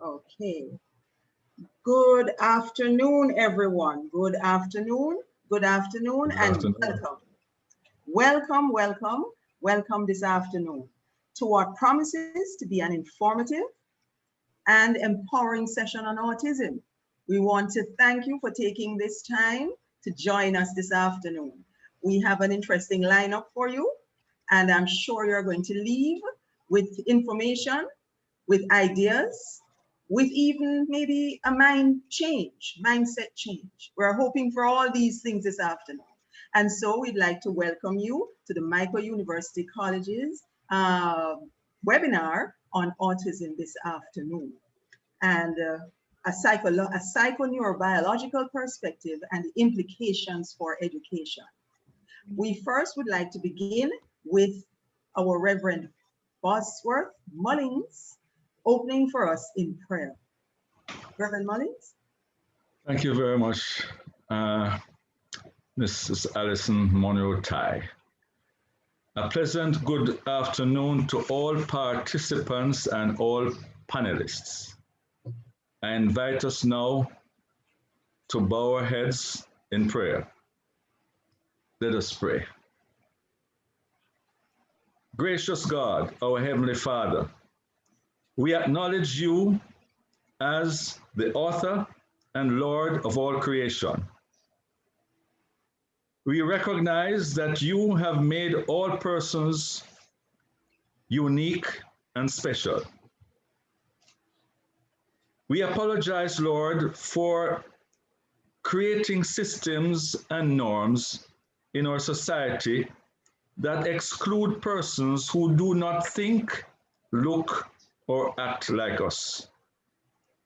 Okay. Good afternoon, everyone. Good afternoon. Good afternoon, Good and afternoon. welcome. Welcome, welcome, welcome this afternoon to what promises to be an informative and empowering session on autism. We want to thank you for taking this time to join us this afternoon. We have an interesting lineup for you, and I'm sure you're going to leave with information, with ideas, with even maybe a mindset change. We're hoping for all these things this afternoon. And so we'd like to welcome you to the Mico University College's webinar on autism this afternoon. And a psycho-neurobiological perspective and the implications for education. We first would like to begin with our Reverend Bosworth Mullins opening for us in prayer. Reverend Mullins. Thank you very much, Mrs. Alison Monroe-Tai. A pleasant good afternoon to all participants and all panelists. I invite us now to bow our heads in prayer. Let us pray. Gracious God, our Heavenly Father, we acknowledge you as the author and Lord of all creation. We recognize that you have made all persons unique and special. We apologize, Lord, for creating systems and norms in our society that exclude persons who do not think, look, or act like us.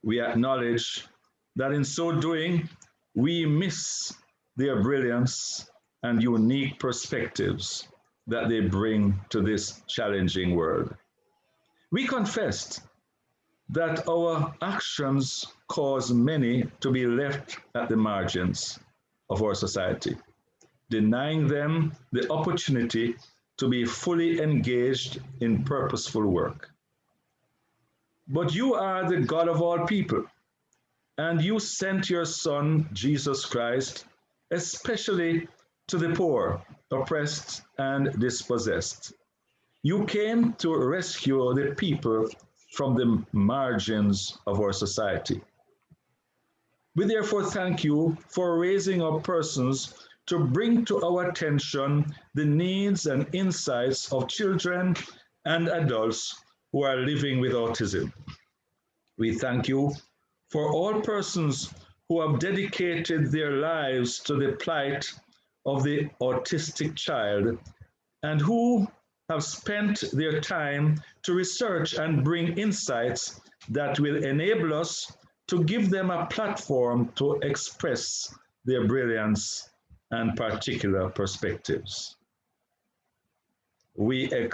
We acknowledge that in so doing, we miss their brilliance and unique perspectives that they bring to this challenging world. We confess that our actions cause many to be left at the margins of our society, denying them the opportunity to be fully engaged in purposeful work. But you are the God of all people, and you sent your Son, Jesus Christ, especially to the poor, oppressed, and dispossessed. You came to rescue the people from the margins of our society. We therefore thank you for raising up persons to bring to our attention the needs and insights of children and adults who are living with autism. We thank you for all persons who have dedicated their lives to the plight of the autistic child and who have spent their time to research and bring insights that will enable us to give them a platform to express their brilliance and particular perspectives. We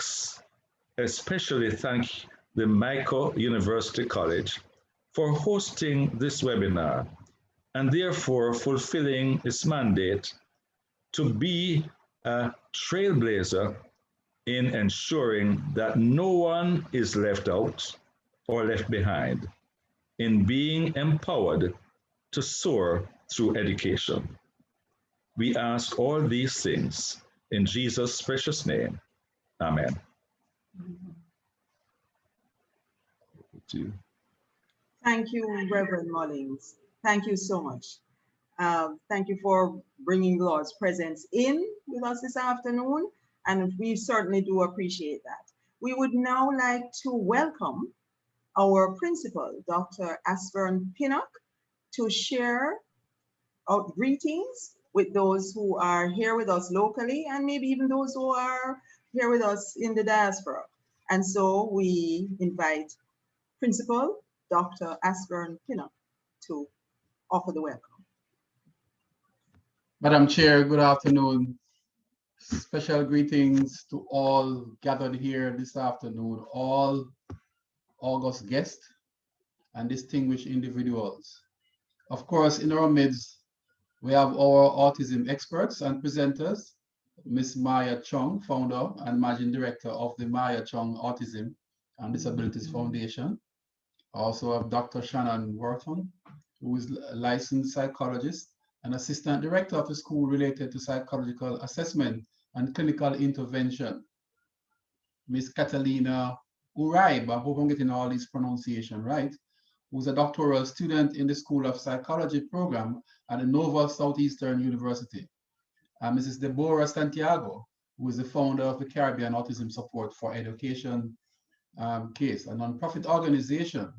especially thank the Mico University College for hosting this webinar and therefore fulfilling its mandate to be a trailblazer in ensuring that no one is left out or left behind in being empowered to soar through education. We ask all these things in Jesus' precious name. Amen. Thank you, Reverend Mullins. Thank you so much. Thank you for bringing God's presence in with us this afternoon, and we certainly do appreciate that. We would now like to welcome our principal, Dr. Asfern Pinnock, to share our greetings with those who are here with us locally and maybe even those who are here with us in the diaspora. And so we invite Principal Dr. Asfern Pinnock to offer the welcome. Madam Chair, good afternoon. Special greetings to all gathered here this afternoon, all august guests and distinguished individuals. Of course, in our midst, we have our autism experts and presenters, Ms. Maia Chung, founder and managing director of the Maia Chung Autism and Disabilities Foundation, I also have Dr. Shannon Worton, who is a licensed psychologist and assistant director of the school related to psychological assessment and clinical intervention. Miss Catalina Uribe, I hope I'm getting all these pronunciation right, who's a doctoral student in the School of Psychology program at the Nova Southeastern University. Mrs. Deborah Santiago, who is the founder of the Caribbean Autism Support for Education case, a nonprofit organization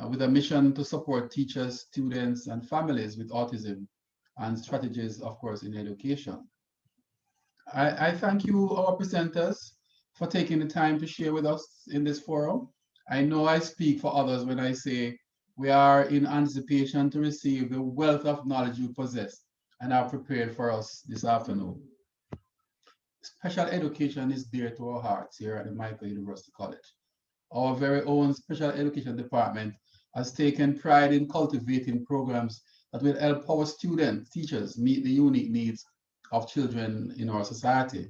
with a mission to support teachers, students, and families with autism and strategies, of course, in education. I thank you, our presenters, for taking the time to share with us in this forum. I know I speak for others when I say we are in anticipation to receive the wealth of knowledge you possess and are prepared for us this afternoon. Special education is dear to our hearts here at the Mico University College. Our very own special education department has taken pride in cultivating programs that will help our students, teachers meet the unique needs of children in our society.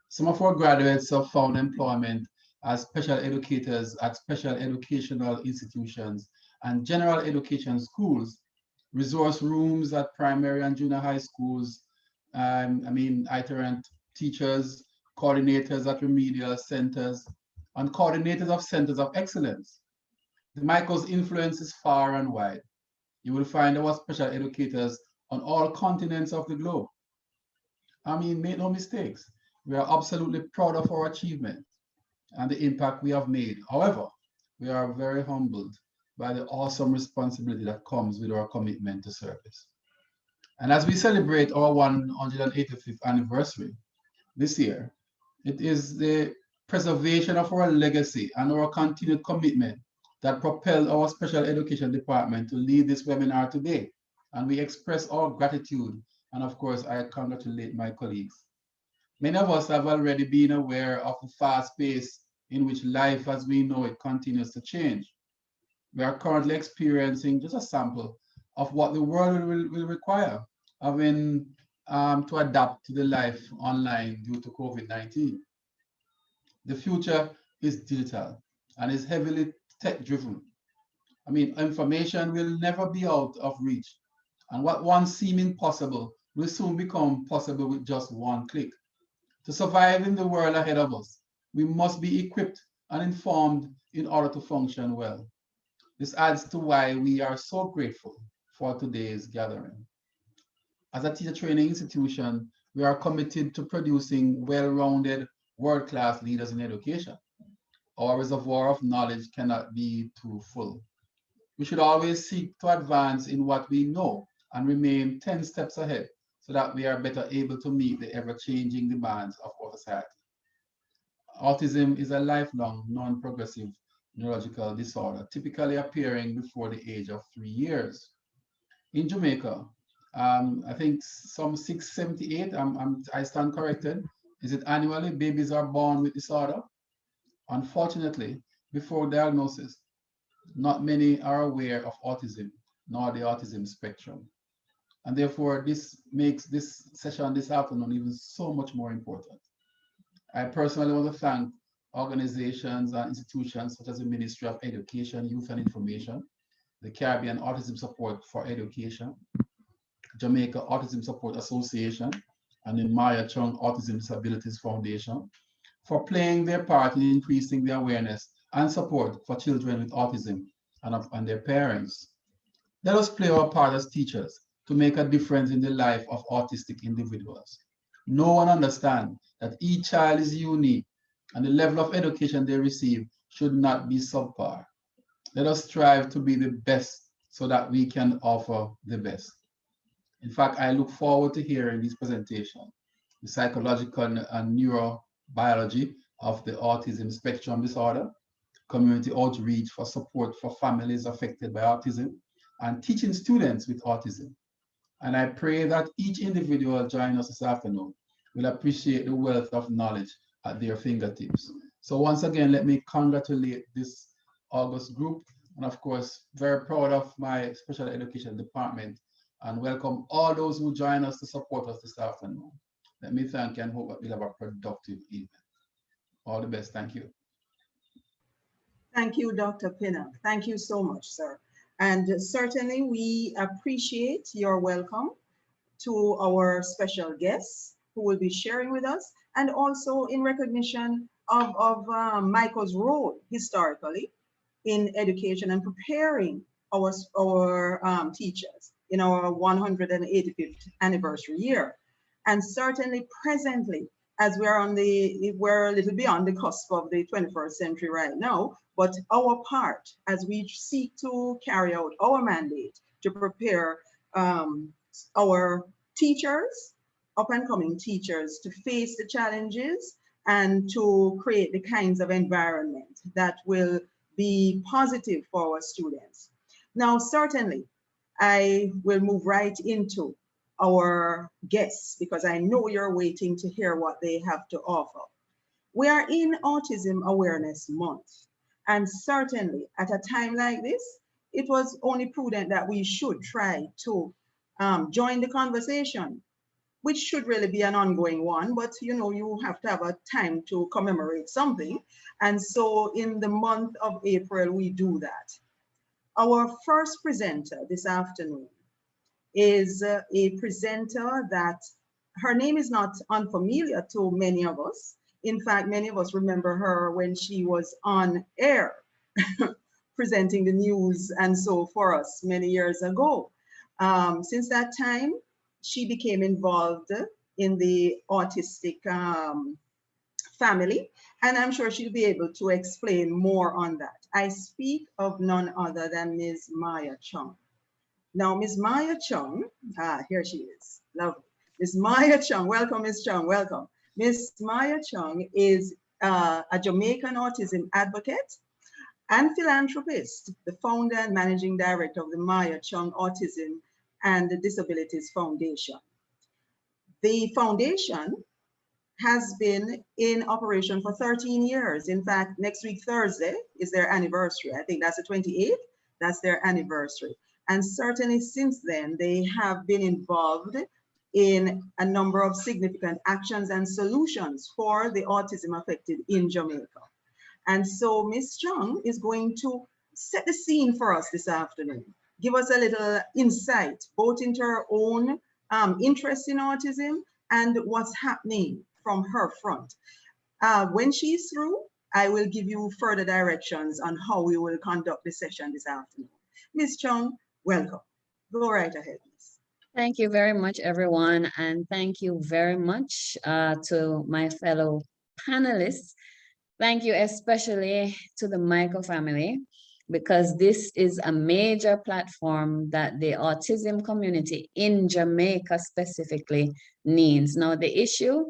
Some of our graduates have found employment as special educators at special educational institutions and general education schools, resource rooms at primary and junior high schools, itinerant teachers, coordinators at remedial centers, and coordinators of centers of excellence. The Mico's influence is far and wide. You will find our special educators on all continents of the globe. Make no mistakes. We are absolutely proud of our achievement and the impact we have made. However, we are very humbled by the awesome responsibility that comes with our commitment to service. And as we celebrate our 185th anniversary this year, it is the preservation of our legacy and our continued commitment that propelled our special education department to lead this webinar today. And we express our gratitude. And of course, I congratulate my colleagues. Many of us have already been aware of the fast pace in which life as we know it continues to change. We are currently experiencing just a sample of what the world will require, having to adapt to the life online due to COVID-19. The future is digital and is heavily tech-driven. Information will never be out of reach, and what once seemed impossible will soon become possible with just one click. To survive in the world ahead of us, we must be equipped and informed in order to function well. This adds to why we are so grateful for today's gathering. As a teacher training institution, we are committed to producing well-rounded, world-class leaders in education. Our reservoir of knowledge cannot be too full. We should always seek to advance in what we know and remain 10 steps ahead so that we are better able to meet the ever-changing demands of our society. Autism is a lifelong, non-progressive neurological disorder, typically appearing before the age of 3 years. In Jamaica, I think some 678, I stand corrected, is it annually babies are born with disorder? Unfortunately, before diagnosis, not many are aware of autism, nor the autism spectrum. And therefore, this makes this session this afternoon even so much more important. I personally want to thank organizations and institutions such as the Ministry of Education, Youth and Information, the Caribbean Autism Support for Education, Jamaica Autism Support Association, and the Maia Chung Autism Disabilities Foundation for playing their part in increasing the awareness and support for children with autism and their parents. Let us play our part as teachers to make a difference in the life of autistic individuals. Know and understand that each child is unique and the level of education they receive should not be subpar. Let us strive to be the best so that we can offer the best. In fact, I look forward to hearing this presentation, the psychological and neurobiology of the autism spectrum disorder, community outreach for support for families affected by autism, and teaching students with autism. And I pray that each individual joining us this afternoon will appreciate the wealth of knowledge at their fingertips. So once again, let me congratulate this August group, and of course, very proud of my special education department, and welcome all those who join us to support us this afternoon. Let me thank you and hope that we'll have a productive evening. All the best. Thank you. Thank you, Dr. Pinnock. Thank you so much, sir. And certainly we appreciate your welcome to our special guests who will be sharing with us, and also in recognition of Michael's role historically in education and preparing our teachers in our 185th anniversary year. And certainly presently, as we're a little beyond the cusp of the 21st century right now, but our part as we seek to carry out our mandate to prepare our teachers, up and coming teachers, to face the challenges and to create the kinds of environment that will be positive for our students. Now, certainly, I will move right into our guests because I know you're waiting to hear what they have to offer. We are in Autism Awareness Month, and certainly at a time like this, it was only prudent that we should try to join the conversation, which should really be an ongoing one, but you know, you have to have a time to commemorate something. And so in the month of April, we do that. Our first presenter this afternoon is a presenter that her name is not unfamiliar to many of us. In fact, many of us remember her when she was on air presenting the news and so for us many years ago. Since that time, she became involved in the autistic family, and I'm sure she'll be able to explain more on that. I speak of none other than Ms. Maia Chung. Now, Ms. Maia Chung, here she is, lovely. Ms. Maia Chung, welcome, Ms. Chung, welcome. Ms. Maia Chung is a Jamaican autism advocate and philanthropist, the founder and managing director of the Maia Chung Autism and Disabilities Foundation. The foundation has been in operation for 13 years. In fact, next week, Thursday, is their anniversary. I think that's the 28th, that's their anniversary. And certainly since then, they have been involved in a number of significant actions and solutions for the autism affected in Jamaica. And so Ms. Chung is going to set the scene for us this afternoon, give us a little insight, both into her own interest in autism and what's happening from her front. When she's through, I will give you further directions on how we will conduct the session this afternoon. Ms. Chung, welcome. Go right ahead, Ms. Thank you very much, everyone. And thank you very much to my fellow panelists. Thank you especially to the Mico family, because this is a major platform that the autism community in Jamaica specifically needs. Now, the issue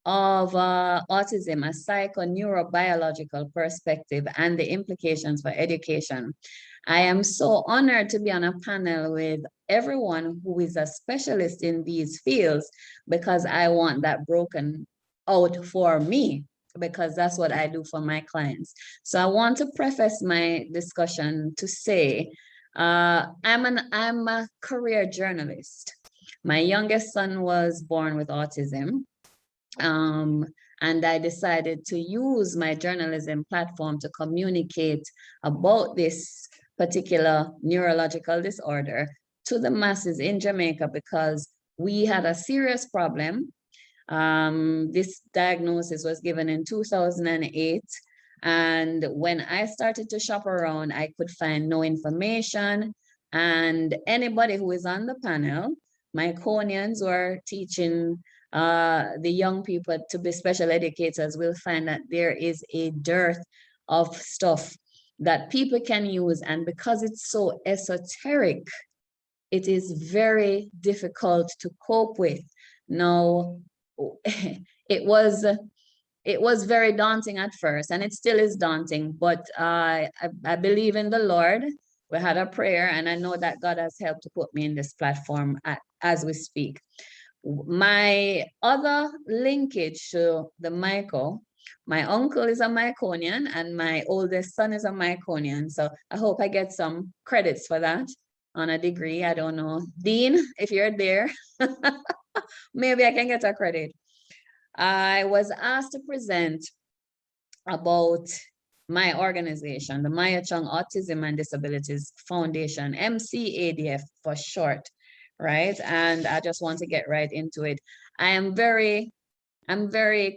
of autism, a psycho-neurobiological perspective and the implications for education. I am so honored to be on a panel with everyone who is a specialist in these fields, because I want that broken out for me, because that's what I do for my clients. So I want to preface my discussion to say, I'm a career journalist. My youngest son was born with autism. And I decided to use my journalism platform to communicate about this particular neurological disorder to the masses in Jamaica, because we had a serious problem. This diagnosis was given in 2008. And when I started to shop around, I could find no information. And anybody who is on the panel, Miconians who are teaching the young people to be special educators, will find that there is a dearth of stuff that people can use. And because it's so esoteric, it is very difficult to cope with. Now, it was very daunting at first, and it still is daunting, but I believe in the Lord. We had a prayer, and I know that God has helped to put me in this platform as we speak. My other linkage to the Mico, my uncle is a Miconian and my oldest son is a Miconian. So I hope I get some credits for that on a degree. I don't know. Dean, if you're there, maybe I can get a credit. I was asked to present about my organization, the Maia Chung Autism and Disabilities Foundation, MCADF for short, right? And I just want to get right into it. I'm very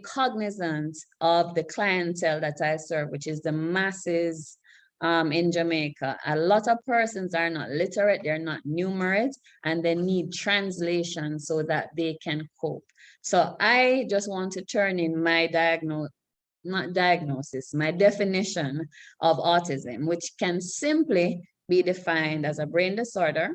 cognizant of the clientele that I serve, which is the masses in Jamaica. A lot of persons are not literate, they're not numerate, and they need translation so that they can cope. So I just want to turn in my my definition of autism, which can simply be defined as a brain disorder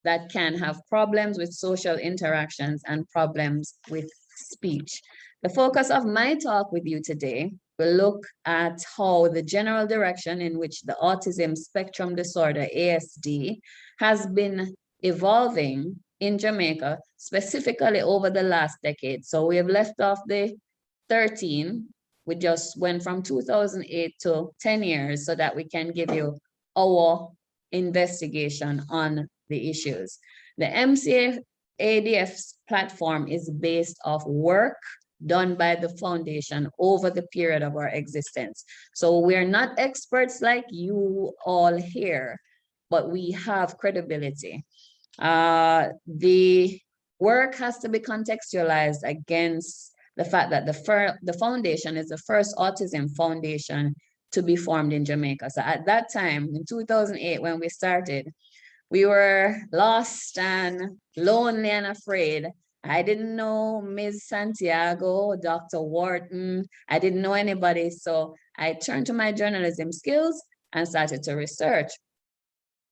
that can have problems with social interactions and problems with speech. The focus of my talk with you today will look at how the general direction in which the autism spectrum disorder, ASD, has been evolving in Jamaica, specifically over the last decade. So we have left off the 13. We just went from 2008 to 10 years so that we can give you our investigation on the issues. The MCADF's platform is based off work done by the foundation over the period of our existence. So we're not experts like you all here, but we have credibility. The work has to be contextualized against the fact that the foundation is the first autism foundation to be formed in Jamaica. So at that time, in 2008, when we started, we were lost and lonely and afraid. I didn't know Ms. Santiago, Dr. Worton. I didn't know anybody. So I turned to my journalism skills and started to research.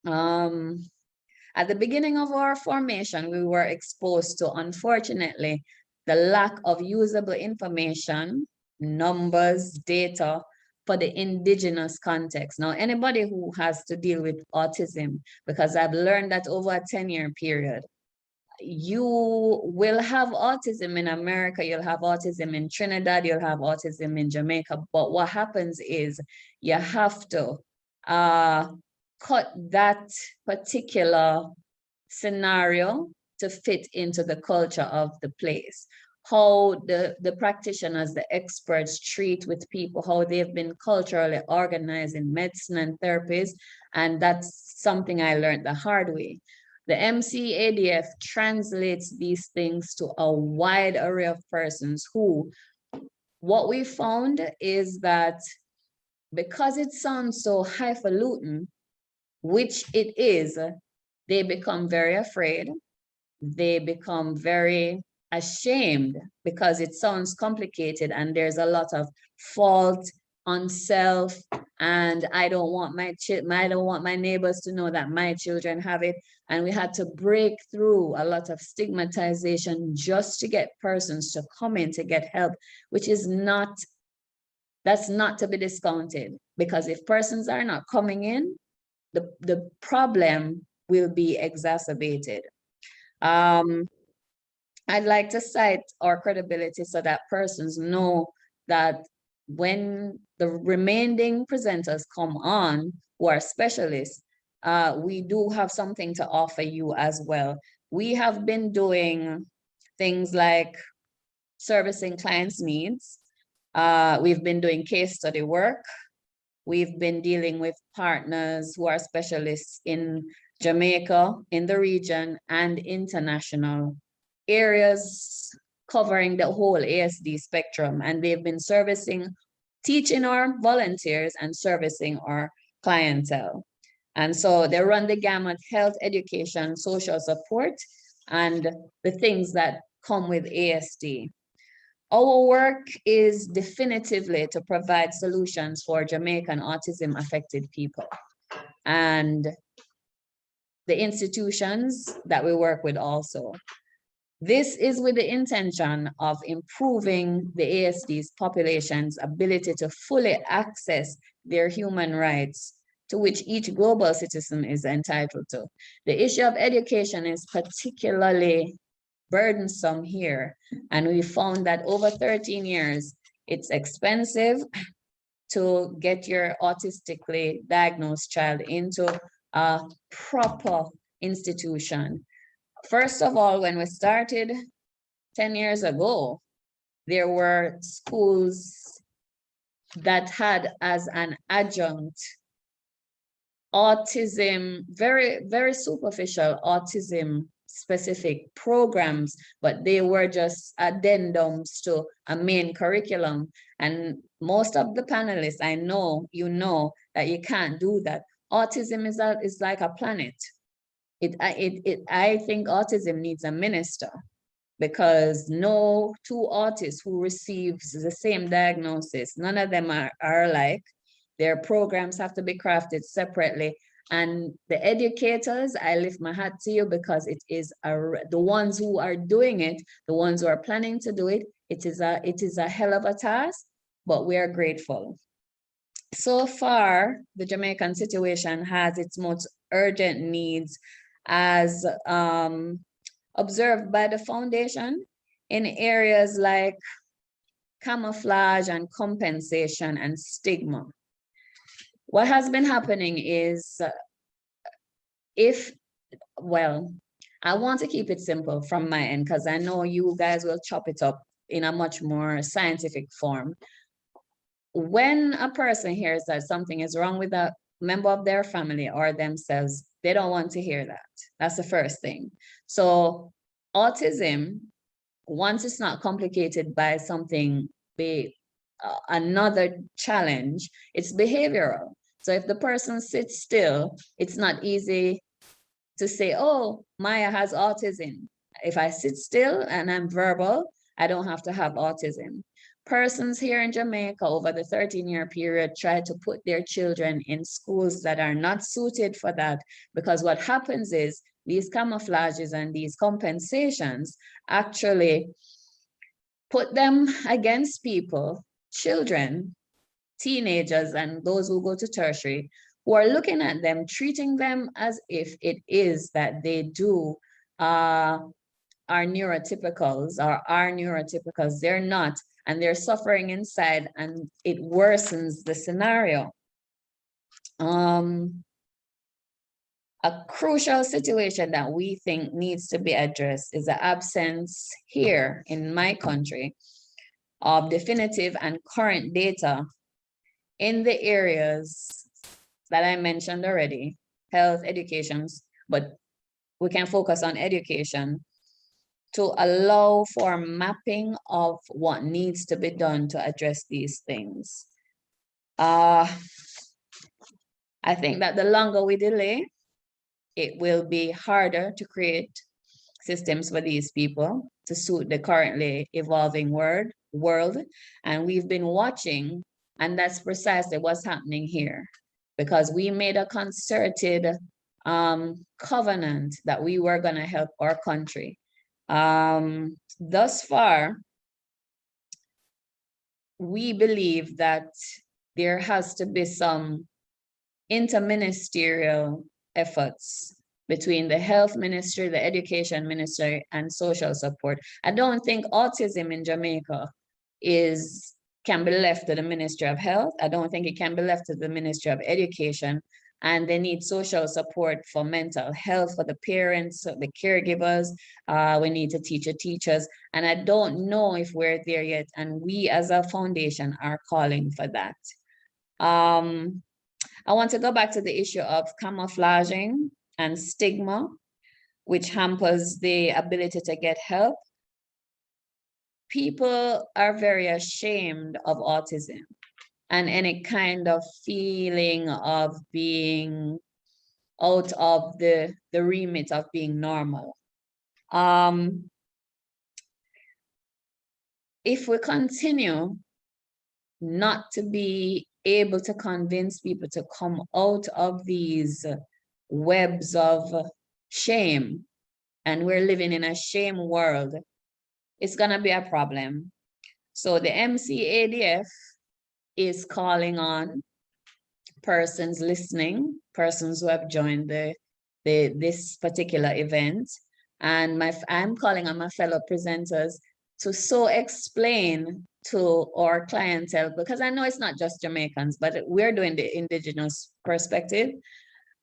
At the beginning of our formation, we were exposed to, unfortunately, the lack of usable information, numbers, data for the indigenous context. Now, anybody who has to deal with autism, because I've learned that over a 10-year period, you will have autism in America, you'll have autism in Trinidad, you'll have autism in Jamaica, but what happens is you have to cut that particular scenario to fit into the culture of the place. How the practitioners, the experts treat with people, how they've been culturally organized in medicine and therapies, and that's something I learned the hard way. The MCADF translates these things to a wide array of persons who, what we found is that because it sounds so highfalutin, which it is, they become very afraid. They become very ashamed because it sounds complicated and there's a lot of fault on self, and I don't want my neighbors to know that my children have it. And we had to break through a lot of stigmatization just to get persons to come in to get help, which is that's not to be discounted, because if persons are not coming in, the problem will be exacerbated. I'd like to cite our credibility so that persons know that when the remaining presenters come on who are specialists, we do have something to offer you as well. We have been doing things like servicing clients' needs. We've been doing case study work. We've been dealing with partners who are specialists in Jamaica, in the region, and international areas covering the whole ASD spectrum. And they've been teaching our volunteers and servicing our clientele. And so they run the gamut: health, education, social support, and the things that come with ASD. Our work is definitively to provide solutions for Jamaican autism affected people and the institutions that we work with also. This is with the intention of improving the ASD's population's ability to fully access their human rights, to which each global citizen is entitled to. The issue of education is particularly burdensome here, and we found that over 13 years, it's expensive to get your autistically diagnosed child into a proper institution. First of all, when we started 10 years ago, there were schools that had as an adjunct autism, very superficial autism specific programs, but they were just addendums to a main curriculum. And most of the panelists, I know, you know that you can't do that. Autism is like a planet. I think autism needs a minister, because no two artists who receives the same diagnosis, none of them are alike. Their programs have to be crafted separately. And the educators, I lift my hat to you, because it is the ones who are doing it, the ones who are planning to do it, it is a hell of a task, but we are grateful. So far, the Jamaican situation has its most urgent needs as observed by the foundation in areas like camouflage and compensation and stigma. What has been happening is, I want to keep it simple from my end, because I know you guys will chop it up in a much more scientific form. When a person hears that something is wrong with a member of their family or themselves, they don't want to hear that. That's the first thing. So autism, once it's not complicated by something big, another challenge, it's behavioral. So if the person sits still, it's not easy to say, oh, Maia has autism. If I sit still and I'm verbal, I don't have to have autism. Persons here in Jamaica over the 13-year period try to put their children in schools that are not suited for that, because what happens is these camouflages and these compensations actually put them against people, children, teenagers, and those who go to tertiary, who are looking at them, treating them as if it is that they do are neurotypicals or are neurotypicals. They're not, and they're suffering inside, and it worsens the scenario. A crucial situation that we think needs to be addressed is the absence here in my country of definitive and current data in the areas that I mentioned already, health, education, but we can focus on education, to allow for mapping of what needs to be done to address these things. I think that the longer we delay, it will be harder to create systems for these people to suit the currently evolving world. And we've been watching, and that's precisely what's happening here, because we made a concerted covenant that we were going to help our country. Thus far, we believe that there has to be some interministerial efforts between the health ministry, the education ministry, and social support. I don't think autism in Jamaica can be left to the Ministry of Health. I don't think it can be left to the Ministry of Education. And they need social support for mental health, for the parents, the caregivers. We need to teach the teachers. And I don't know if we're there yet. And we as a foundation are calling for that. I want to go back to the issue of camouflaging and stigma, which hampers the ability to get help. People are very ashamed of autism and any kind of feeling of being out of the remit of being normal. If we continue not to be able to convince people to come out of these webs of shame, and we're living in a shame world, it's gonna be a problem. So the MCADF is calling on persons listening, persons who have joined this particular event, and I'm calling on my fellow presenters to so explain to our clientele, because I know it's not just Jamaicans, but we're doing the indigenous perspective.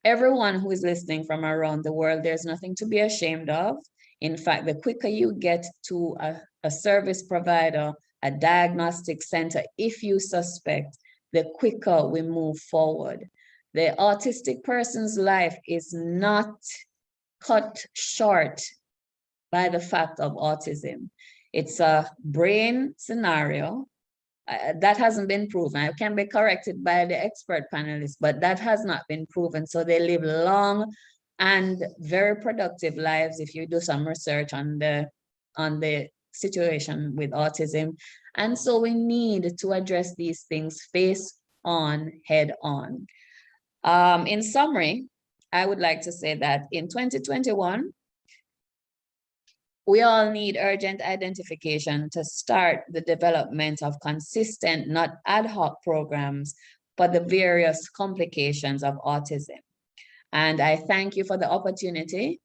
Everyone who is listening from around the world, there's nothing to be ashamed of. In fact, the quicker you get to a service provider a diagnostic center if you suspect, the quicker we move forward. The autistic person's life is not cut short by the fact of autism. It's a brain scenario that hasn't been proven. It can be corrected by the expert panelists, but that has not been proven. So they live long and very productive lives if you do some research on the situation with autism. And so we need to address these things face on, head on. In summary, I would like to say that in 2021, we all need urgent identification to start the development of consistent, not ad hoc programs for the various complications of autism. And I thank you for the opportunity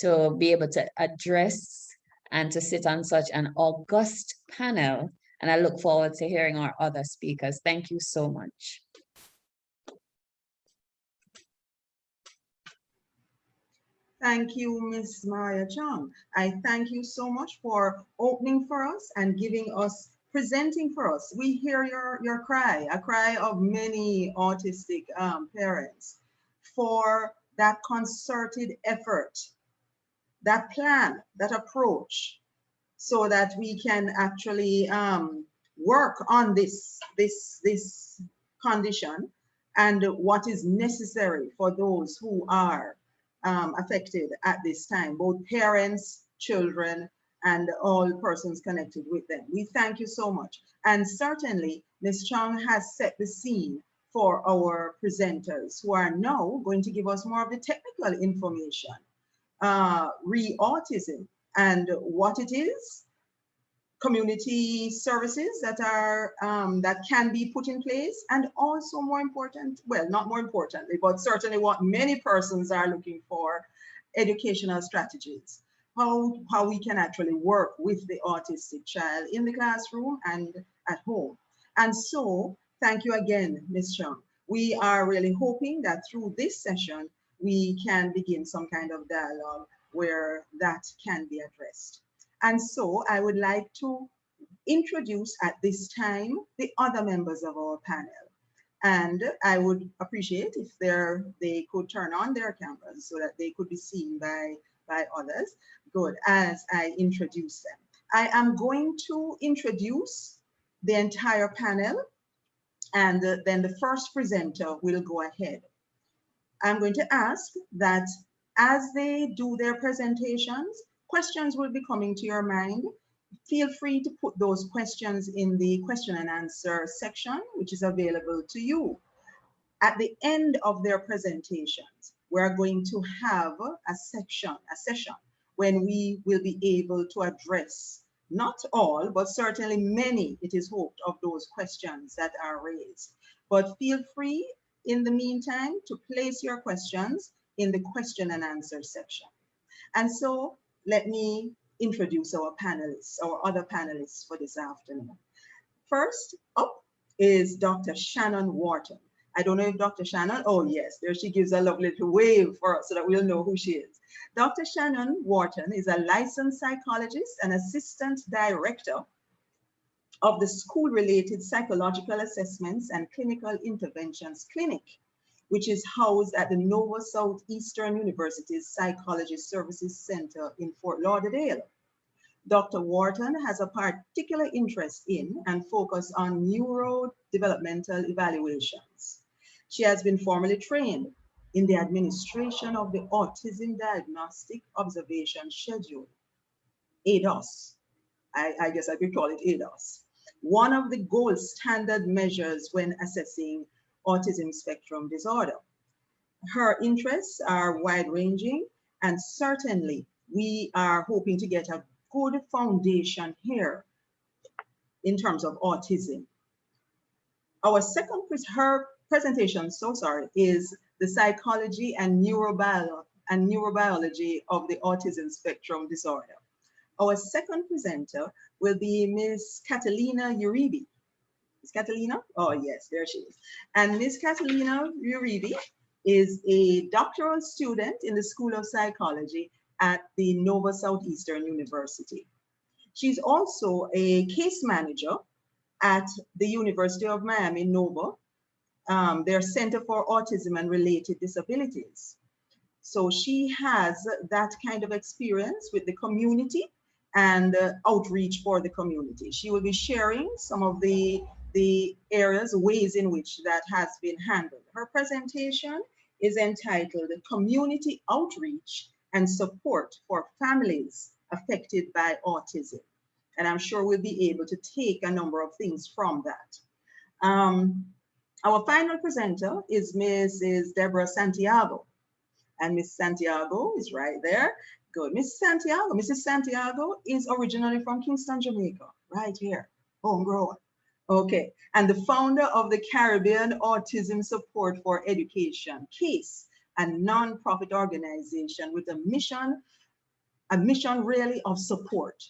to be able to address and to sit on such an august panel. And I look forward to hearing our other speakers. Thank you so much. Thank you, Ms. Maia Chung. I thank you so much for opening for us and giving us, presenting for us. We hear your cry, a cry of many autistic parents for that concerted effort, that plan, that approach, so that we can actually work on this condition and what is necessary for those who are affected at this time, both parents, children, and all persons connected with them. We thank you so much. And certainly, Ms. Chung has set the scene for our presenters who are now going to give us more of the technical information, re-autism and what it is, community services that are that can be put in place, and also more important, well, not more importantly, but certainly what many persons are looking for, educational strategies, how we can actually work with the autistic child in the classroom and at home. And so thank you again, Ms. Chung. We are really hoping that through this session we can begin some kind of dialogue where that can be addressed. And so I would like to introduce at this time the other members of our panel. And I would appreciate if they could turn on their cameras so that they could be seen by others. Good, as I introduce them. I am going to introduce the entire panel, and then the first presenter will go ahead. I'm going to ask that as they do their presentations, questions will be coming to your mind. Feel free to put those questions in the question and answer section, which is available to you. At the end of their presentations, we're going to have a session when we will be able to address not all, but certainly many, it is hoped, of those questions that are raised. But feel free in the meantime to place your questions in the question and answer section. And so let me introduce our panelists, our other panelists for this afternoon. First up is Dr. Shannon Worton. I don't know if Dr. Shannon, oh yes, there she gives a lovely little wave for us so that we'll know who she is. Dr. Shannon Worton is a licensed psychologist and assistant director of the School-Related Psychological Assessments and Clinical Interventions Clinic, which is housed at the Nova Southeastern University's Psychology Services Center in Fort Lauderdale. Dr. Worton has a particular interest in and focus on neurodevelopmental evaluations. She has been formally trained in the administration of the Autism Diagnostic Observation Schedule, ADOS. I guess I could call it ADOS. One of the gold standard measures when assessing autism spectrum disorder. Her interests are wide-ranging, and certainly we are hoping to get a good foundation here in terms of autism. Our second, her presentation, is the psychology and neurobiology of the autism spectrum disorder. Our second presenter will be Ms. Catalina Uribe. Ms. Catalina? Oh yes, there she is. And Ms. Catalina Uribe is a doctoral student in the School of Psychology at the Nova Southeastern University. She's also a case manager at the University of Miami, Nova, their Center for Autism and Related Disabilities. So she has that kind of experience with the community and outreach for the community. She will be sharing some of the areas, ways in which that has been handled. Her presentation is entitled Community Outreach and Support for Families Affected by Autism. And I'm sure we'll be able to take a number of things from that. Our final presenter is Mrs. Deborah Santiago. And Miss Santiago is right there. Good. Mrs. Santiago is originally from Kingston, Jamaica, right here, homegrown. Okay. And the founder of the Caribbean Autism Support for Education, CASE, a non-profit organization with a mission really of support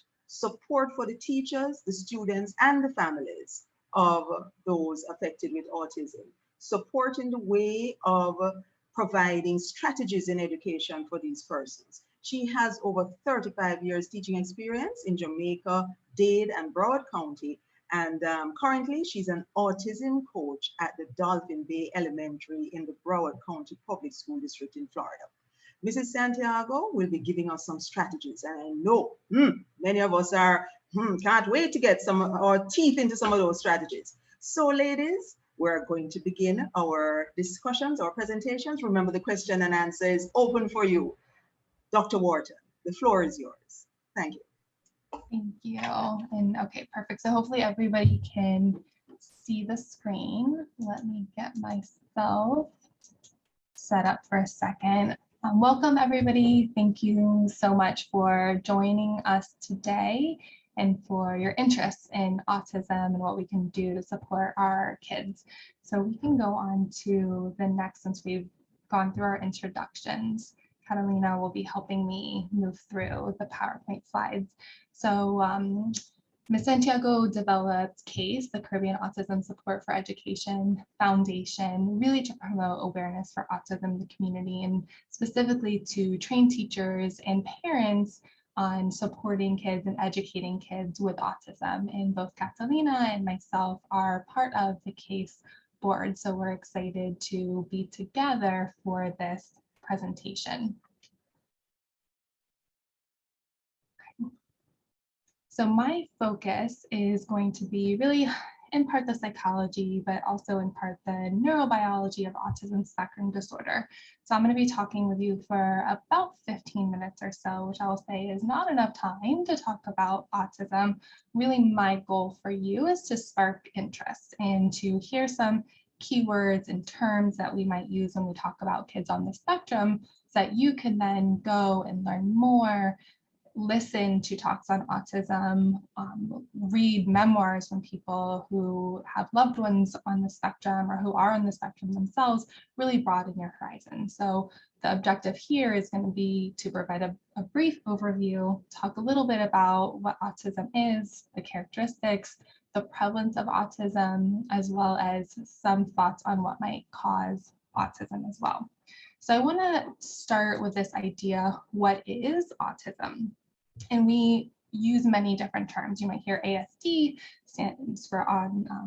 for the teachers, the students, and the families of those affected with autism. Support in the way of providing strategies in education for these persons. She has over 35 years teaching experience in Jamaica, Dade, and Broward County. And currently she's an autism coach at the Dolphin Bay Elementary in the Broward County Public School District in Florida. Mrs. Santiago will be giving us some strategies. And I know many of us are, can't wait to get some our teeth into some of those strategies. So ladies, we're going to begin our discussions, our presentations. Remember, the question and answer is open for you. Dr. Worton, the floor is yours. Thank you. Thank you. And okay, perfect. So hopefully everybody can see the screen. Let me get myself set up for a second. Welcome everybody. Thank you so much for joining us today and for your interest in autism and what we can do to support our kids. So we can go on to the next, since we've gone through our introductions. Catalina will be helping me move through the PowerPoint slides. So Ms. Santiago developed CASE, the Caribbean Autism Support for Education Foundation, really to promote awareness for autism in the community and specifically to train teachers and parents on supporting kids and educating kids with autism. And both Catalina and myself are part of the CASE board, so we're excited to be together for this presentation. So my focus is going to be really in part the psychology, but also in part the neurobiology of autism spectrum disorder. So I'm going to be talking with you for about 15 minutes or so, which I will say is not enough time to talk about autism. Really, my goal for you is to spark interest and to hear some keywords and terms that we might use when we talk about kids on the spectrum, so that you can then go and learn more, listen to talks on autism, read memoirs from people who have loved ones on the spectrum or who are on the spectrum themselves, really broaden your horizon. So the objective here is going to be to provide a brief overview, talk a little bit about what autism is, the characteristics, the prevalence of autism, as well as some thoughts on what might cause autism as well. So I want to start with this idea, what is autism? And we use many different terms. You might hear ASD, stands for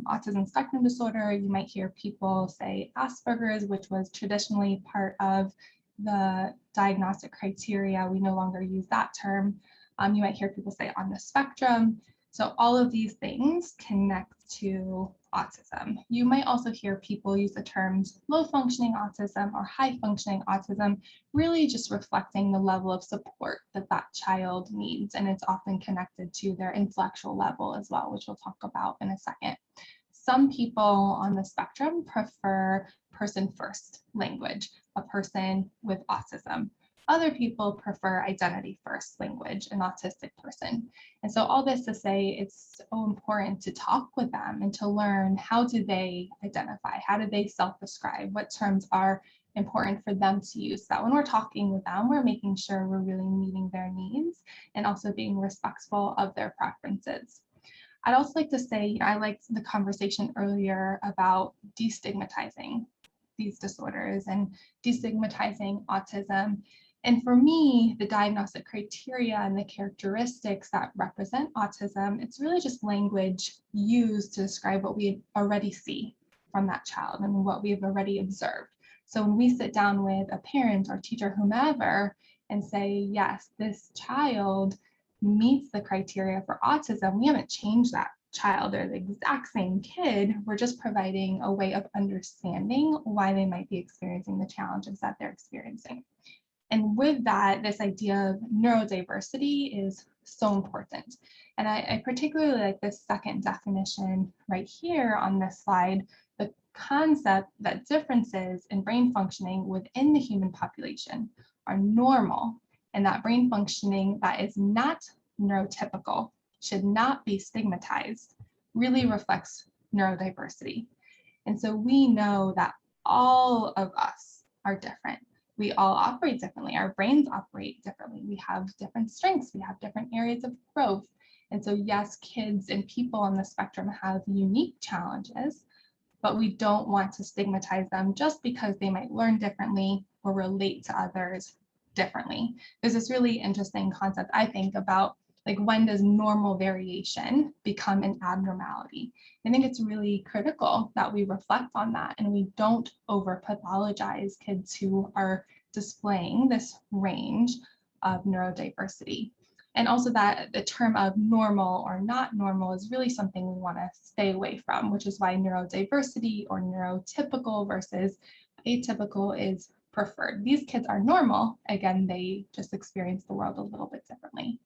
autism spectrum disorder. You might hear people say Asperger's, which was traditionally part of the diagnostic criteria. We no longer use that term. You might hear people say on the spectrum. So all of these things connect to autism. You might also hear people use the terms low functioning autism or high functioning autism, really just reflecting the level of support that that child needs. And it's often connected to their intellectual level as well, which we'll talk about in a second. Some people on the spectrum prefer person first language, a person with autism. Other people prefer identity first language, an autistic person. And so all this to say, it's so important to talk with them and to learn, how do they identify? How do they self-describe? What terms are important for them to use? So that when we're talking with them, we're making sure we're really meeting their needs and also being respectful of their preferences. I'd also like to say, I liked the conversation earlier about destigmatizing these disorders and destigmatizing autism. And for me, the diagnostic criteria and the characteristics that represent autism, it's really just language used to describe what we already see from that child and what we've already observed. So when we sit down with a parent or teacher, whomever, and say, yes, this child meets the criteria for autism, we haven't changed that child. They're the exact same kid. We're just providing a way of understanding why they might be experiencing the challenges that they're experiencing. And with that, this idea of neurodiversity is so important. And I particularly like this second definition right here on this slide, the concept that differences in brain functioning within the human population are normal, and that brain functioning that is not neurotypical should not be stigmatized, really reflects neurodiversity. And so we know that all of us are different. We all operate differently. Our brains operate differently. We have different strengths. We have different areas of growth. And so yes, kids and people on the spectrum have unique challenges, but we don't want to stigmatize them just because they might learn differently or relate to others differently. There's this really interesting concept, I think, about like, when does normal variation become an abnormality? I think it's really critical that we reflect on that and we don't over pathologize kids who are displaying this range of neurodiversity. And also that the term of normal or not normal is really something we want to stay away from, which is why neurodiversity or neurotypical versus atypical is preferred. These kids are normal. Again, they just experience the world a little bit differently.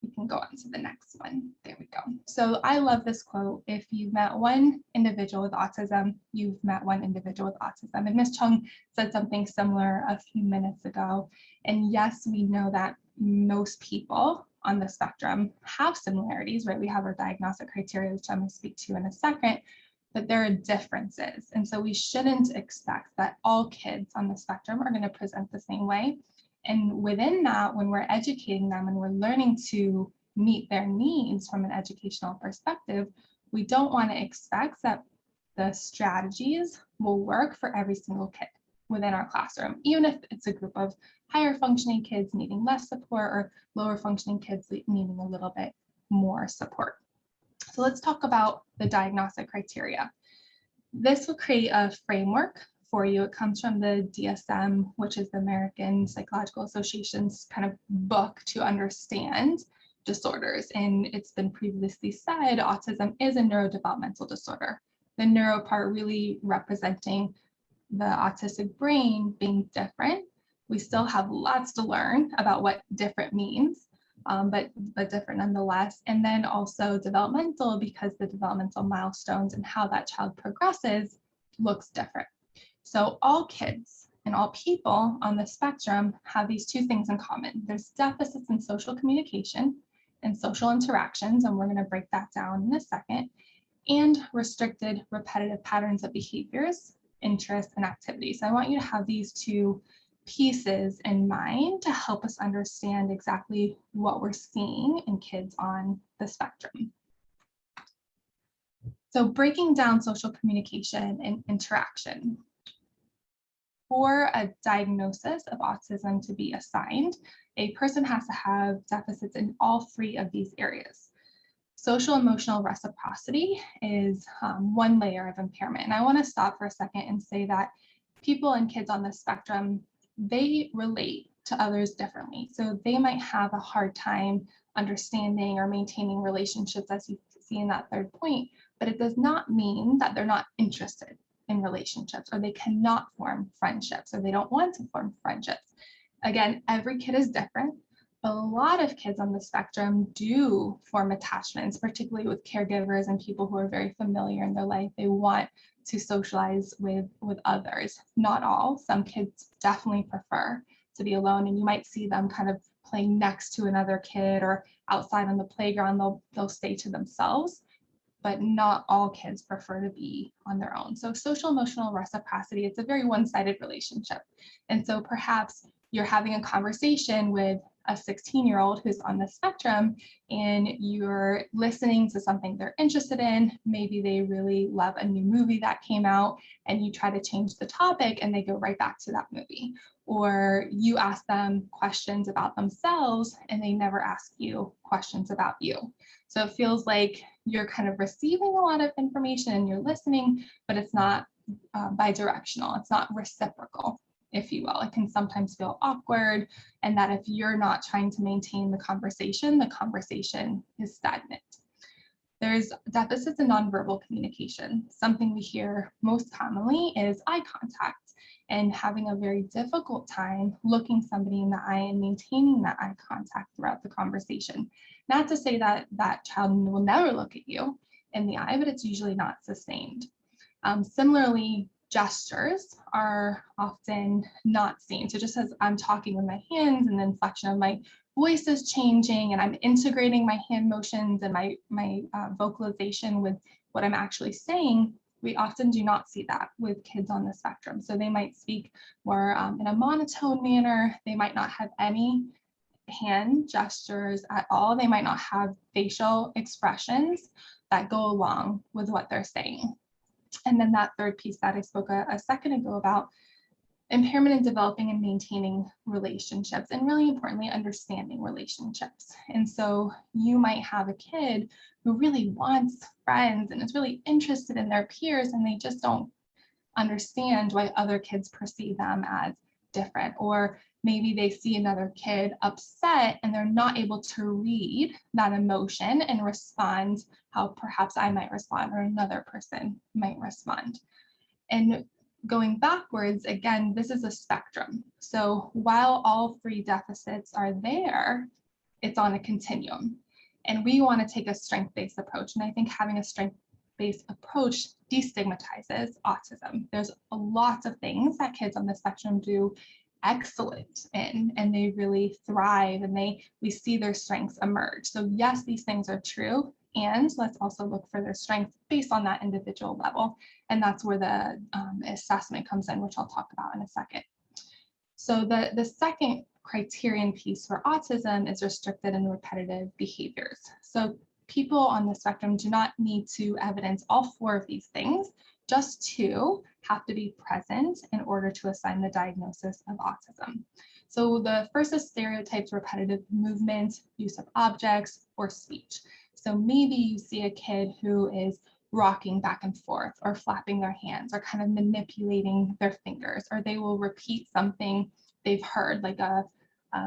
We can go on to the next one. There we go. So I love this quote. If you've met one individual with autism, you've met one individual with autism. And Ms. Chung said something similar a few minutes ago. And yes, we know that most people on the spectrum have similarities, right? We have our diagnostic criteria, which I'm going to speak to in a second, but there are differences. And so we shouldn't expect that all kids on the spectrum are going to present the same way. And within that, when we're educating them and we're learning to meet their needs from an educational perspective, we don't want to expect that the strategies will work for every single kid within our classroom, even if it's a group of higher functioning kids needing less support or lower functioning kids needing a little bit more support. So let's talk about the diagnostic criteria. This will create a framework for you. It comes from the DSM, which is the American Psychological Association's kind of book to understand disorders. And it's been previously said, autism is a neurodevelopmental disorder. The neuro part really representing the autistic brain being different. We still have lots to learn about what different means, but different nonetheless. And then also developmental, because the developmental milestones and how that child progresses looks different. So all kids and all people on the spectrum have these two things in common. There's deficits in social communication and social interactions, and we're going to break that down in a second, and restricted repetitive patterns of behaviors, interests, and activities. So I want you to have these two pieces in mind to help us understand exactly what we're seeing in kids on the spectrum. So breaking down social communication and interaction. For a diagnosis of autism to be assigned, a person has to have deficits in all three of these areas. Social emotional reciprocity is one layer of impairment. And I want to stop for a second and say that people and kids on the spectrum, they relate to others differently. So they might have a hard time understanding or maintaining relationships, as you see in that third point, but it does not mean that they're not interested in relationships, or they cannot form friendships, or they don't want to form friendships. Again, every kid is different, but a lot of kids on the spectrum do form attachments, particularly with caregivers and people who are very familiar in their life. They want to socialize with others. Not all. Some kids definitely prefer to be alone, and you might see them kind of playing next to another kid or outside on the playground. They'll stay to themselves. But not all kids prefer to be on their own. So social emotional reciprocity, it's a very one-sided relationship. And so perhaps you're having a conversation with a 16-year-old who's on the spectrum and you're listening to something they're interested in, maybe they really love a new movie that came out and you try to change the topic and they go right back to that movie. Or you ask them questions about themselves and they never ask you questions about you. So it feels like you're kind of receiving a lot of information and you're listening, but it's not bi-directional, it's not reciprocal, if you will. It can sometimes feel awkward, and that if you're not trying to maintain the conversation is stagnant. There's deficits in nonverbal communication. Something we hear most commonly is eye contact and having a very difficult time looking somebody in the eye and maintaining that eye contact throughout the conversation. Not to say that that child will never look at you in the eye, but it's usually not sustained. Similarly, gestures are often not seen. So just as I'm talking with my hands and the inflection of my voice is changing and I'm integrating my hand motions and my vocalization with what I'm actually saying, we often do not see that with kids on the spectrum. So they might speak more in a monotone manner. They might not have any hand gestures at all. They might not have facial expressions that go along with what they're saying. And then that third piece that I spoke a second ago about, impairment in developing and maintaining relationships, and really importantly, understanding relationships. And so you might have a kid who really wants friends and is really interested in their peers, and they just don't understand why other kids perceive them as different. Or maybe they see another kid upset and they're not able to read that emotion and respond how perhaps I might respond or another person might respond. And going backwards, again, this is a spectrum. So while all three deficits are there, it's on a continuum. And we want to take a strength-based approach. And I think having a strength-based approach destigmatizes autism. There's a lot of things that kids on the spectrum do excellent in, and they really thrive, and we see their strengths emerge. So yes, these things are true, and let's also look for their strengths based on that individual level. And that's where the assessment comes in, which I'll talk about in a second. So the second criterion piece for autism is restricted and repetitive behaviors. So people on the spectrum do not need to evidence all four of these things. Just two have to be present in order to assign the diagnosis of autism. So the first is stereotypes, repetitive movement, use of objects, or speech. So maybe you see a kid who is rocking back and forth or flapping their hands or kind of manipulating their fingers, or they will repeat something they've heard, like a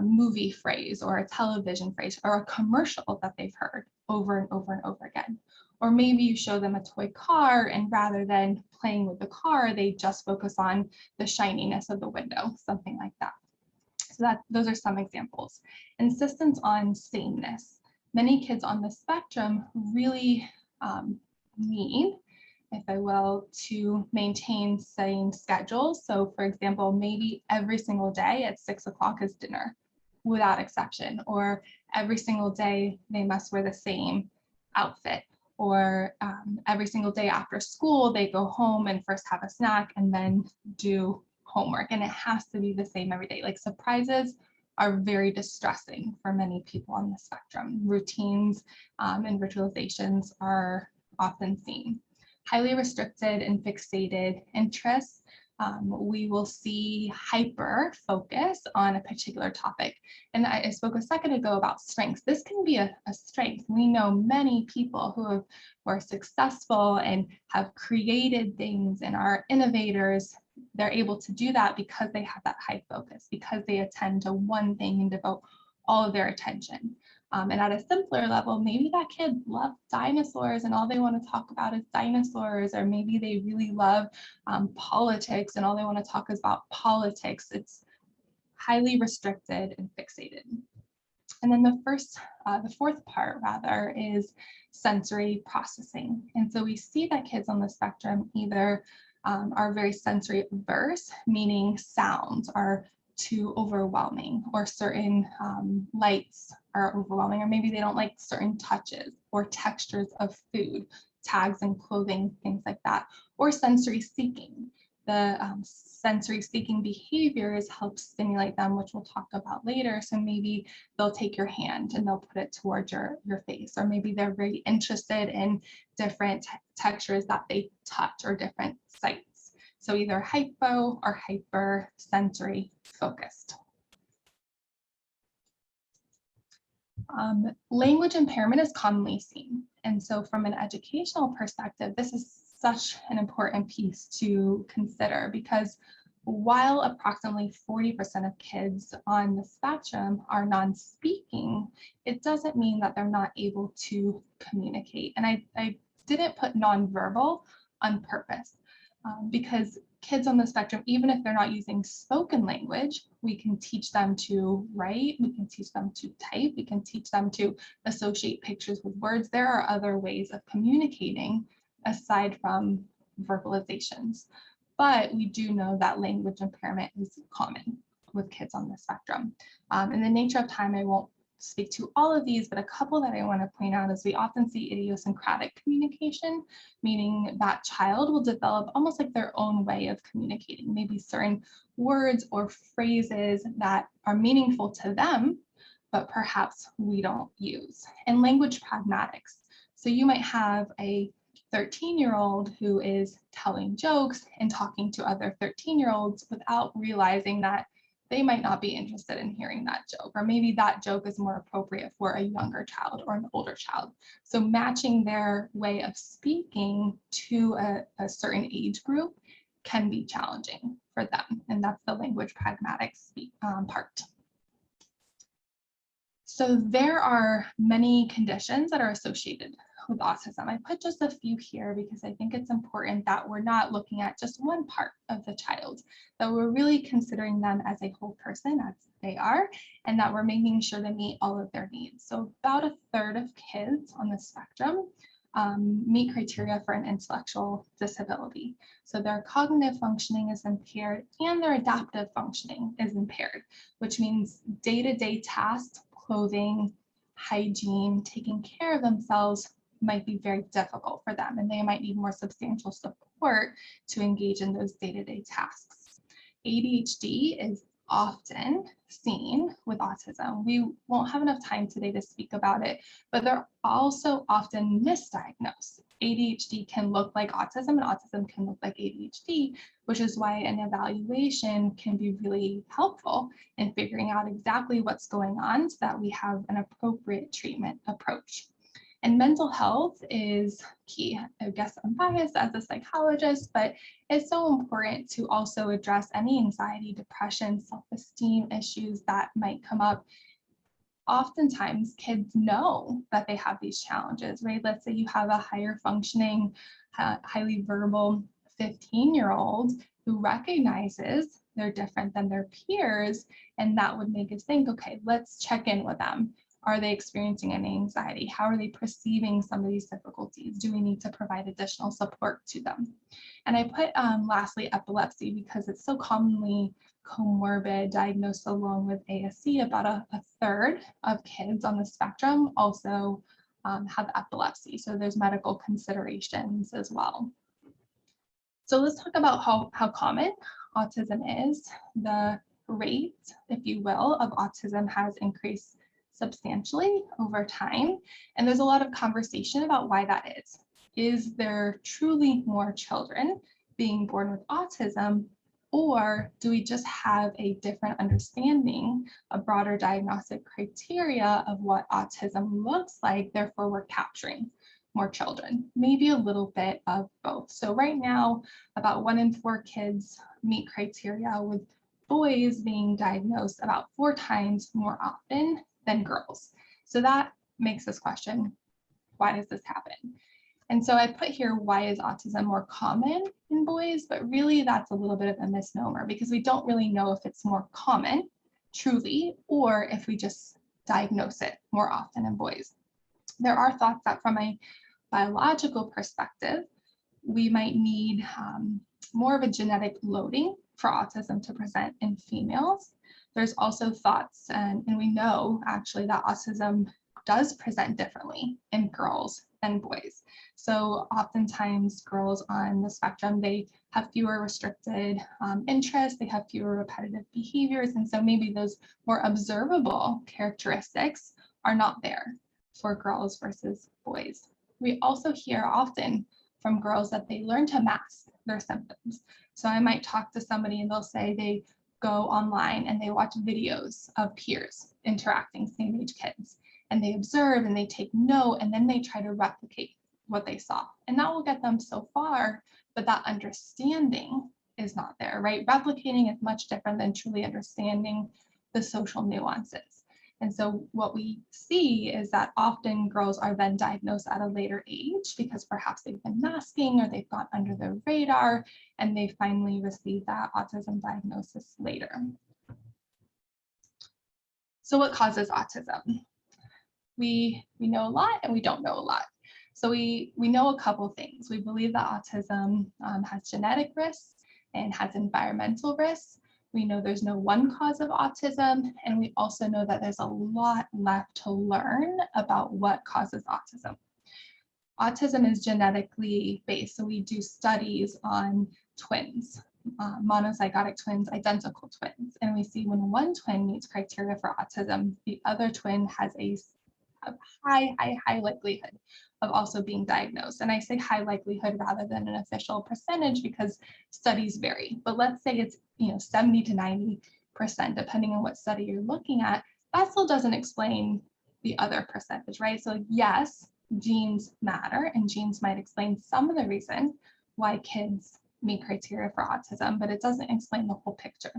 movie phrase or a television phrase or a commercial that they've heard over and over and over again. Or maybe you show them a toy car, and rather than playing with the car, they just focus on the shininess of the window, something like that. So those are some examples. Insistence on sameness. Many kids on the spectrum really need, if I will, to maintain same schedules. So for example, maybe every single day at 6 o'clock is dinner without exception, or every single day they must wear the same outfit, or every single day after school, they go home and first have a snack and then do homework. And it has to be the same every day. Like surprises are very distressing for many people on the spectrum. Routines and ritualizations are often seen. Highly restricted and fixated interests. We will see hyper focus on a particular topic. And I spoke a second ago about strengths. This can be a strength. We know many people who are successful and have created things and are innovators. They're able to do that because they have that high focus, because they attend to one thing and devote all of their attention. And at a simpler level, maybe that kid loves dinosaurs and all they want to talk about is dinosaurs, or maybe they really love politics and all they want to talk is about politics. It's highly restricted and fixated. And then the fourth part rather is sensory processing. And so we see that kids on the spectrum either are very sensory averse, meaning sounds are too overwhelming, or certain lights are overwhelming, or maybe they don't like certain touches or textures of food, tags and clothing, things like that, or sensory seeking. The sensory seeking behaviors help stimulate them, which we'll talk about later. So maybe they'll take your hand and they'll put it towards your face, or maybe they're very interested in different textures that they touch or different sights. So either hypo or hyper sensory focused. Language impairment is commonly seen. And so from an educational perspective, this is such an important piece to consider, because while approximately 40% of kids on the spectrum are non-speaking, it doesn't mean that they're not able to communicate. And I didn't put nonverbal on purpose, because kids on the spectrum, even if they're not using spoken language, we can teach them to write, we can teach them to type, we can teach them to associate pictures with words. There are other ways of communicating aside from verbalizations. But we do know that language impairment is common with kids on the spectrum. In the nature of time, I won't speak to all of these, but a couple that I want to point out is we often see idiosyncratic communication, meaning that child will develop almost like their own way of communicating, maybe certain words or phrases that are meaningful to them, but perhaps we don't use. And language pragmatics. So you might have a 13-year-old who is telling jokes and talking to other 13-year-olds without realizing that they might not be interested in hearing that joke, or maybe that joke is more appropriate for a younger child or an older child. So matching their way of speaking to a certain age group can be challenging for them. And that's the language pragmatics part. So there are many conditions that are associated with autism. I put just a few here because I think it's important that we're not looking at just one part of the child, that we're really considering them as a whole person as they are, and that we're making sure they meet all of their needs. So about a third of kids on the spectrum meet criteria for an intellectual disability. So their cognitive functioning is impaired and their adaptive functioning is impaired, which means day-to-day tasks, clothing, hygiene, taking care of themselves might be very difficult for them, and they might need more substantial support to engage in those day-to-day tasks. ADHD is often seen with autism. We won't have enough time today to speak about it, but they're also often misdiagnosed. ADHD can look like autism and autism can look like ADHD, which is why an evaluation can be really helpful in figuring out exactly what's going on so that we have an appropriate treatment approach. And mental health is key. I guess I'm biased as a psychologist, but it's so important to also address any anxiety, depression, self-esteem issues that might come up. Oftentimes, kids know that they have these challenges, right? Let's say you have a higher functioning, highly verbal 15-year-old who recognizes they're different than their peers, and that would make us think, okay, let's check in with them. Are they experiencing any anxiety? How are they perceiving some of these difficulties? Do we need to provide additional support to them? And I put lastly epilepsy because it's so commonly comorbid, diagnosed along with ASC. About a third of kids on the spectrum also have epilepsy. So there's medical considerations as well. So let's talk about how common autism is. The rate, if you will, of autism has increased substantially over time. And there's a lot of conversation about why that is. Is there truly more children being born with autism, or do we just have a different understanding, a broader diagnostic criteria of what autism looks like, therefore we're capturing more children? Maybe a little bit of both. So right now, about 1 in 4 kids meet criteria, with boys being diagnosed about 4 times more often than girls. So that makes us question, why does this happen? And so I put here, why is autism more common in boys? But really that's a little bit of a misnomer, because we don't really know if it's more common truly, or if we just diagnose it more often in boys. There are thoughts that from a biological perspective, we might need more of a genetic loading for autism to present in females. There's also thoughts, and we know actually that autism does present differently in girls than boys. So oftentimes girls on the spectrum, they have fewer restricted interests, they have fewer repetitive behaviors, and so maybe those more observable characteristics are not there for girls versus boys. We also hear often from girls that they learn to mask their symptoms. So I might talk to somebody and they'll say they go online and they watch videos of peers interacting, same age kids, and they observe and they take note, and then they try to replicate what they saw. And that will get them so far, but that understanding is not there, right? Replicating is much different than truly understanding the social nuances. And so what we see is that often girls are then diagnosed at a later age because perhaps they've been masking or they've gone under the radar and they finally receive that autism diagnosis later. So what causes autism? We know a lot and we don't know a lot. So we know a couple things. We believe that autism has genetic risks and has environmental risks. We know there's no one cause of autism, and we also know that there's a lot left to learn about what causes autism. Autism is genetically based, so we do studies on twins, monozygotic twins, identical twins, and we see when one twin meets criteria for autism, the other twin has a high likelihood of also being diagnosed. And I say high likelihood rather than an official percentage because studies vary. But let's say it's 70 to 90%, depending on what study you're looking at. That still doesn't explain the other percentage, right? So yes, genes matter, and genes might explain some of the reason why kids meet criteria for autism, but it doesn't explain the whole picture.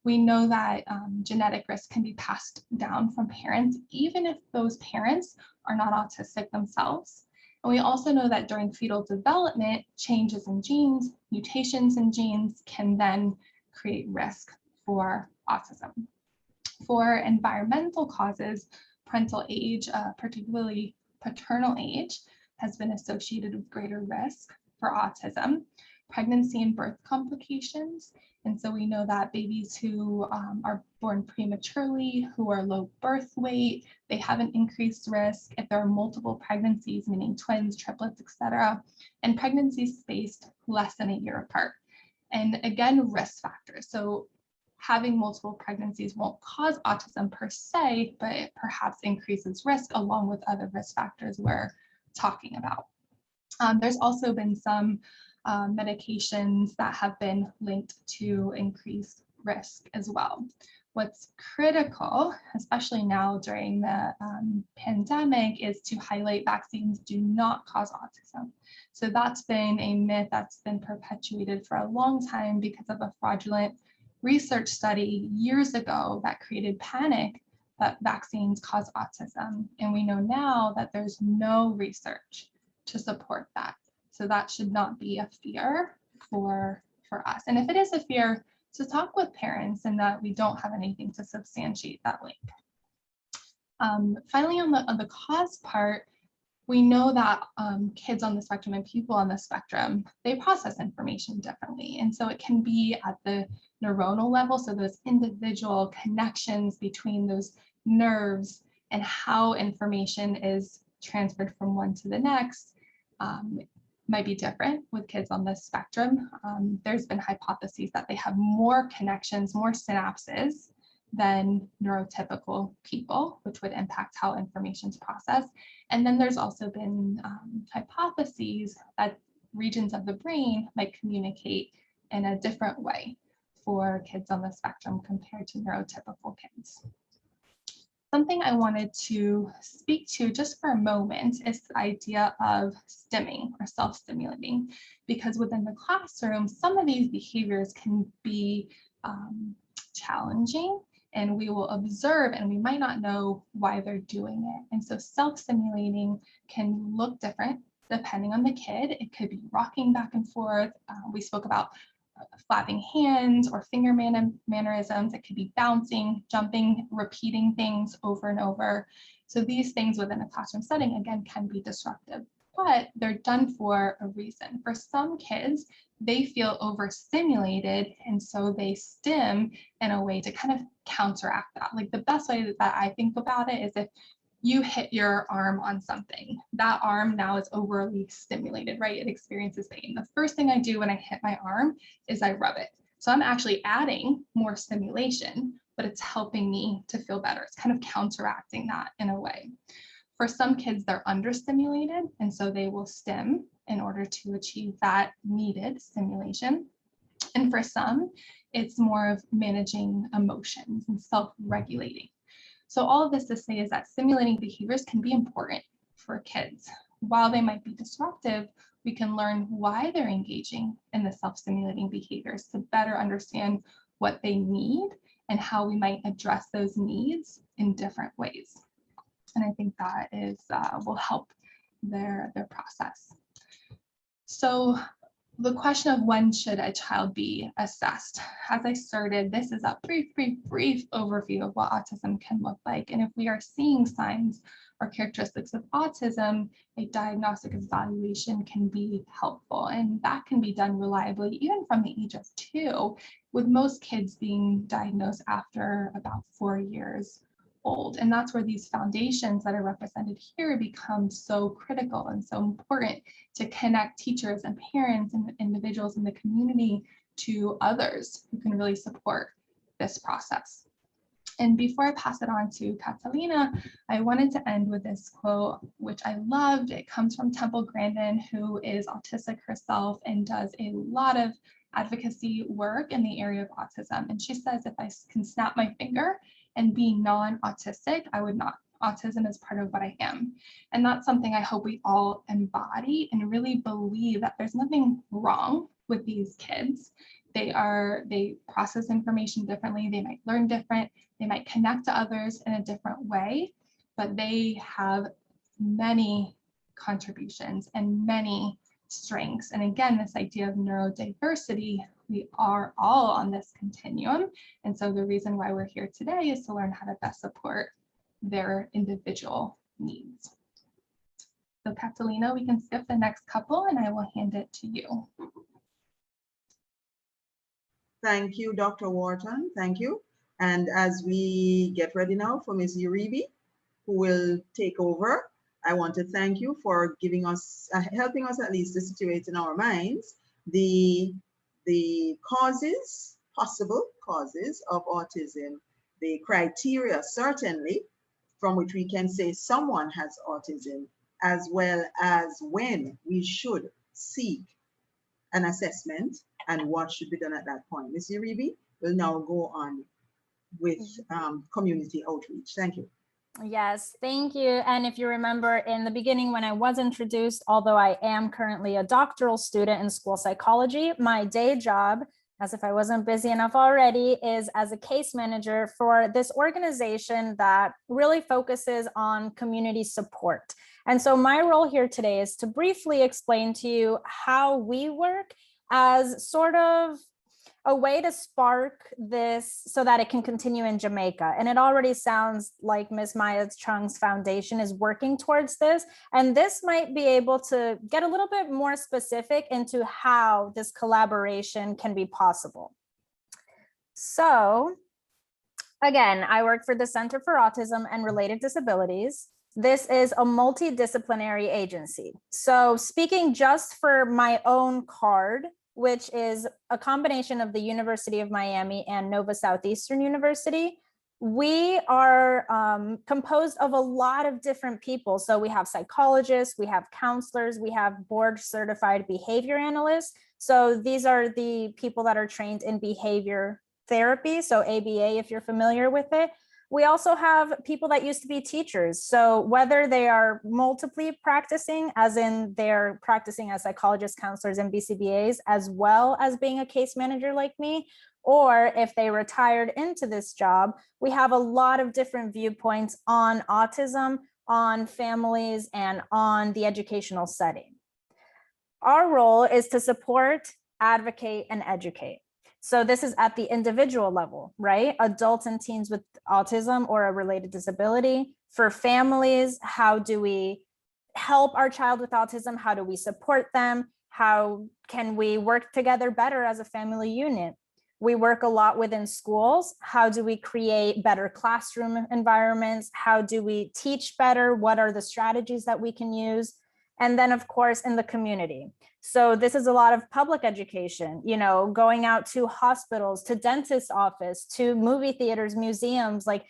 We know that genetic risk can be passed down from parents, even if those parents are not autistic themselves. And we also know that during fetal development, changes in genes, mutations in genes can then create risk for autism. For environmental causes, parental age, particularly paternal age, has been associated with greater risk for autism. Pregnancy and birth complications. And so we know that babies who are born prematurely, who are low birth weight, they have an increased risk if there are multiple pregnancies, meaning twins, triplets, etc., and pregnancies spaced less than a year apart. And again, risk factors. So having multiple pregnancies won't cause autism per se, but it perhaps increases risk along with other risk factors we're talking about. There's also been some medications that have been linked to increased risk as well. What's critical, especially now during the pandemic, is to highlight vaccines do not cause autism. So that's been a myth that's been perpetuated for a long time because of a fraudulent research study years ago that created panic that vaccines cause autism. And we know now that there's no research to support that. So that should not be a fear for us. And if it is a fear, to talk with parents and that we don't have anything to substantiate that link. Finally, on the cause part, we know that kids on the spectrum and people on the spectrum, they process information differently. And so it can be at the neuronal level, so those individual connections between those nerves and how information is transferred from one to the next might be different with kids on the spectrum. There's been hypotheses that they have more connections, more synapses than neurotypical people, which would impact how information is processed. And then there's also been hypotheses that regions of the brain might communicate in a different way for kids on the spectrum compared to neurotypical kids. Something I wanted to speak to just for a moment is the idea of stimming or self-stimulating, because within the classroom, some of these behaviors can be challenging, and we will observe and we might not know why they're doing it. And so self-stimulating can look different depending on the kid. It could be rocking back and forth. We spoke about flapping hands or finger mannerisms. It could be bouncing, jumping, repeating things over and over. So these things within a classroom setting, again, can be disruptive, but they're done for a reason. For some kids, they feel overstimulated, and so they stim in a way to kind of counteract that. Like the best way that I think about it is if you hit your arm on something. That arm now is overly stimulated, right? It experiences pain. The first thing I do when I hit my arm is I rub it. So I'm actually adding more stimulation, but it's helping me to feel better. It's kind of counteracting that in a way. For some kids, they're understimulated, and so they will stim in order to achieve that needed stimulation. And for some, it's more of managing emotions and self-regulating. So all of this to say is that stimulating behaviors can be important for kids. While they might be disruptive, we can learn why they're engaging in the self-stimulating behaviors to better understand what they need and how we might address those needs in different ways. And I think that is will help their process. So the question of when should a child be assessed? As I started, this is a brief overview of what autism can look like. And if we are seeing signs or characteristics of autism, a diagnostic evaluation can be helpful. And that can be done reliably, even from the age of 2, with most kids being diagnosed after about 4 years old. And that's where these foundations that are represented here become so critical and so important to connect teachers and parents and individuals in the community to others who can really support this process. And before I pass it on to Catalina, I wanted to end with this quote, which I loved. It comes from Temple Grandin, who is autistic herself and does a lot of advocacy work in the area of autism. And she says, if I can snap my finger and be non-autistic, I would not. Autism is part of what I am. And that's something I hope we all embody and really believe that there's nothing wrong with these kids. They process information differently, they might learn different, they might connect to others in a different way, but they have many contributions and many strengths. And again, this idea of neurodiversity, we are all on this continuum. And so the reason why we're here today is to learn how to best support their individual needs. So Catalina, we can skip the next couple and I will hand it to you. Thank you, Dr. Worton. Thank you. And as we get ready now for Ms. Uribe, who will take over, I want to thank you for giving us, helping us at least to situate in our minds the causes, possible causes of autism, the criteria certainly from which we can say someone has autism, as well as when we should seek an assessment and what should be done at that point. Ms. Uribe will now go on with community outreach. Thank you. Yes, thank you. And if you remember in the beginning when I was introduced, although I am currently a doctoral student in school psychology, my day job, as if I wasn't busy enough already, is as a case manager for this organization that really focuses on community support. And so my role here today is to briefly explain to you how we work as sort of a way to spark this so that it can continue in Jamaica. And it already sounds like Ms. Maia Chung's foundation is working towards this. And this might be able to get a little bit more specific into how this collaboration can be possible. So again, I work for the Center for Autism and Related Disabilities. This is a multidisciplinary agency. So speaking just for my own card, which is a combination of the University of Miami and Nova Southeastern University, we are composed of a lot of different people. So we have psychologists, we have counselors, we have board certified behavior analysts. So these are the people that are trained in behavior therapy, so ABA if you're familiar with it. We also have people that used to be teachers. So whether they are multiply practicing, as in they're practicing as psychologists, counselors, and BCBAs, as well as being a case manager like me, or if they retired into this job, we have a lot of different viewpoints on autism, on families, and on the educational setting. Our role is to support, advocate, and educate. So this is at the individual level, right? Adults and teens with autism or a related disability. For families, how do we help our child with autism? How do we support them? How can we work together better as a family unit? We work a lot within schools. How do we create better classroom environments? How do we teach better? What are the strategies that we can use? And then, of course, in the community. So this is a lot of public education, you know, going out to hospitals, to dentist's office, to movie theaters, museums. Like,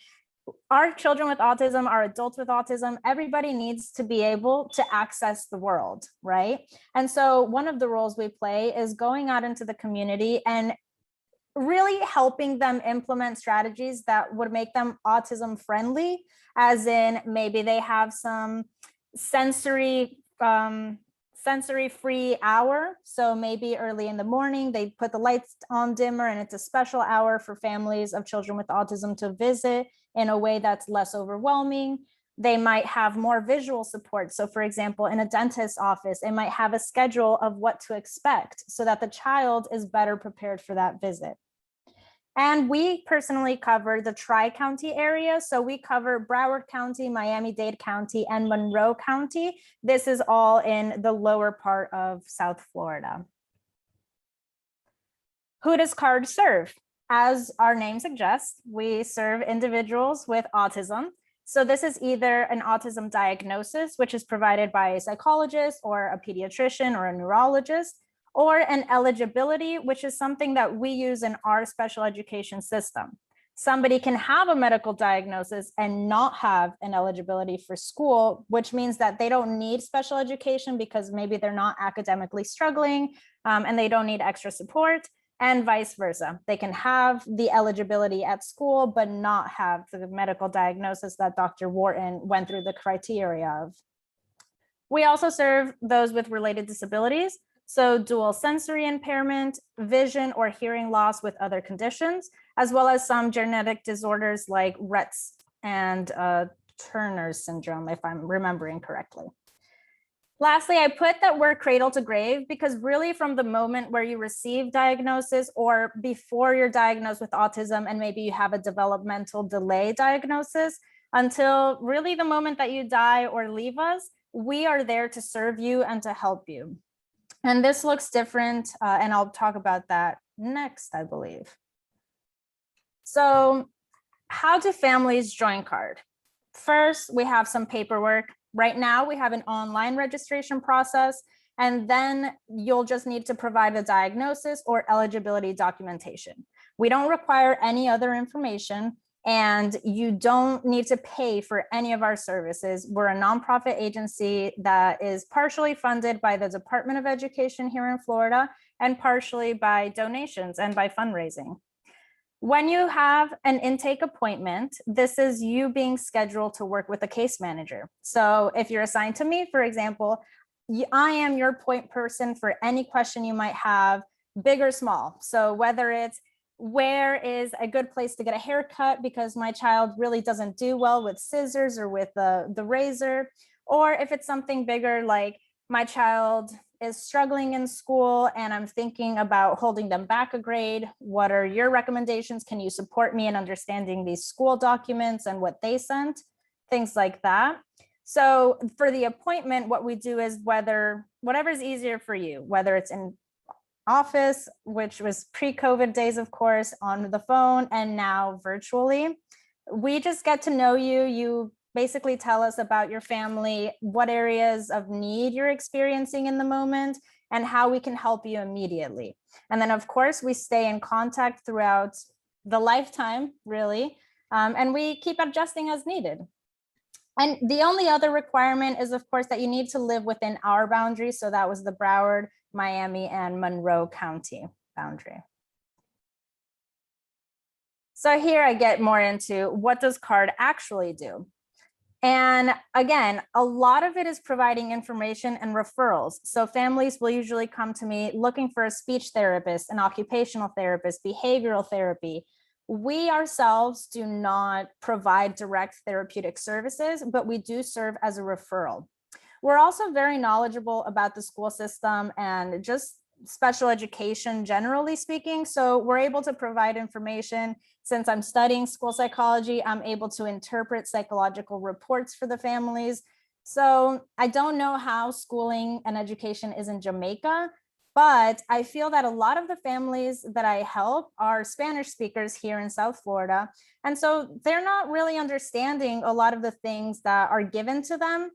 our children with autism, our adults with autism, everybody needs to be able to access the world, right? And so one of the roles we play is going out into the community and really helping them implement strategies that would make them autism friendly, as in maybe they have some sensory free hour. So maybe early in the morning, they put the lights on dimmer and it's a special hour for families of children with autism to visit in a way that's less overwhelming. They might have more visual support. So for example, in a dentist's office, it might have a schedule of what to expect so that the child is better prepared for that visit. And we personally cover the Tri-County area. So we cover Broward County, Miami-Dade County, and Monroe County. This is all in the lower part of South Florida. Who does CARD serve? As our name suggests, we serve individuals with autism. So this is either an autism diagnosis, which is provided by a psychologist or a pediatrician or a neurologist, or an eligibility, which is something that we use in our special education system. Somebody can have a medical diagnosis and not have an eligibility for school, which means that they don't need special education because maybe they're not academically struggling and they don't need extra support, and vice versa. They can have the eligibility at school, but not have the medical diagnosis that Dr. Worton went through the criteria of. We also serve those with related disabilities. So dual sensory impairment, vision or hearing loss with other conditions, as well as some genetic disorders like Rett's and Turner's syndrome, if I'm remembering correctly. Lastly, I put that we're cradle to grave because really from the moment where you receive diagnosis or before you're diagnosed with autism and maybe you have a developmental delay diagnosis until really the moment that you die or leave us, we are there to serve you and to help you. And this looks different, and I'll talk about that next, I believe. So how do families join CARD? First, we have some paperwork. Right now, we have an online registration process, and then you'll just need to provide a diagnosis or eligibility documentation. We don't require any other information, and you don't need to pay for any of our services. We're a nonprofit agency that is partially funded by the Department of Education here in Florida and partially by donations and by fundraising. When you have an intake appointment, this is you being scheduled to work with a case manager. So if you're assigned to me, for example, I am your point person for any question you might have, big or small. So whether it's where is a good place to get a haircut because my child really doesn't do well with scissors or with the razor, or if it's something bigger like my child is struggling in school and I'm thinking about holding them back a grade, what are your recommendations? Can you support me in understanding these school documents and what they sent? Things like that. So for the appointment, what we do is whatever's easier for you, whether it's in office, which was pre-COVID days, of course, on the phone, and now virtually. We just get to know you. You basically tell us about your family, what areas of need you're experiencing in the moment, and how we can help you immediately. And then, of course, we stay in contact throughout the lifetime, really, and we keep adjusting as needed. And the only other requirement is, of course, that you need to live within our boundaries. So that was the Broward, Miami, and Monroe County boundary. So here I get more into what does CARD actually do? And again, a lot of it is providing information and referrals. So families will usually come to me looking for a speech therapist, an occupational therapist, behavioral therapy. We ourselves do not provide direct therapeutic services, but we do serve as a referral. We're also very knowledgeable about the school system and just special education, generally speaking. So we're able to provide information. Since I'm studying school psychology, I'm able to interpret psychological reports for the families. So I don't know how schooling and education is in Jamaica, But I feel that a lot of the families that I help are Spanish speakers here in South Florida. And so they're not really understanding a lot of the things that are given to them.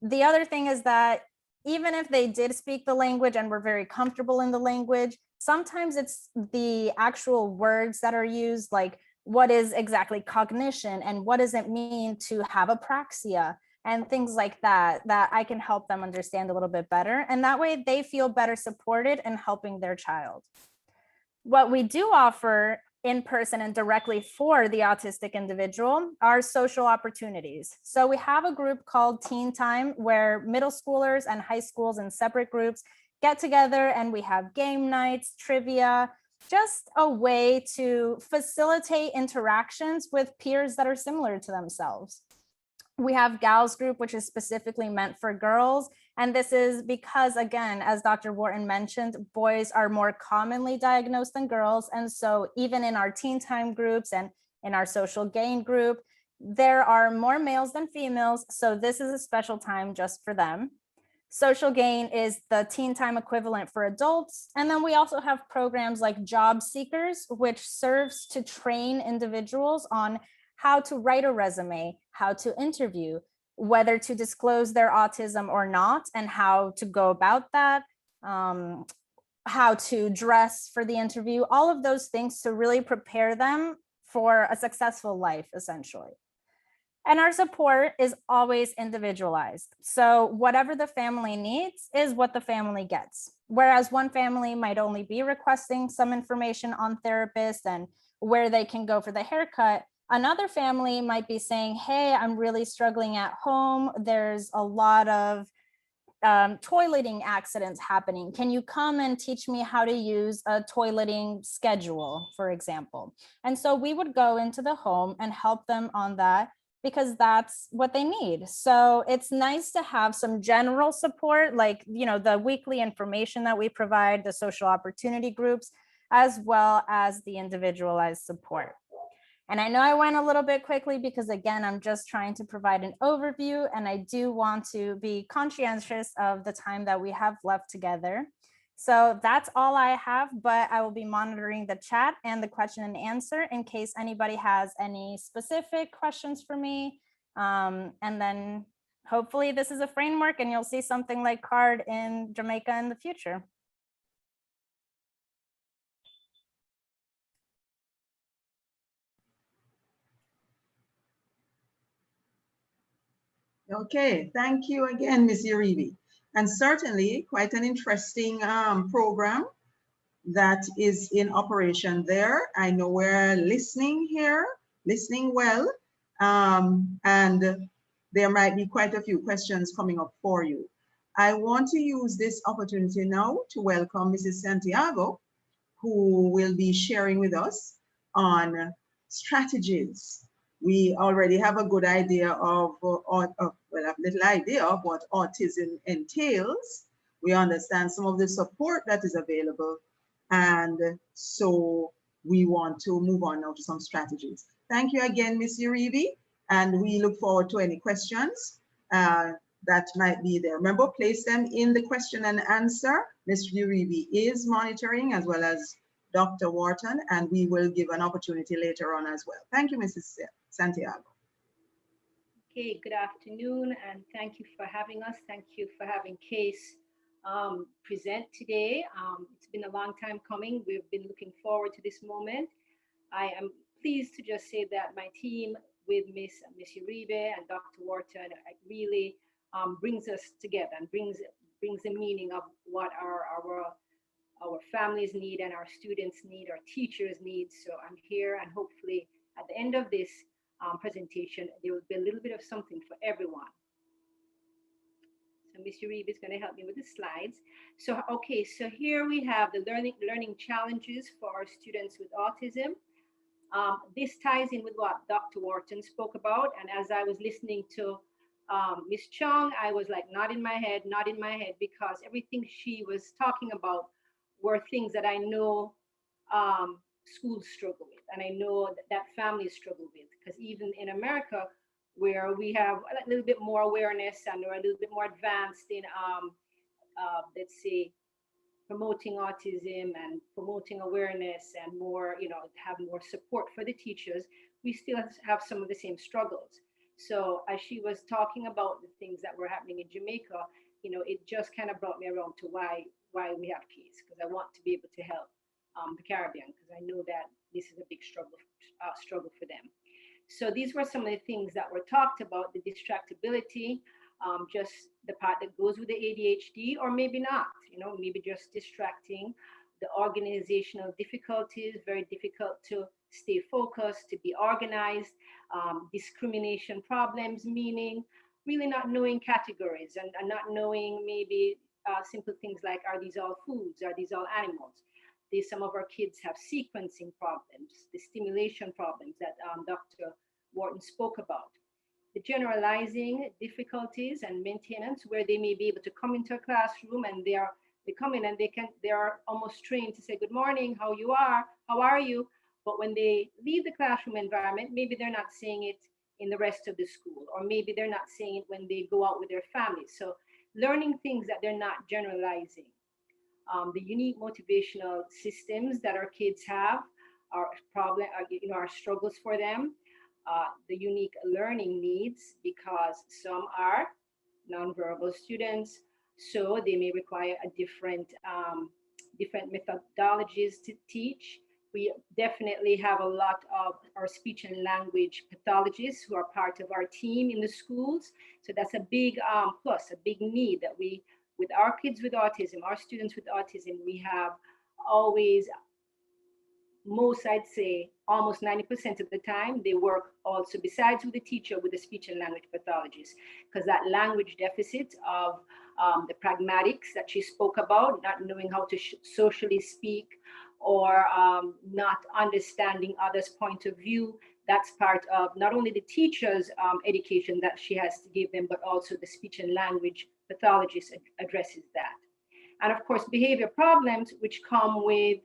The other thing is that even if they did speak the language and were very comfortable in the language, sometimes it's the actual words that are used, like what is exactly cognition and what does it mean to have apraxia and things like that, that I can help them understand a little bit better. And that way they feel better supported in helping their child. What we do offer in person and directly for the autistic individual are social opportunities. So we have a group called Teen Time where middle schoolers and high schools in separate groups get together and we have game nights, trivia, just a way to facilitate interactions with peers that are similar to themselves. We have Gals Group, which is specifically meant for girls. And this is because, again, as Dr. Worton mentioned, boys are more commonly diagnosed than girls. And so even in our teen time groups and in our social gain group, there are more males than females. So this is a special time just for them. Social gain is the teen time equivalent for adults. And then we also have programs like Job Seekers, which serves to train individuals on how to write a resume, how to interview, whether to disclose their autism or not, and how to go about that, how to dress for the interview, all of those things to really prepare them for a successful life, essentially. And our support is always individualized. So whatever the family needs is what the family gets. Whereas one family might only be requesting some information on therapists and where they can go for the haircut, another family might be saying, hey, I'm really struggling at home. There's a lot of toileting accidents happening. Can you come and teach me how to use a toileting schedule, for example? And so we would go into the home and help them on that because that's what they need. So it's nice to have some general support, like, you know, the weekly information that we provide, the social opportunity groups, as well as the individualized support. And I know I went a little bit quickly because, again, I'm just trying to provide an overview and I do want to be conscientious of the time that we have left together. So that's all I have, but I will be monitoring the chat and the question and answer in case anybody has any specific questions for me. And then hopefully this is a framework and you'll see something like CARD in Jamaica in the future. Okay, thank you again, Ms. Uribe. And certainly quite an interesting program that is in operation there. I know we're listening here, listening well, and there might be quite a few questions coming up for you. I want to use this opportunity now to welcome Mrs. Santiago, who will be sharing with us on strategies. We already have a good idea of, well, a little idea of what autism entails. We understand some of the support that is available. And so we want to move on now to some strategies. Thank you again, Ms. Uribe, and we look forward to any questions that might be there. Remember, place them in the question and answer. Ms. Uribe is monitoring as well as Dr. Worton, and we will give an opportunity later on as well. Thank you, Mrs. Santiago. Okay, good afternoon, and thank you for having us. Thank you for having Case present today. It's been a long time coming. We've been looking forward to this moment. I am pleased to just say that my team with Miss Uribe and Dr. Worton really brings us together and brings the meaning of what our families need and our students need, our teachers need. So I'm here, and hopefully at the end of this presentation, there will be a little bit of something for everyone. So Ms. Uribe is going to help me with the slides. So, okay, so here we have the learning challenges for our students with autism. This ties in with what Dr. Worton spoke about. And as I was listening to Ms. Chung, I was like, not in my head, because everything she was talking about were things that I know schools struggle with, and I know that families struggle with, because even in America, where we have a little bit more awareness and we're a little bit more advanced in, let's say, promoting autism and promoting awareness and more, have more support for the teachers, we still have some of the same struggles. So as she was talking about the things that were happening in Jamaica, it just kind of brought me around to why we have kids, because I want to be able to help the Caribbean, because I know that this is a big struggle for them. So these were some of the things that were talked about: the distractibility, just the part that goes with the ADHD, or maybe not, maybe just distracting, the organizational difficulties, very difficult to stay focused, to be organized, discrimination problems, meaning really not knowing categories and not knowing maybe simple things like, are these all foods? Are these all animals? Some of our kids have sequencing problems, the stimulation problems that Dr. Worton spoke about. The generalizing difficulties and maintenance, where they may be able to come into a classroom and they come in and they are almost trained to say, good morning, how are you? But when they leave the classroom environment, maybe they're not saying it in the rest of the school, or maybe they're not saying it when they go out with their families. So learning things that they're not generalizing. The unique motivational systems that our kids have are struggles for them. The unique learning needs, because some are nonverbal students, so they may require a different methodologies to teach. We definitely have a lot of our speech and language pathologists who are part of our team in the schools. So that's a big plus, a big need that we, with our kids with autism, our students with autism, we have always, I'd say almost 90% of the time, they work also, besides with the teacher, with the speech and language pathologist, because that language deficit of the pragmatics that she spoke about, not knowing how to socially speak, or not understanding others' point of view, that's part of not only the teacher's education that she has to give them, but also the speech and language pathologist addresses that. And of course, behavior problems, which come with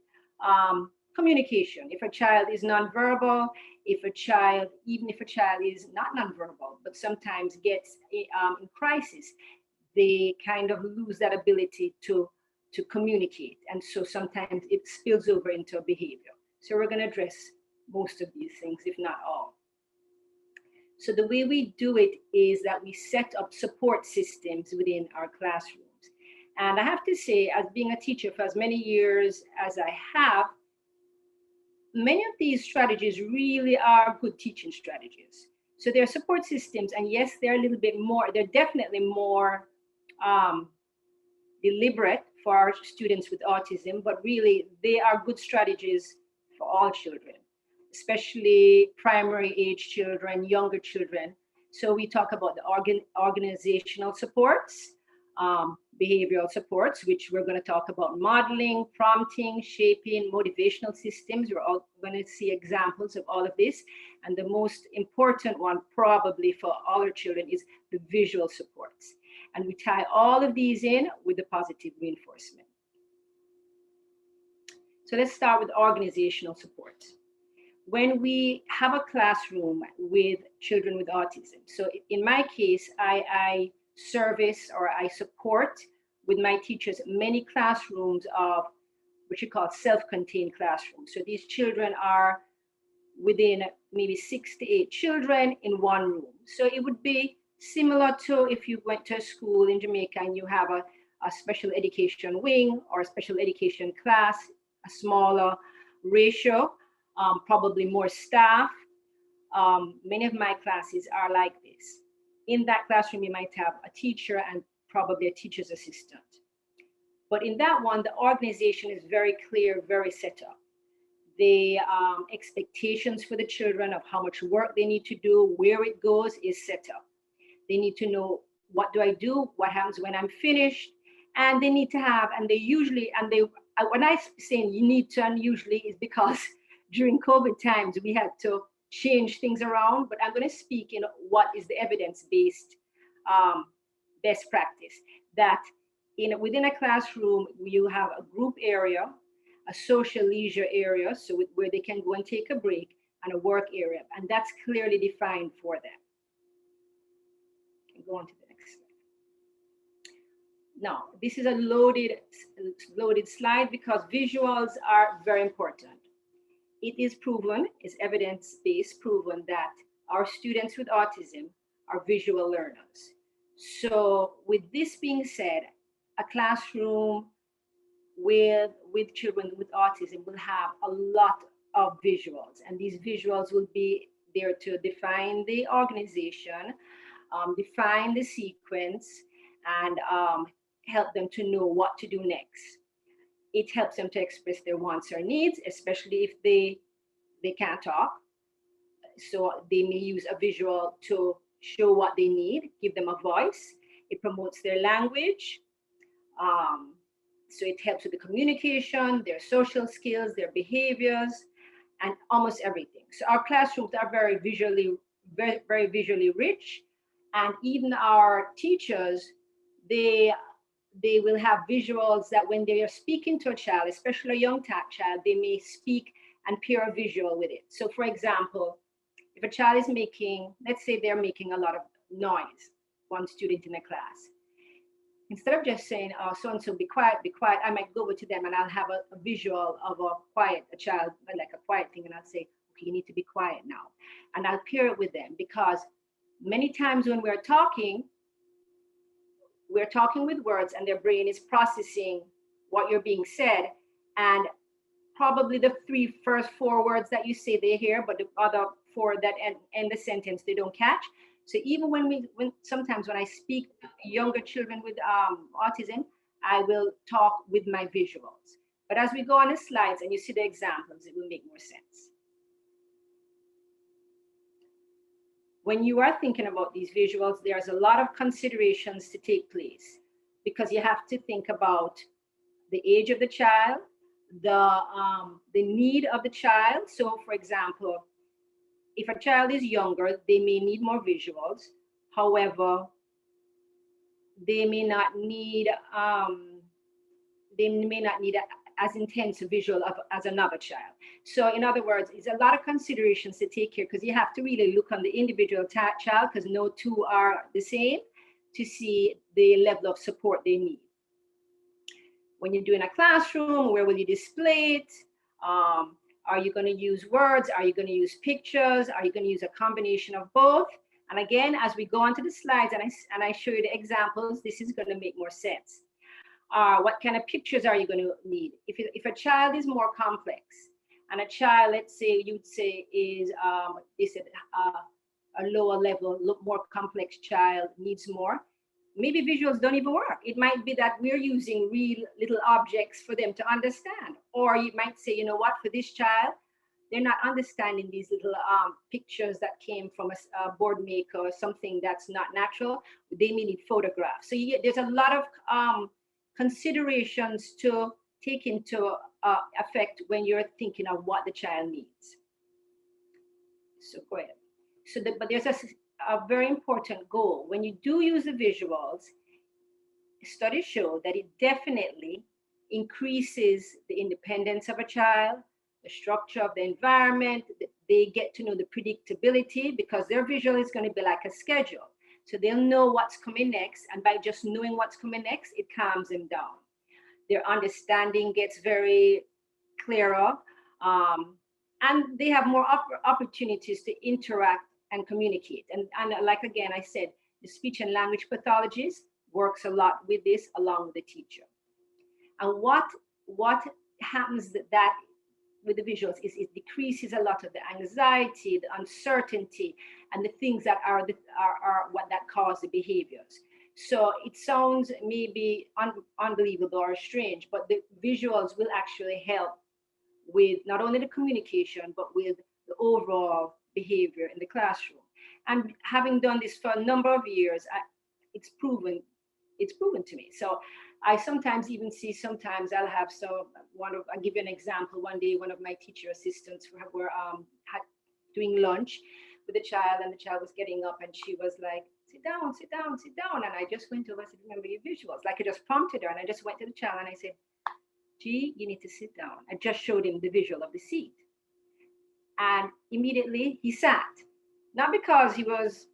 communication. If a child is nonverbal, even if a child is not nonverbal, but sometimes gets in crisis, they kind of lose that ability to communicate. And so sometimes it spills over into behavior. So we're going to address most of these things, if not all. So the way we do it is that we set up support systems within our classrooms. And I have to say, as being a teacher for as many years as I have, many of these strategies really are good teaching strategies. So they're support systems, and yes, they're a little bit more, they're definitely more deliberate for our students with autism, but really they are good strategies for all children, especially primary age children, younger children. So we talk about the organizational supports, behavioral supports, which we're going to talk about modeling, prompting, shaping, motivational systems. We're all going to see examples of all of this. And the most important one probably for all our children is the visual supports. And we tie all of these in with the positive reinforcement. So let's start with organizational support. When we have a classroom with children with autism, so in my case, I service or I support with my teachers many classrooms of what you call self-contained classrooms. So these children are within maybe 6 to 8 children in one room. So it would be similar to if you went to a school in Jamaica and you have a special education wing or a special education class, a smaller ratio, probably more staff. Many of my classes are like this. In that classroom, you might have a teacher and probably a teacher's assistant. But in that one, the organization is very clear, very set up. The expectations for the children of how much work they need to do, where it goes is set up. They need to know, what do I do? What happens when I'm finished? And they need to have, and they usually, when I say you need to, and usually is because during COVID times, we had to change things around, but I'm going to speak in what is the evidence-based best practice, that within a classroom, you have a group area, a social leisure area, so where they can go and take a break, and a work area, and that's clearly defined for them. Go on to the next slide. Now, this is a loaded slide because visuals are very important. It is proven, it's evidence-based proven that our students with autism are visual learners. So with this being said, a classroom with children with autism will have a lot of visuals, and these visuals will be there to define the organization, define the sequence, and help them to know what to do next. It helps them to express their wants or needs, especially if they can't talk. So they may use a visual to show what they need, give them a voice. It promotes their language. So it helps with the communication, their social skills, their behaviors, and almost everything. So our classrooms are very visually rich. And even our teachers, they will have visuals that when they are speaking to a child, especially a young child, they may speak and pair a visual with it. So for example, if a child is making, let's say they're making a lot of noise, one student in a class, instead of just saying, oh, so-and-so, be quiet, I might go over to them and I'll have a visual of a child, like a quiet thing, and I'll say, okay, you need to be quiet now. And I'll pair it with them, because many times when we're talking with words and their brain is processing what you're being said, and probably the first four words that you say they hear, but the other four that end the sentence they don't catch. So even when sometimes when I speak to younger children with autism, I will talk with my visuals. But as we go on the slides and you see the examples, it will make more sense. When you are thinking about these visuals, there's a lot of considerations to take place, because you have to think about the age of the child, the need of the child. So for example, if a child is younger, they may need more visuals. However, they may not need as intense a visual as another child. So in other words, it's a lot of considerations to take here, because you have to really look on the individual child, because no two are the same, to see the level of support they need. When you're doing a classroom, where will you display it? Are you going to use words? Are you going to use pictures? Are you going to use a combination of both? And again, as we go onto the slides and I show you the examples, this is going to make more sense. What kind of pictures are you going to need? If a child is more complex, and a child, let's say you'd say is a lower level, more complex child needs more, maybe visuals don't even work. It might be that we're using real little objects for them to understand. Or you might say, you know what, for this child, they're not understanding these little pictures that came from a board maker or something that's not natural. They may need photographs. So there's a lot of considerations to take into effect when you're thinking of what the child needs. So go ahead. But there's a very important goal. When you do use the visuals, studies show that it definitely increases the independence of a child, the structure of the environment. They get to know the predictability, because their visual is going to be like a schedule. So they'll know what's coming next, and by just knowing what's coming next, it calms them down. Their understanding gets very clearer, and they have more opportunities to interact and communicate. And like again, I said, the speech and language pathologist works a lot with this along with the teacher. And what happens that with the visuals is it decreases a lot of the anxiety, the uncertainty, and the things that are what that cause the behaviors. So it sounds maybe unbelievable or strange, but the visuals will actually help with not only the communication, but with the overall behavior in the classroom. And having done this for a number of years, it's proven to me. So I sometimes even see, I'll have, I'll give you an example. One day, one of my teacher assistants were doing lunch with the child, and the child was getting up, and she was like, sit down, sit down, sit down. And I just went over, I said, remember your visuals. Like, I just prompted her, and I just went to the child and I said, G, you need to sit down. I just showed him the visual of the seat. And immediately he sat. Not because he was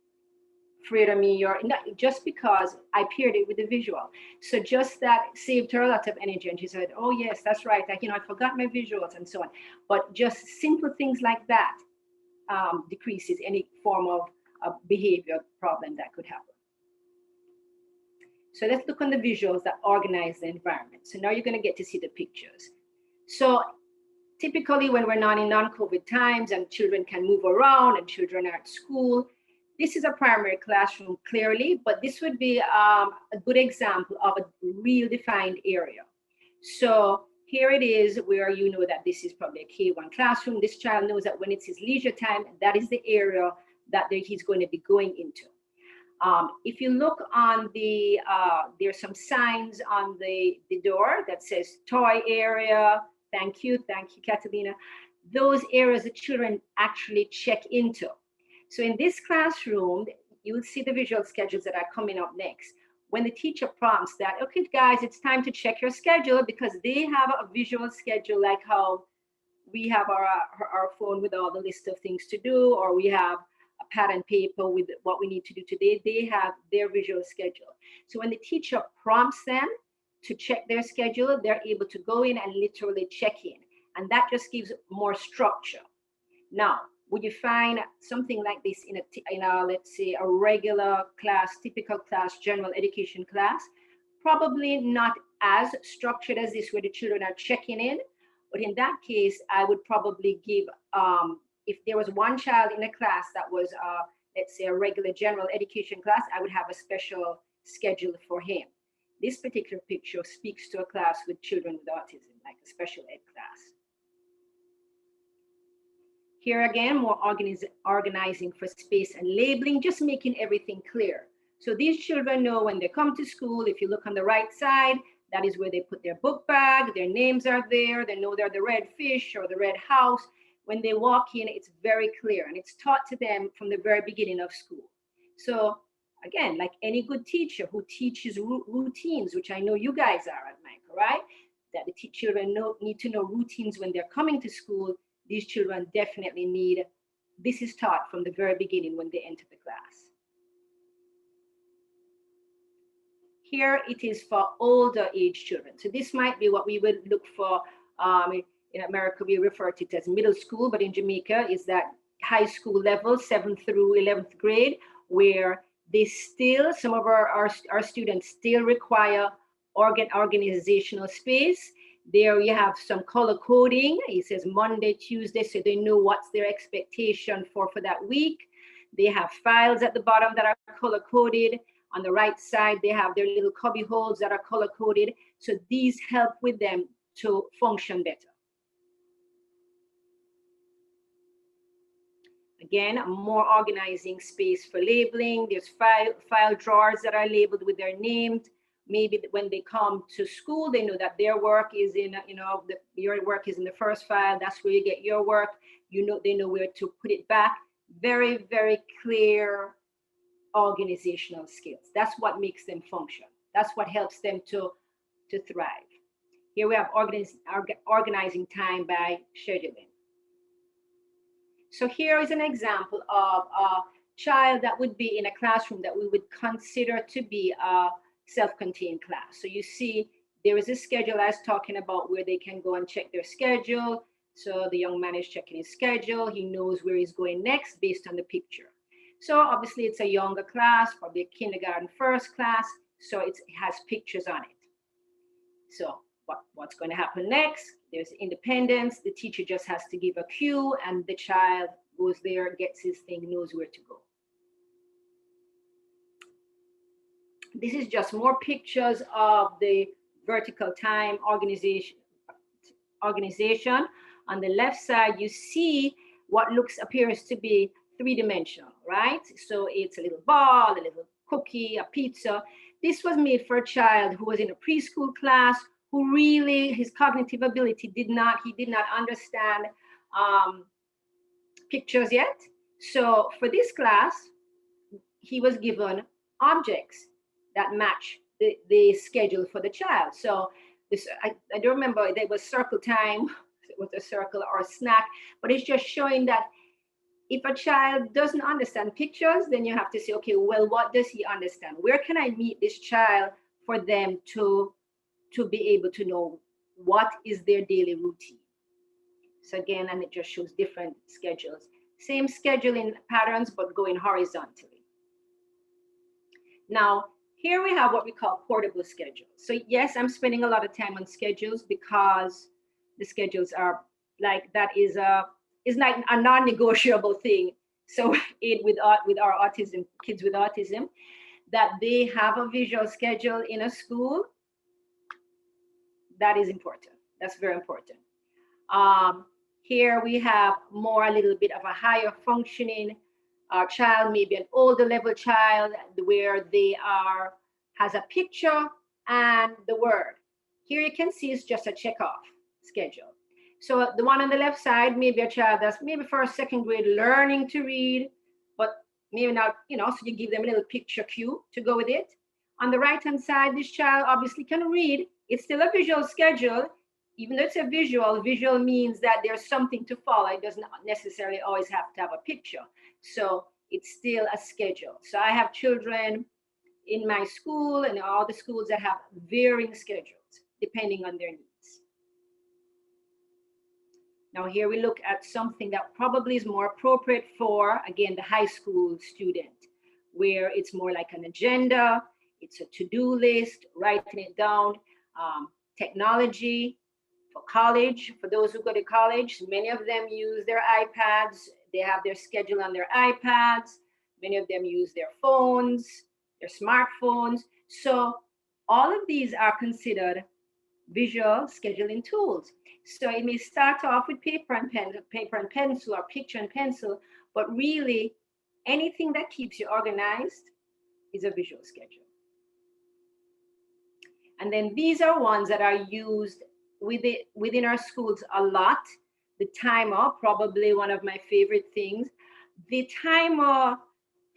afraid of me, or not, just because I paired it with the visual. So just that saved her a lot of energy, and she said, oh yes, that's right, like, I forgot my visuals and so on. But just simple things like that decreases any form of behavior problem that could happen. So let's look on the visuals that organize the environment. So now you're going to get to see the pictures. So typically when we're not in non-COVID times and children can move around and children are at school, this is a primary classroom clearly, but this would be a good example of a real defined area. So here it is where you know that this is probably a K1 classroom. This child knows that when it's his leisure time, that is the area that he's going to be going into. If you look on the, there's some signs on the door that says toy area. Thank you, Catalina. Those areas the children actually check into. So in this classroom, you'll see the visual schedules that are coming up next. When the teacher prompts that, okay, guys, it's time to check your schedule, because they have a visual schedule like how we have our phone with all the list of things to do, or we have a pad and paper with what we need to do today. They have their visual schedule. So when the teacher prompts them to check their schedule, they're able to go in and literally check in. And that just gives more structure. Now, would you find something like this in a let's say a regular class, typical class, general education class? Probably not as structured as this, where the children are checking in. But in that case, I would probably give, if there was one child in a class that was, let's say a regular general education class, I would have a special schedule for him. This particular picture speaks to a class with children with autism, like a special ed class. Here again, more organizing for space and labeling, just making everything clear. So these children know when they come to school, if you look on the right side, that is where they put their book bag, their names are there, they know they're the red fish or the red house. When they walk in, it's very clear, and it's taught to them from the very beginning of school. So again, like any good teacher who teaches routines, which I know you guys are at Mico, right? That the children need to know routines when they're coming to school. These children definitely need, this is taught from the very beginning when they enter the class. Here it is for older age children. So this might be what we would look for. In America, we refer to it as middle school, but in Jamaica is that high school level, 7th through 11th grade, where they still, some of our students still require organizational space. There you have some color coding. It says Monday, Tuesday, so they know what's their expectation for that week. They have files at the bottom that are color coded. On the right side, they have their little cubby holes that are color coded. So these help with them to function better. Again, more organizing space for labeling. There's file drawers that are labeled with their names. Maybe when they come to school, they know that their work is in, your work is in the first file. That's where you get your work. They know where to put it back. Very, very clear organizational skills. That's what makes them function. That's what helps them to thrive. Here we have organizing time by scheduling. So here is an example of a child that would be in a classroom that we would consider to be a self-contained class. So you see there is a schedule I was talking about where they can go and check their schedule. So the young man is checking his schedule. He knows where he's going next based on the picture. So obviously it's a younger class, probably a kindergarten first class. So it has pictures on it. So what's going to happen next? There's independence. The teacher just has to give a cue, and the child goes there, gets his thing, knows where to go. This is just more pictures of the vertical time organization. On the left side, you see what appears to be three-dimensional, right? So it's a little ball, a little cookie, a pizza. This was made for a child who was in a preschool class, who really, his cognitive ability he did not understand pictures yet. So for this class, he was given objects that match the schedule for the child. So this, I don't remember, there was circle time, it was a circle or a snack, but it's just showing that if a child doesn't understand pictures, then you have to say, okay, well, what does he understand? Where can I meet this child for them to be able to know what is their daily routine? So again, and it just shows different schedules. Same scheduling patterns, but going horizontally. Now, here we have what we call portable schedules. So yes, I'm spending a lot of time on schedules because the schedules are like, that is like a non-negotiable thing. So with our autism, kids with autism, that they have a visual schedule in a school, that is important. That's very important. Here we have a little bit of a higher functioning child, maybe an older level child, where they has a picture and the word. Here you can see it's just a check-off schedule. So the one on the left side, maybe a child that's maybe first, second grade learning to read, but maybe not, so you give them a little picture cue to go with it. On the right-hand side, this child obviously can read. It's still a visual schedule. Even though it's a visual means that there's something to follow. It doesn't necessarily always have to have a picture. So it's still a schedule. So I have children in my school and all the schools that have varying schedules depending on their needs. Now here we look at something that probably is more appropriate for, again, the high school student, where it's more like an agenda, it's a to-do list, writing it down, technology. For college, for those who go to college, many of them use their iPads. They have their schedule on their iPads. Many of them use their phones, their smartphones. So all of these are considered visual scheduling tools. So it may start off with paper and pencil or picture and pencil, but really anything that keeps you organized is a visual schedule. And then these are ones that are used within our schools a lot. The timer, probably one of my favorite things. The timer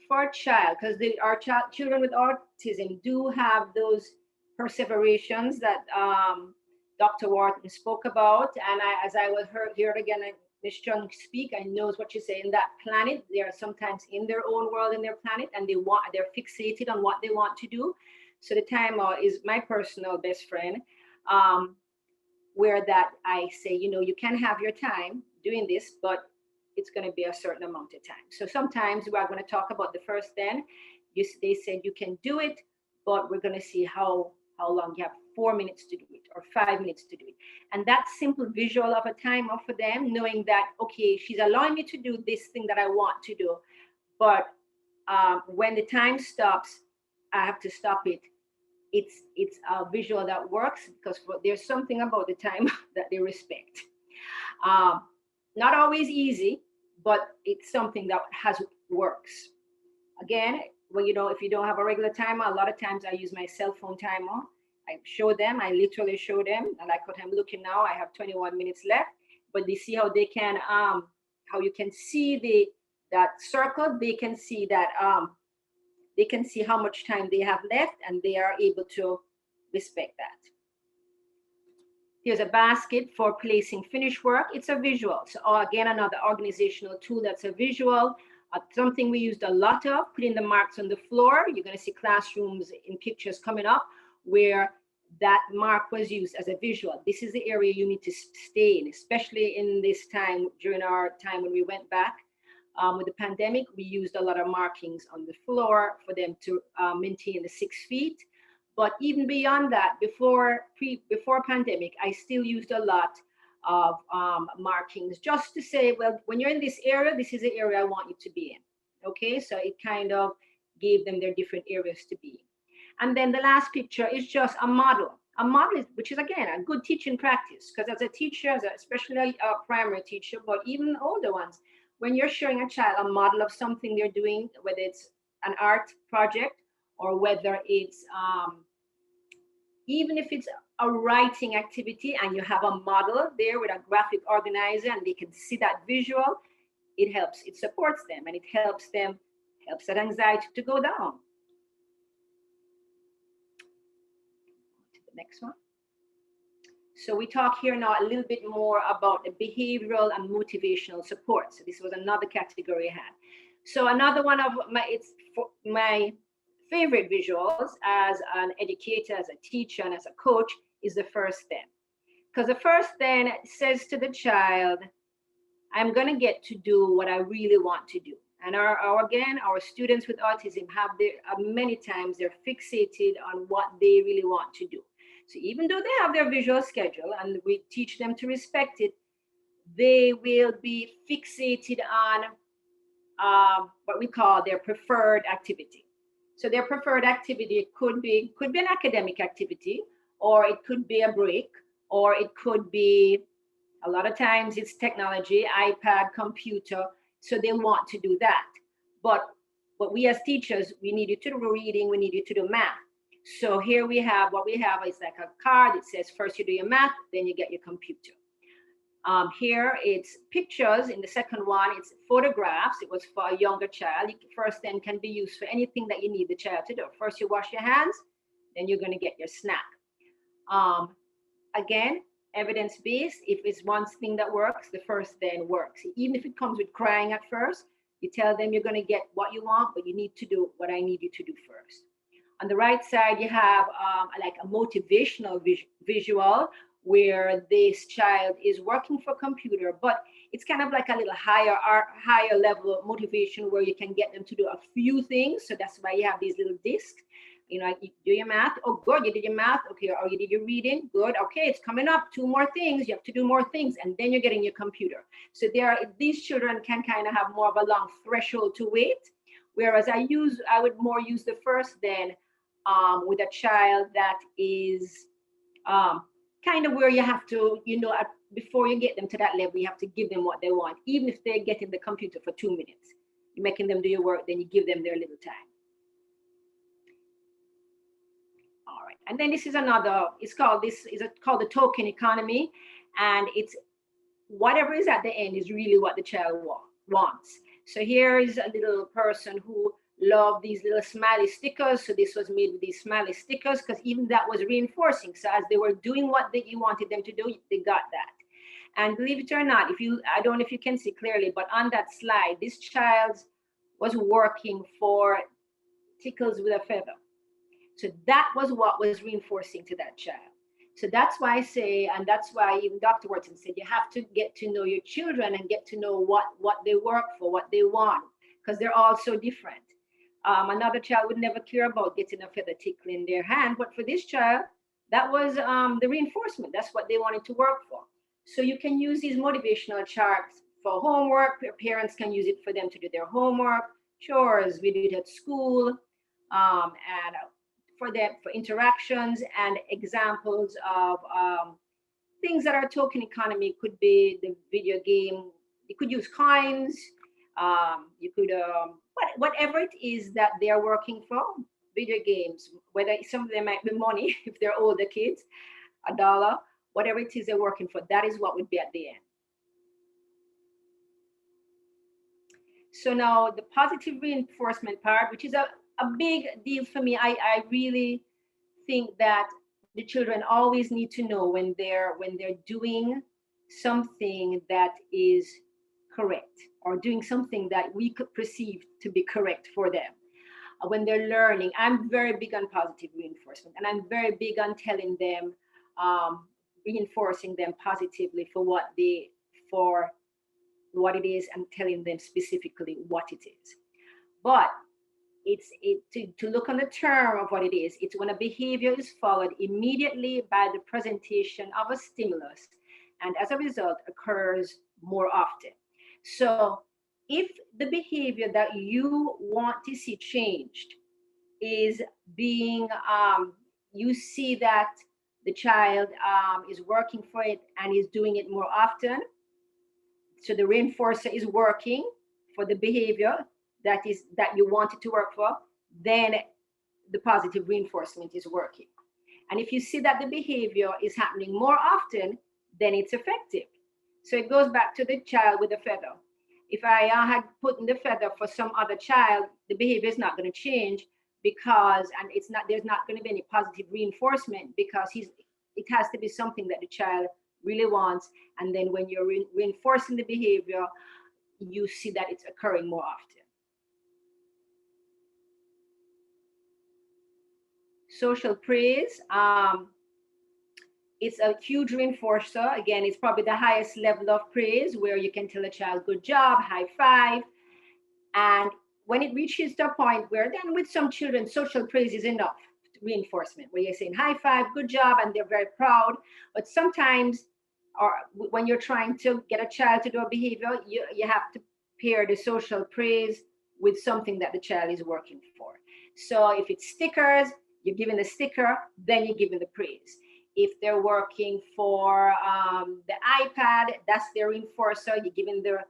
for a child, because our children with autism do have those perseverations that Dr. Worton spoke about. And as I will hear it again, Ms. Chung speak, I know what you say. In that planet, they are sometimes in their own world, in their planet, and they're fixated on what they want to do. So the timer is my personal best friend. Where that I say, you can have your time doing this, but it's going to be a certain amount of time. So sometimes we are going to talk about the first 10. They said you can do it, but we're going to see how long you have, 4 minutes to do it or 5 minutes to do it. And that simple visual of a timer for them, knowing that, okay, she's allowing me to do this thing that I want to do, but when the time stops, I have to stop it. It's a visual that works because there's something about the time that they respect. Not always easy, but it's something that works. Again, well, if you don't have a regular timer, a lot of times I use my cell phone timer. I literally show them, and like what I'm looking now, I have 21 minutes left, but they see how they can, how you can see that circle, they can see that, they can see how much time they have left, and they are able to respect that. Here's a basket for placing finished work. It's a visual. So again, another organizational tool that's a visual. Something we used a lot of, putting the marks on the floor. You're going to see classrooms in pictures coming up where that mark was used as a visual. This is the area you need to stay in, especially in this time, during our time when we went back. With the pandemic, we used a lot of markings on the floor for them to maintain the 6 feet. But even beyond that, before pandemic, I still used a lot of markings just to say, well, when you're in this area, this is the area I want you to be in. Okay, so it kind of gave them their different areas to be in. And then the last picture is just a model. A model, which is again a good teaching practice, because as a teacher, especially a primary teacher, but even older ones, when you're showing a child a model of something they're doing, whether it's an art project or whether it's even if it's a writing activity and you have a model there with a graphic organizer and they can see that visual, it helps, it supports them, and it helps that anxiety to go down. To the next one. So we talk here now a little bit more about the behavioral and motivational support. So this was another category I had. So another one of my favorite visuals as an educator, as a teacher, and as a coach is the first then. Because the first then says to the child, I'm going to get to do what I really want to do. And our students with autism have many times they're fixated on what they really want to do. So even though they have their visual schedule and we teach them to respect it, they will be fixated on what we call their preferred activity. So their preferred activity could be an academic activity, or it could be a break, or it could be, a lot of times it's technology, iPad, computer. So they want to do that. But we as teachers, we need you to do reading, we need you to do math. So here what we have is like a card. It says first you do your math, then you get your computer. Here it's pictures. In the second one, it's photographs. It was for a younger child. First then can be used for anything that you need the child to do. First you wash your hands, then you're going to get your snack. Again, evidence-based. If it's one thing that works, the first then works. Even if it comes with crying at first, you tell them you're going to get what you want, but you need to do what I need you to do first. On the right side, you have like a motivational visual where this child is working for computer, but it's kind of like a little higher level of motivation where you can get them to do a few things. So that's why you have these little discs. You know, you do your math. Oh, good, you did your math. Okay, or you did your reading. Good. Okay, it's coming up. 2 more things. You have to do more things, and then you're getting your computer. So these children can kind of have more of a long threshold to wait. Whereas I would more use the first then with a child that is kind of where you have to, before you get them to that level, you have to give them what they want, even if they're getting the computer for 2 minutes. You're making them do your work, then you give them their little time. All right, and then this is another, it's called the token economy, and it's whatever is at the end is really what the child wants. So here is a little person who loved these little smiley stickers. So this was made with these smiley stickers because even that was reinforcing. So as they were doing what you wanted them to do, they got that. And believe it or not, I don't know if you can see clearly, but on that slide, this child was working for tickles with a feather. So that was what was reinforcing to that child. So that's why I say, and that's why even Dr. Worton said, you have to get to know your children and get to know what they work for, what they want, because they're all so different. Another child would never care about getting a feather tickle in their hand, but for this child, that was the reinforcement. That's what they wanted to work for. So you can use these motivational charts for homework. Parents can use it for them to do their homework, chores, we do it at school, and for interactions and examples of things that are token economy. Could be the video game. You could use coins. You could whatever it is that they are working for. Video games, whether some of them might be money if they're older kids, $1, whatever it is they're working for, that is what would be at the end. So now the positive reinforcement part, which is a big deal for me. I really think that the children always need to know when they're doing something that is correct, or doing something that we could perceive to be correct for them. When they're learning, I'm very big on positive reinforcement, and I'm very big on telling them, reinforcing them positively for what it is, and telling them specifically what it is. But to look on the term of what it is, it's when a behavior is followed immediately by the presentation of a stimulus, and as a result occurs more often. So if the behavior that you want to see changed is being, you see that the child is working for it and is doing it more often, so the reinforcer is working for the behavior that you want it to work for, then the positive reinforcement is working. And if you see that the behavior is happening more often, then it's effective. So it goes back to the child with the feather. If I had put in the feather for some other child, the behavior is not going to change because, and there's not going to be any positive reinforcement because it has to be something that the child really wants. And then when you're reinforcing the behavior, you see that it's occurring more often. Social praise. It's a huge reinforcer. Again, it's probably the highest level of praise where you can tell a child, good job, high five. And when it reaches the point where then with some children, social praise is enough reinforcement, where you're saying high five, good job, and they're very proud. But sometimes, or when you're trying to get a child to do a behavior, you have to pair the social praise with something that the child is working for. So if it's stickers, you're giving the sticker, then you're giving the praise. If they're working for the iPad, that's their reinforcer. You're giving their,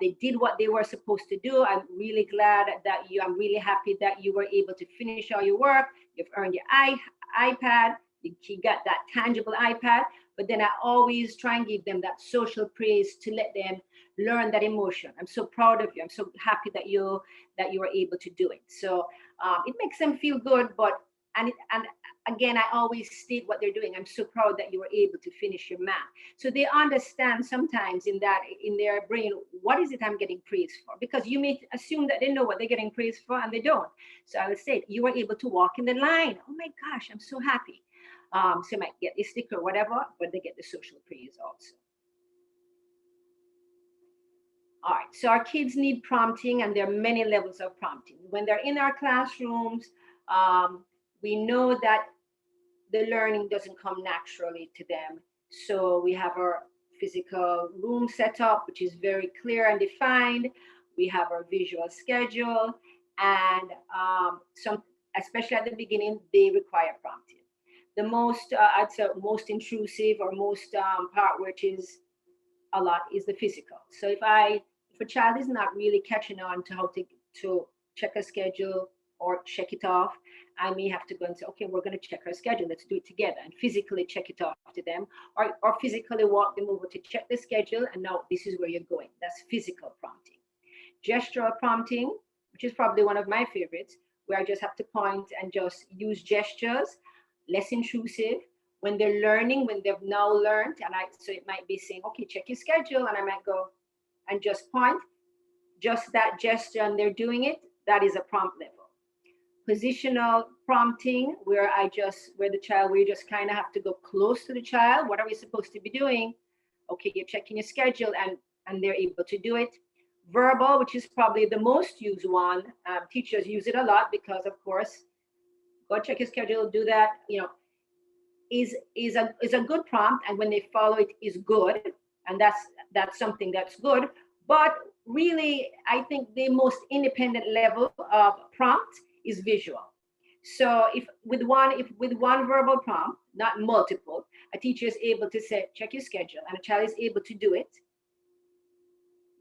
they did what they were supposed to do. I'm really glad that I'm really happy that you were able to finish all your work. You've earned your iPad. You got that tangible iPad. But then I always try and give them that social praise to let them learn that emotion. I'm so proud of you. I'm so happy that you were able to do it. So it makes them feel good. But and again, I always state what they're doing. I'm so proud that you were able to finish your math. So they understand sometimes in their brain, what is it I'm getting praised for? Because you may assume that they know what they're getting praised for and they don't. So I would say, you were able to walk in the line. Oh my gosh, I'm so happy. So you might get a sticker or whatever, but they get the social praise also. All right, so our kids need prompting, and there are many levels of prompting. When they're in our classrooms, we know that the learning doesn't come naturally to them. So we have our physical room set up, which is very clear and defined. We have our visual schedule, and especially at the beginning, they require prompting. The most, I'd say, most intrusive or most part, which is a lot, is the physical. So if a child is not really catching on to how to check a schedule or check it off, I may have to go and say, okay, we're going to check our schedule. Let's do it together, and physically check it off to them, or physically walk them over to check the schedule. And now this is where you're going. That's physical prompting. Gestural prompting, which is probably one of my favorites, where I just have to point and just use gestures, less intrusive. When they're learning, when they've now learned, so it might be saying, okay, check your schedule, and I might go and just point, just that gesture, and they're doing it. That is a prompt level. Positional prompting, where we just kind of have to go close to the child. What are we supposed to be doing? Okay, you're checking your schedule, and they're able to do it. Verbal, which is probably the most used one. Teachers use it a lot because, of course, go check your schedule, do that. Is a good prompt, and when they follow it, is good, and that's something that's good. But really, I think the most independent level of prompt is visual. So if with one verbal prompt, not multiple, a teacher is able to say, check your schedule, and a child is able to do it,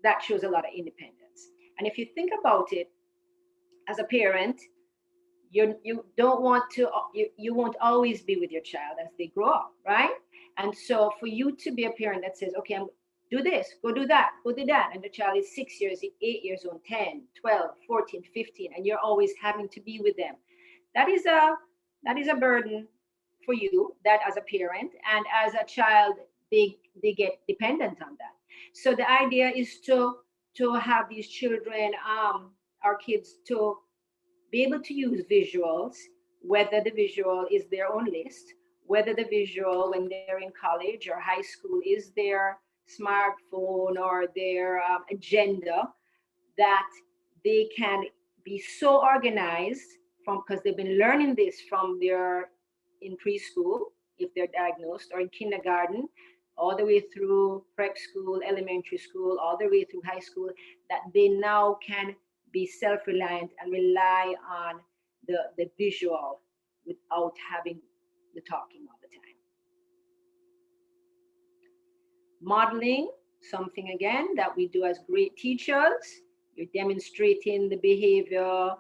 that shows a lot of independence. And if you think about it, as a parent, you won't always be with your child as they grow up, right? And so for you to be a parent that says, okay, I'm do this, go do that, go do that, and the child is 6 years, 8 years old, 10, 12, 14, 15, and you're always having to be with them, that is a burden for you, that as a parent, and as a child, they get dependent on that. So the idea is to have these children, our kids, to be able to use visuals, whether the visual is their own list, whether the visual when they're in college or high school is their smartphone or their agenda, that they can be so organized because they've been learning this from in preschool, if they're diagnosed, or in kindergarten, all the way through prep school, elementary school, all the way through high school, that they now can be self-reliant and rely on the visual without having the talking all the time. Modeling, something again that we do as great teachers. You're demonstrating the behavior,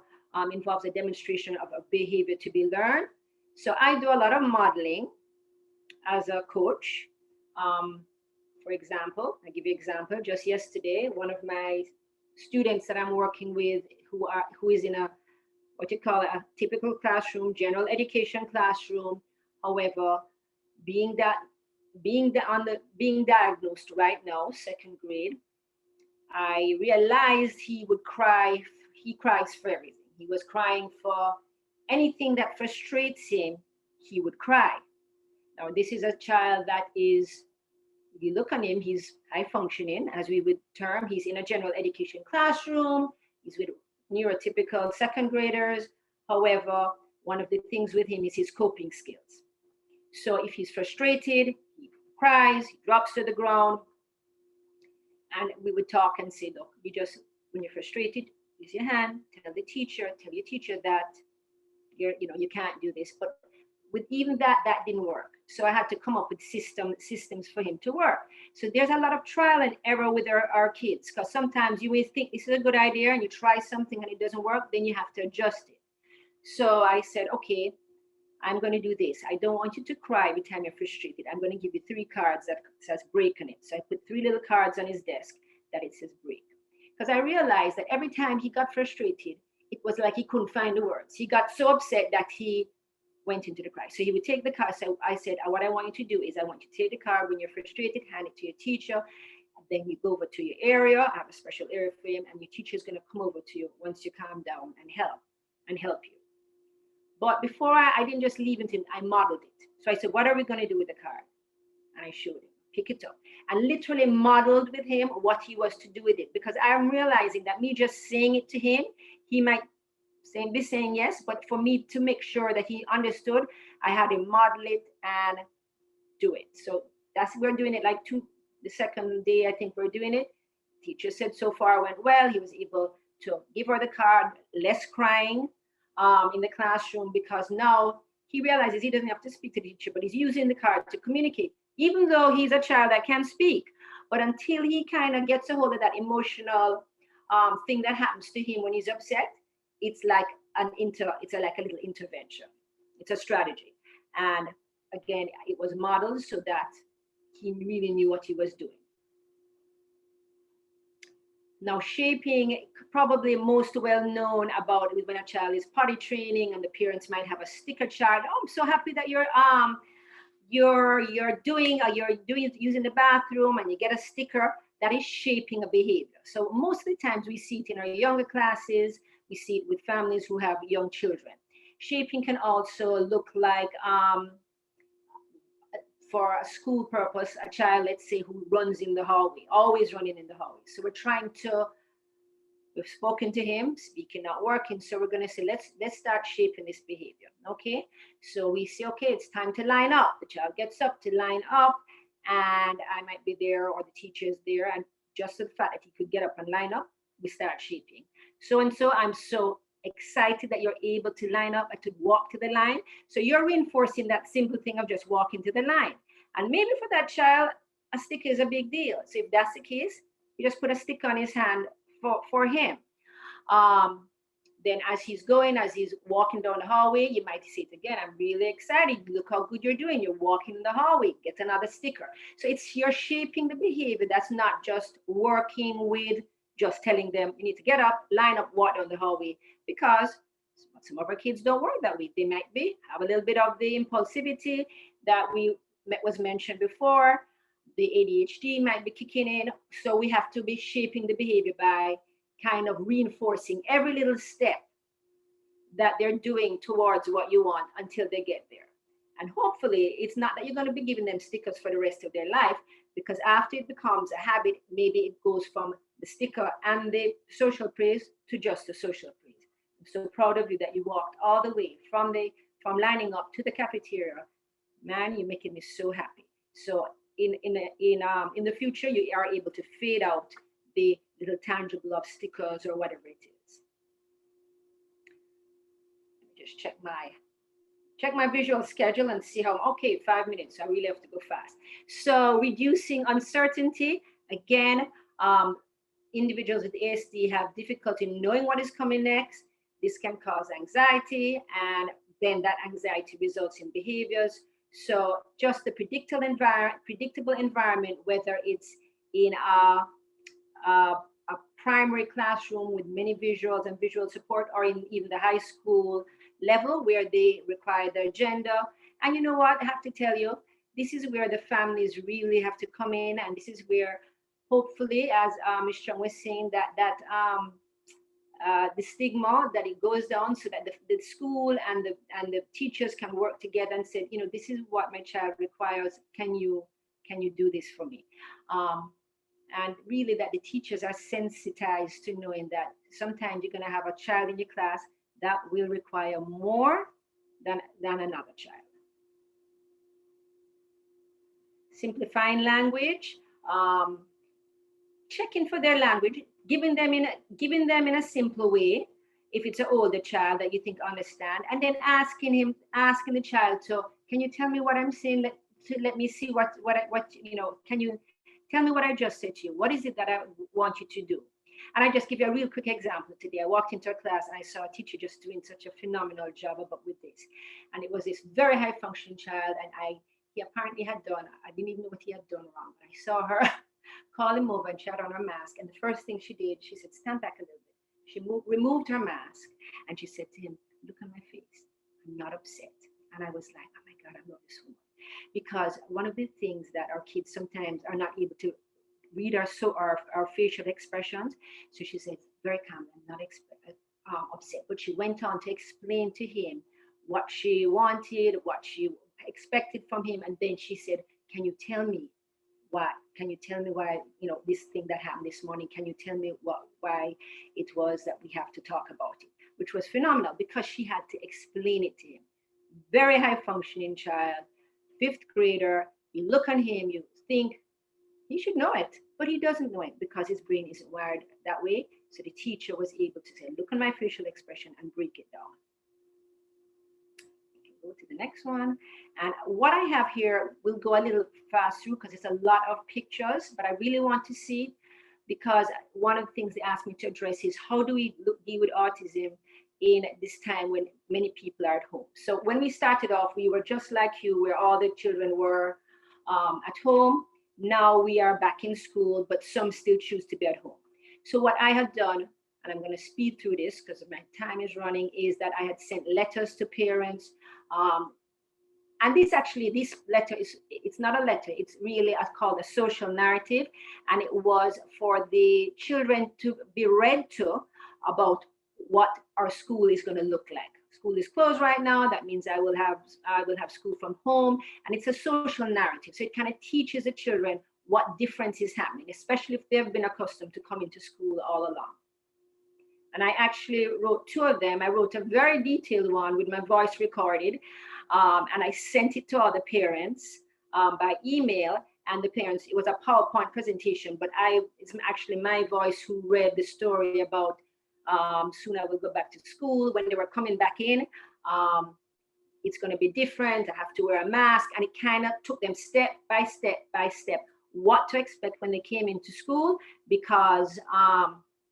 involves a demonstration of a behavior to be learned. So I do a lot of modeling as a coach. For example, I give you an example. Just yesterday, one of my students that I'm working with, who is in what you call a typical classroom, general education classroom. However, being diagnosed right now, second grade, I realized he would cry. He cries for everything. He was crying for anything that frustrates him, he would cry. Now, this is a child that is, if you look on him, he's high functioning, as we would term. He's in a general education classroom. He's with neurotypical second graders. However, one of the things with him is his coping skills. So if he's frustrated, he cries, he drops to the ground, and we would talk and say, look, you just, when you're frustrated, use your hand, tell your teacher that you can't do this. But with even that didn't work. So I had to come up with systems for him to work. So there's a lot of trial and error with our kids, because sometimes you may think this is a good idea and you try something and it doesn't work, then you have to adjust it. So I said, okay, I'm going to do this. I don't want you to cry every time you're frustrated. I'm going to give you 3 cards that says break on it. So I put 3 little cards on his desk that it says break. Because I realized that every time he got frustrated, it was like he couldn't find the words. He got so upset that he went into the cry. So he would take the card. So I said, what I want you to do is I want you to take the card when you're frustrated, hand it to your teacher. Then you go over to your area. I have a special area for him, and your teacher is going to come over to you once you calm down and help you. But before I didn't just leave it to him, I modeled it. So I said, what are we going to do with the card? And I showed him, pick it up. And literally modeled with him what he was to do with it. Because I'm realizing that me just saying it to him, he might be saying yes, but for me to make sure that he understood, I had him model it and do it. So we're doing it like the second day, I think we're doing it. Teacher said so far went well. He was able to give her the card, less crying in the classroom, because now he realizes he doesn't have to speak to the teacher, but he's using the card to communicate, even though he's a child that can speak. But until he kind of gets a hold of that emotional thing that happens to him when he's upset, it's like like a little intervention. It's a strategy. And again, it was modeled so that he really knew what he was doing. Now, shaping, probably most well known about when a child is potty training and the parents might have a sticker chart. Oh, I'm so happy that you're using the bathroom, and you get a sticker. That is shaping a behavior. So most of the times we see it in our younger classes. We see it with families who have young children. Shaping can also look like, for a school purpose, a child, let's say, who runs in the hallway, always running in the hallway. So we've spoken to him, speaking not working. So we're going to say, let's start shaping this behavior. Okay. So we say, okay, it's time to line up. The child gets up to line up, and I might be there or the teacher is there. And just the fact that he could get up and line up, we start shaping. So I'm so excited that you're able to line up and to walk to the line. So you're reinforcing that simple thing of just walking to the line. And maybe for that child, a sticker is a big deal. So if that's the case, you just put a sticker on his hand for him. Then as he's walking down the hallway, you might say it again, I'm really excited. Look how good you're doing. You're walking in the hallway, get another sticker. So you're shaping the behavior. That's not just working with just telling them you need to get up, line up, walk down the hallway, because some of our kids don't work that way. They might have a little bit of the impulsivity that was mentioned before. The ADHD might be kicking in. So we have to be shaping the behavior by kind of reinforcing every little step that they're doing towards what you want until they get there. And hopefully it's not that you're going to be giving them stickers for the rest of their life, because after it becomes a habit, maybe it goes from the sticker and the social praise to just the social praise. I'm so proud of you that you walked all the way from lining up to the cafeteria. Man, you're making me so happy. So in the future, you are able to fade out the little tangible of stickers or whatever it is. Just check my visual schedule and see how, okay, 5 minutes. I really have to go fast. So reducing uncertainty. Again, individuals with ASD have difficulty knowing what is coming next. This can cause anxiety, and then that anxiety results in behaviors. So just the predictable environment, whether it's in a primary classroom with many visuals and visual support, or in even the high school level where they require the agenda. And you know what, I have to tell you, this is where the families really have to come in, and this is where hopefully, as Ms. Chung was saying, that the stigma, that it goes down, so that the school and the teachers can work together and say, this is what my child requires. Can you do this for me? And really that the teachers are sensitized to knowing that sometimes you're going to have a child in your class that will require more than another child. Simplifying language, checking for their language, giving them in a simple way. If it's an older child that you think understand, and then asking the child to, can you tell me what I'm saying? Let me see what can you tell me what I just said to you? What is it that I want you to do? And I just give you a real quick example today. I walked into a class and I saw a teacher just doing such a phenomenal job with this. And it was this very high functioning child, and he apparently had done, I didn't even know what he had done wrong. But I saw her call him over and she had on her mask. And the first thing she did, she said, stand back a little bit. She removed her mask and she said to him, look at my face. I'm not upset. And I was like, oh my God, I love this woman. Because one of the things that our kids sometimes are not able to read our facial expressions. So she said, very calm, I'm not upset. But she went on to explain to him what she wanted, what she expected from him. And then she said, can you tell me why? Can you tell me why, this thing that happened this morning, can you tell me why it was that we have to talk about it? Which was phenomenal because she had to explain it to him. Very high functioning child, 5th grader. You look on him, you think he should know it, but he doesn't know it because his brain isn't wired that way. So the teacher was able to say, look at my facial expression and break it down. You can go to the next one. And what I have here, we'll go a little fast through because it's a lot of pictures, but I really want to see, because one of the things they asked me to address is how do we deal with autism in this time when many people are at home. So when we started off, we were just like you, where all the children were at home. Now we are back in school, but some still choose to be at home. So what I have done, and I'm going to speed through this because my time is running, is that I had sent letters to parents. And this letter it's not a letter, it's really called a social narrative. And it was for the children to be read to about what our school is going to look like. School is closed right now. That means I will have school from home. And it's a social narrative. So it kind of teaches the children what difference is happening, especially if they've been accustomed to coming to school all along. And I actually wrote 2 of them. I wrote a very detailed one with my voice recorded. And I sent it to all the parents by email. And the parents, it was a PowerPoint presentation, but it's actually my voice who read the story about soon I will go back to school. When they were coming back in, it's going to be different. I have to wear a mask. And it kind of took them step by step by step what to expect when they came into school, because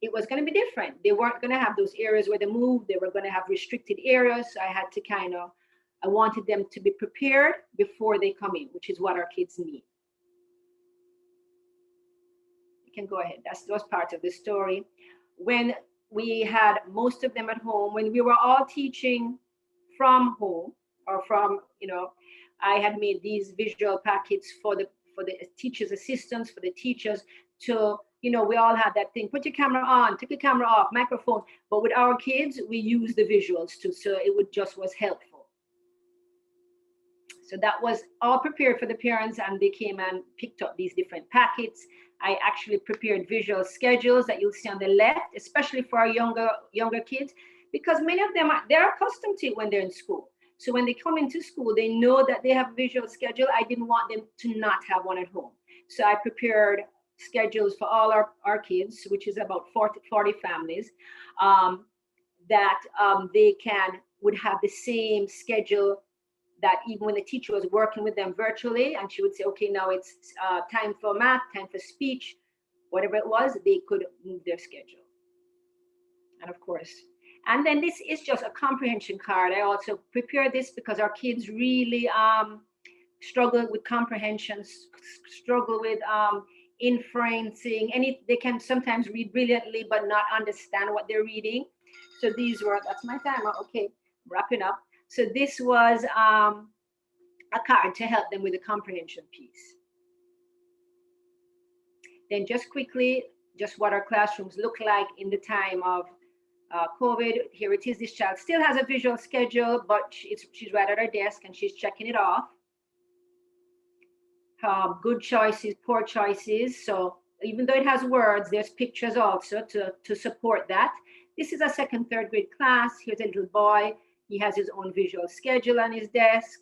it was going to be different. They weren't going to have those areas where they moved. They were going to have restricted areas. So I had to I wanted them to be prepared before they come in, which is what our kids need. You can go ahead. That was part of the story. When we had most of them at home, when we were all teaching from home or from, I had made these visual packets for the teachers' assistants, for the teachers to, we all had that thing, put your camera on, take your camera off, microphone. But with our kids, we use the visuals too. So it was helpful. So that was all prepared for the parents, and they came and picked up these different packets. I actually prepared visual schedules that you'll see on the left, especially for our younger kids, because many of them they're accustomed to it when they're in school. So when they come into school, they know that they have a visual schedule. I didn't want them to not have one at home. So I prepared schedules for all our kids, which is about 40 families, that they would have the same schedule, that even when the teacher was working with them virtually and she would say, okay, now it's time for math, time for speech, whatever it was, they could move their schedule. And of course, and then this is just a comprehension card. I also prepared this because our kids really struggle with comprehension, struggle with inferencing. They can sometimes read brilliantly, but not understand what they're reading. So these were, that's my timer. Okay, wrapping up. So this was a card to help them with the comprehension piece. Then just quickly, just what our classrooms look like in the time of COVID. Here it is. This child still has a visual schedule, but she's right at her desk and she's checking it off. Good choices, poor choices. So even though it has words, there's pictures also to support that. This is a second, third grade class. Here's a little boy. He has his own visual schedule on his desk.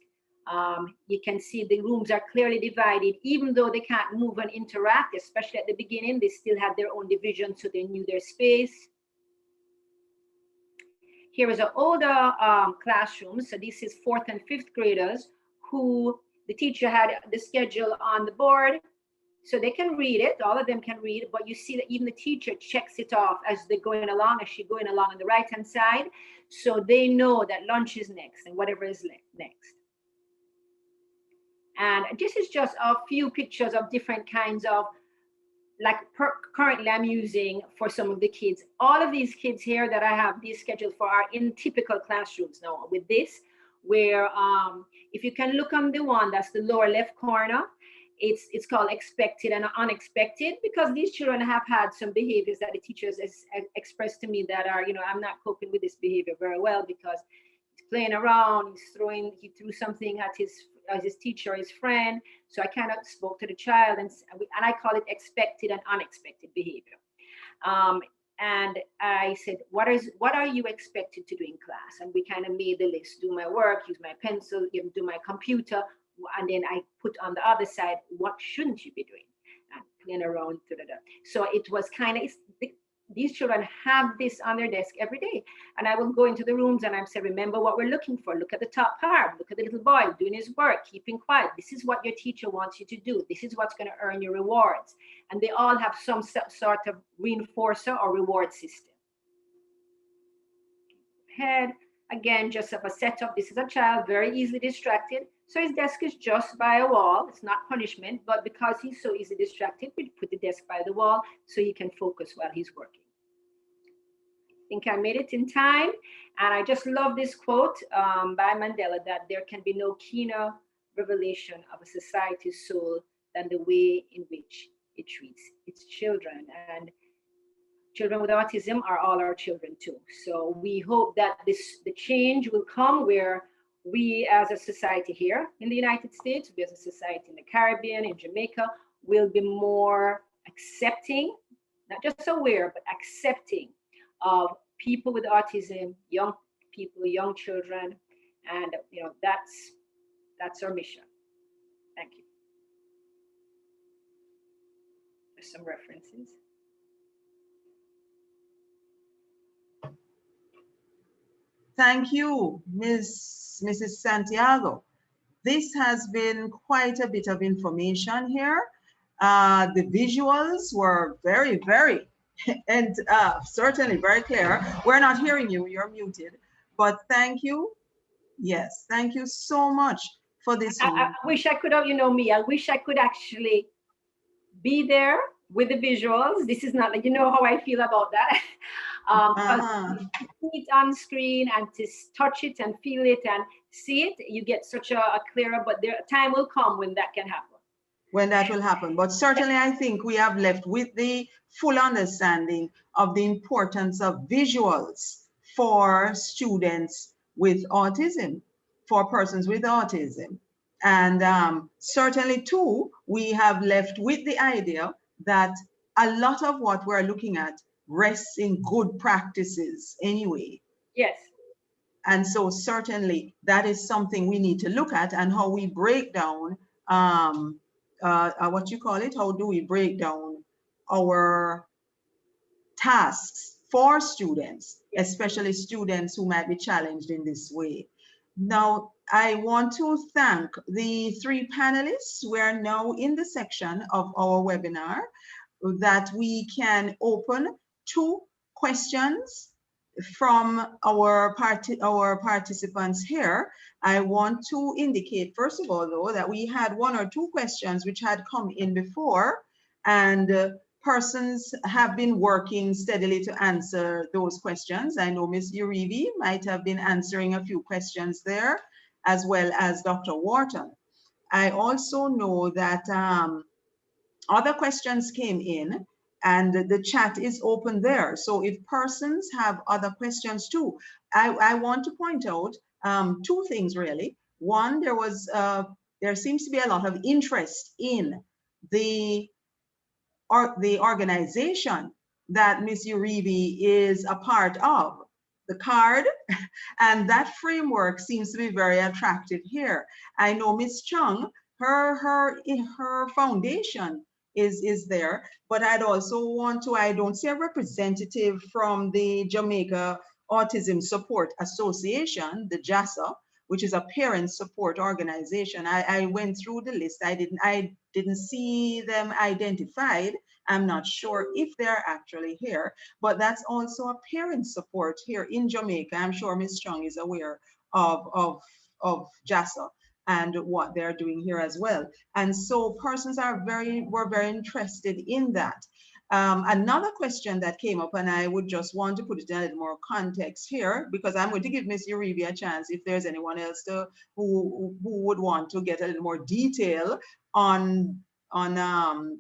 You can see the rooms are clearly divided, even though they can't move and interact, especially at the beginning, they still had their own division, so they knew their space. Here is an older classroom. So this is 4th and 5th graders who the teacher had the schedule on the board, so they can read it. All of them can read it, but you see that even the teacher checks it off as they're going along, as she's going along on the right-hand side. So they know that lunch is next and whatever is next. And this is just a few pictures of different kinds of, like currently I'm using for some of the kids. All of these kids here that I have these scheduled for are in typical classrooms now with this, where if you can look on the one that's the lower left corner, it's called expected and unexpected, because these children have had some behaviors that the teachers expressed to me that are, I'm not coping with this behavior very well, because he's playing around, he threw something at his teacher, his friend. So I kind of spoke to the child, and I call it expected and unexpected behavior. And I said, what are you expected to do in class? And we kind of made the list: do my work, use my pencil, do my computer. And then I put on the other side, what shouldn't you be doing? And playing around. So it was kind of, these children have this on their desk every day. And I will go into the rooms and I say, remember what we're looking for. Look at the top part. Look at the little boy doing his work, keeping quiet. This is what your teacher wants you to do. This is what's going to earn your rewards. And they all have some sort of reinforcer or reward system. Head, again, just of a setup. This is a child very easily distracted. So his desk is just by a wall. It's not punishment, but because he's so easily distracted, we put the desk by the wall so he can focus while he's working. I think I made it in time. And I just love this quote by Mandela, that there can be no keener revelation of a society's soul than the way in which it treats its children. And children with autism are all our children too. So we hope that the change will come where we as a society here in the United States, we as a society in the Caribbean, in Jamaica, will be more accepting, not just aware, but accepting of people with autism, young people, young children. And that's our mission. Thank you. There's some references. Thank you, Mrs. Santiago. This has been quite a bit of information here. The visuals were very, very, and certainly very clear. We're not hearing you, you're muted, but thank you. Yes, thank you so much for this. I wish I could have, I wish I could actually be there with the visuals. This is not like, how I feel about that. To see it on screen and to touch it and feel it and see it, you get such a clearer, but there time will come when that can happen. When that will happen. But certainly I think we have left with the full understanding of the importance of visuals for students with autism, for persons with autism. And certainly too, we have left with the idea that a lot of what we're looking at rests in good practices anyway. Yes. And so certainly that is something we need to look at, and how we break down, what you call it, how do we break down our tasks for students, especially students who might be challenged in this way. Now, I want to thank the 3 panelists. We're now in the section of our webinar that we can open to questions from our participants here. I want to indicate, first of all, though, that we had 1 or 2 questions which had come in before, and persons have been working steadily to answer those questions. I know Ms. Uribe might have been answering a few questions there. as well as Dr. Worton. I also know that other questions came in and the chat is open there. So if persons have other questions too, I want to point out two things really. One, there seems to be a lot of interest in the organization that Ms. Uribe is a part of, the card, and that framework seems to be very attractive here. I know Ms. Chung, her foundation is there, but I'd also want to, I don't see a representative from the Jamaica Autism Support Association, the JASA, which is a parent support organization. I went through the list. I didn't see them identified. I'm not sure if they're actually here, but that's also a parent support here in Jamaica. I'm sure Ms. Chung is aware of JASA and what they're doing here as well. And so persons were very interested in that. Another question that came up, and I would just want to put it in a little more context here, because I'm going to give Ms. Uribe a chance if there's anyone else who would want to get a little more detail on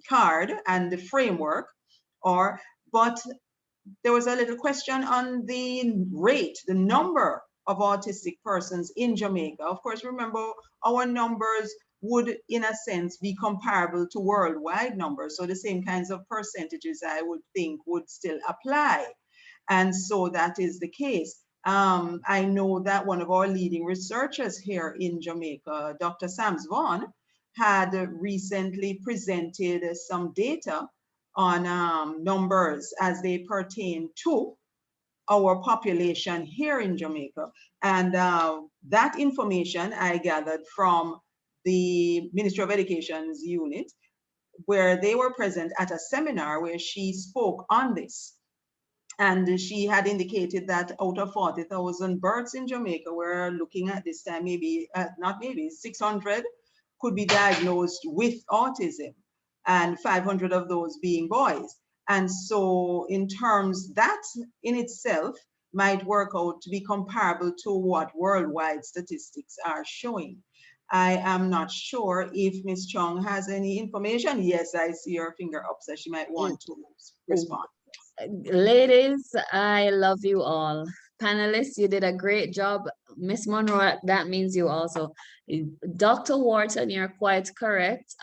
CARD and the framework, but there was a little question on the rate, the number of autistic persons in Jamaica. Of course, remember, our numbers would, in a sense, be comparable to worldwide numbers. So the same kinds of percentages, I would think, would still apply. And so that is the case. I know that one of our leading researchers here in Jamaica, Dr. Sams Vaughan, had recently presented some data on numbers as they pertain to our population here in Jamaica. And that information I gathered from the Ministry of Education's unit, where they were present at a seminar where she spoke on this. And she had indicated that out of 40,000 births in Jamaica, we're looking at this time, maybe, not maybe, 600 could be diagnosed with autism, and 500 of those being boys. And so in terms, that in itself might work out to be comparable to what worldwide statistics are showing. I am not sure if Ms. Chung has any information. Yes, I see her finger up, so she might want to respond. Ladies, I love you all. Panelists, you did a great job. Miss Monroe, that means you also. Dr. Worton, you're quite correct.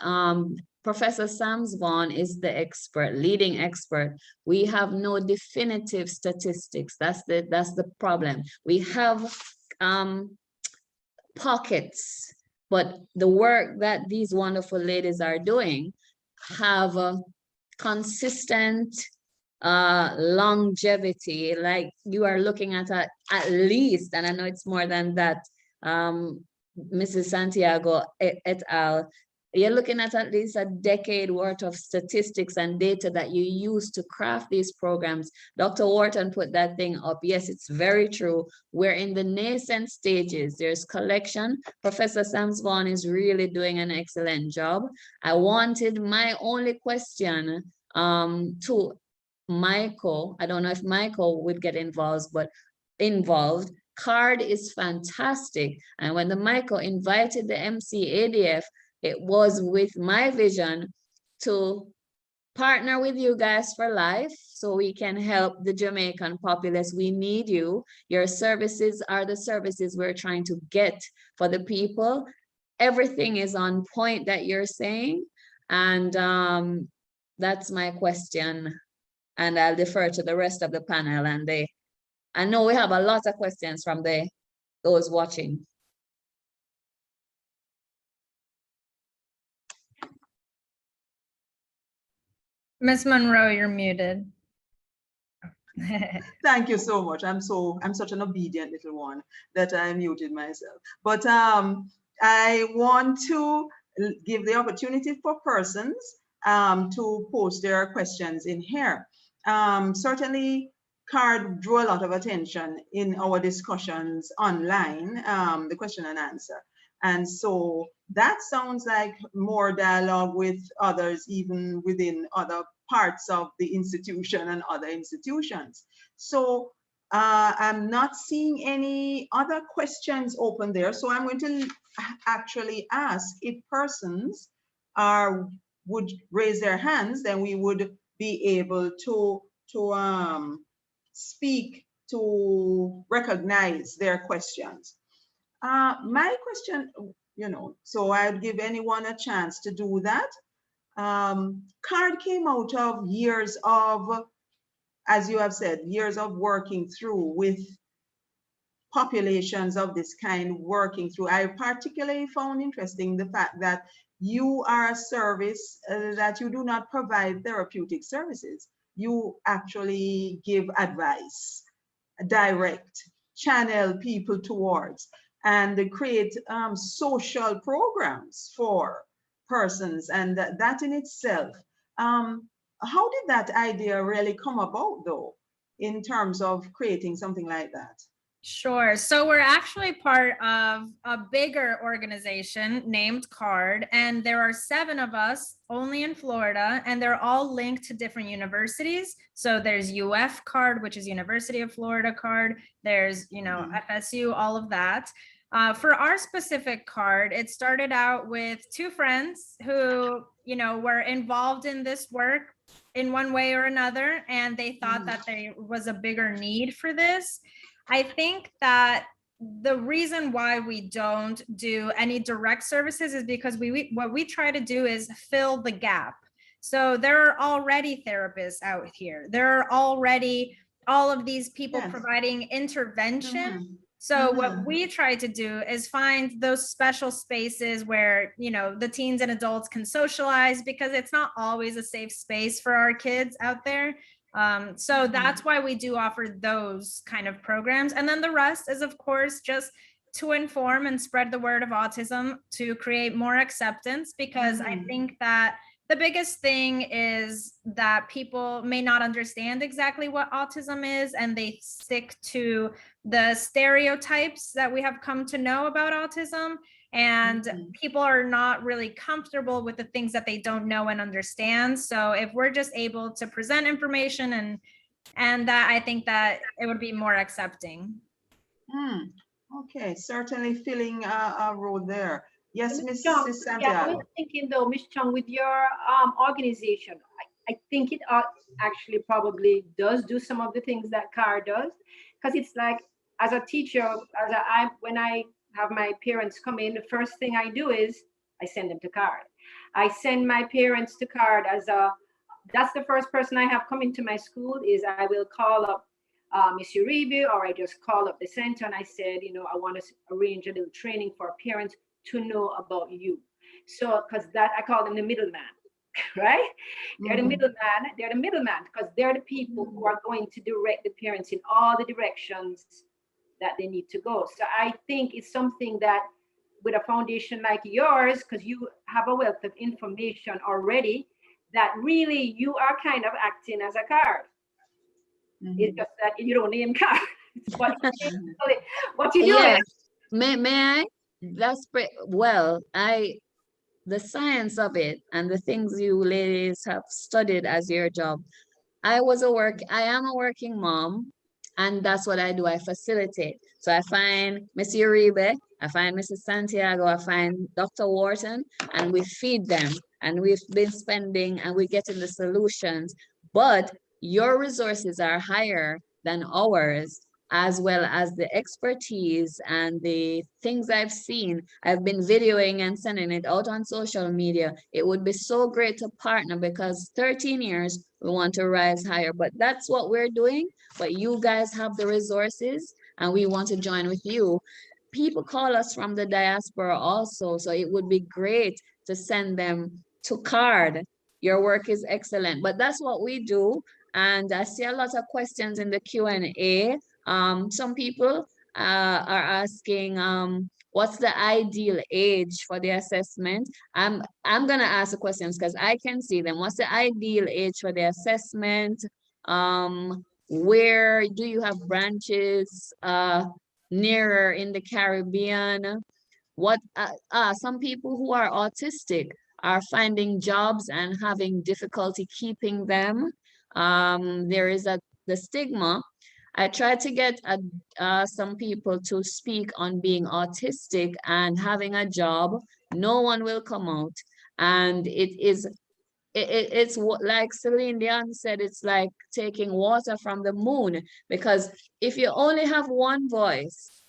Professor Sams Vaughan is the expert, leading expert. We have no definitive statistics. That's the problem. We have pockets, but the work that these wonderful ladies are doing have a consistent longevity. Like you are looking at least, and I know it's more than that, Mrs. Santiago et al., you're looking at least a decade worth of statistics and data that you use to craft these programs. Dr. Worton put that thing up. Yes, it's very true. We're in the nascent stages. There's collection. Professor Sams Vaughan is really doing an excellent job. I wanted my only question to Mico. I don't know if Mico would get involved, but CARD is fantastic. And when the Mico invited the MC ADF, it was with my vision to partner with you guys for life so we can help the Jamaican populace. We need you. Your services are the services we're trying to get for the people. Everything is on point that you're saying. And that's my question. And I'll defer to the rest of the panel. And I know we have a lot of questions from those watching. Ms. Monroe, you're muted. Thank you so much. I'm such an obedient little one that I muted myself. But I want to give the opportunity for persons to post their questions in here. Certainly, CARD drew a lot of attention in our discussions online, the question and answer. And so that sounds like more dialogue with others, even within other parts of the institution and other institutions. So I'm not seeing any other questions open there. So I'm going to actually ask if persons would raise their hands, then we would be able to speak to recognize their questions. My question, so I'd give anyone a chance to do that. CARD came out of years of, as you have said, years of working through with populations of this kind, working through. I particularly found interesting the fact that you are a service that you do not provide therapeutic services. You actually give advice, direct, channel people towards, and create social programs for persons. And that in itself, how did that idea really come about, though, in terms of creating something like that? Sure. So we're actually part of a bigger organization named CARD, and there are 7 of us only in Florida, and they're all linked to different universities. So there's UF CARD, which is University of Florida CARD. There's, FSU, all of that. For our specific CARD, it started out with 2 friends who, were involved in this work in one way or another, and they thought that there was a bigger need for this. I think that the reason why we don't do any direct services is because what we try to do is fill the gap. So there are already therapists out here. There are already all of these people providing intervention. So what we try to do is find those special spaces where, the teens and adults can socialize, because it's not always a safe space for our kids out there. So that's why we do offer those kind of programs. And then the rest is, of course, just to inform and spread the word of autism, to create more acceptance, because I think that the biggest thing is that people may not understand exactly what autism is, and they stick to the stereotypes that we have come to know about autism. And people are not really comfortable with the things that they don't know and understand. So if we're just able to present information and that, I think that it would be more accepting. Okay, certainly filling a role there. Yes, Ms. Santiago. Yeah, I was thinking though, Ms. Chung, with your organization, I think it actually probably does do some of the things that CAR does, because it's like, as a teacher, when I have my parents come in, the first thing I do is I send them to CARD. I send my parents to CARD that's the first person I have come into my school. Is I will call up Miss Uribe, or I just call up the center and I said, I want to arrange a little training for parents to know about you. So, because that, I call them the middleman, right? They're the middleman because they're the people who are going to direct the parents in all the directions that they need to go. So I think it's something that, with a foundation like yours, because you have a wealth of information already, that really you are kind of acting as a card. It's just that you don't name card. What you doing? May I? That's well, the science of it and the things you ladies have studied as your job. I am a working mom, and that's what I do. I facilitate. So I find Miss Uribe, I find Mrs. Santiago, I find Dr. Worton, and we feed them. And we've been spending, and we're getting the solutions. But your resources are higher than ours, as well as the expertise and the things I've seen. I've been videoing and sending it out on social media. It would be so great to partner, because 13 years, we want to rise higher. But that's what we're doing. But you guys have the resources, and we want to join with you. People call us from the diaspora also, so it would be great to send them to CARD. Your work is excellent. But that's what we do. And I see a lot of questions in the Q&A. Some people are asking, what's the ideal age for the assessment? I'm gonna ask the questions because I can see them. What's the ideal age for the assessment? Where do you have branches nearer in the Caribbean? What some people who are autistic are finding jobs and having difficulty keeping them. There is the stigma I tried to get some people to speak on being autistic and having a job. No one will come out. And it's like Celine Dion said, it's like taking water from the moon, because if you only have one voice,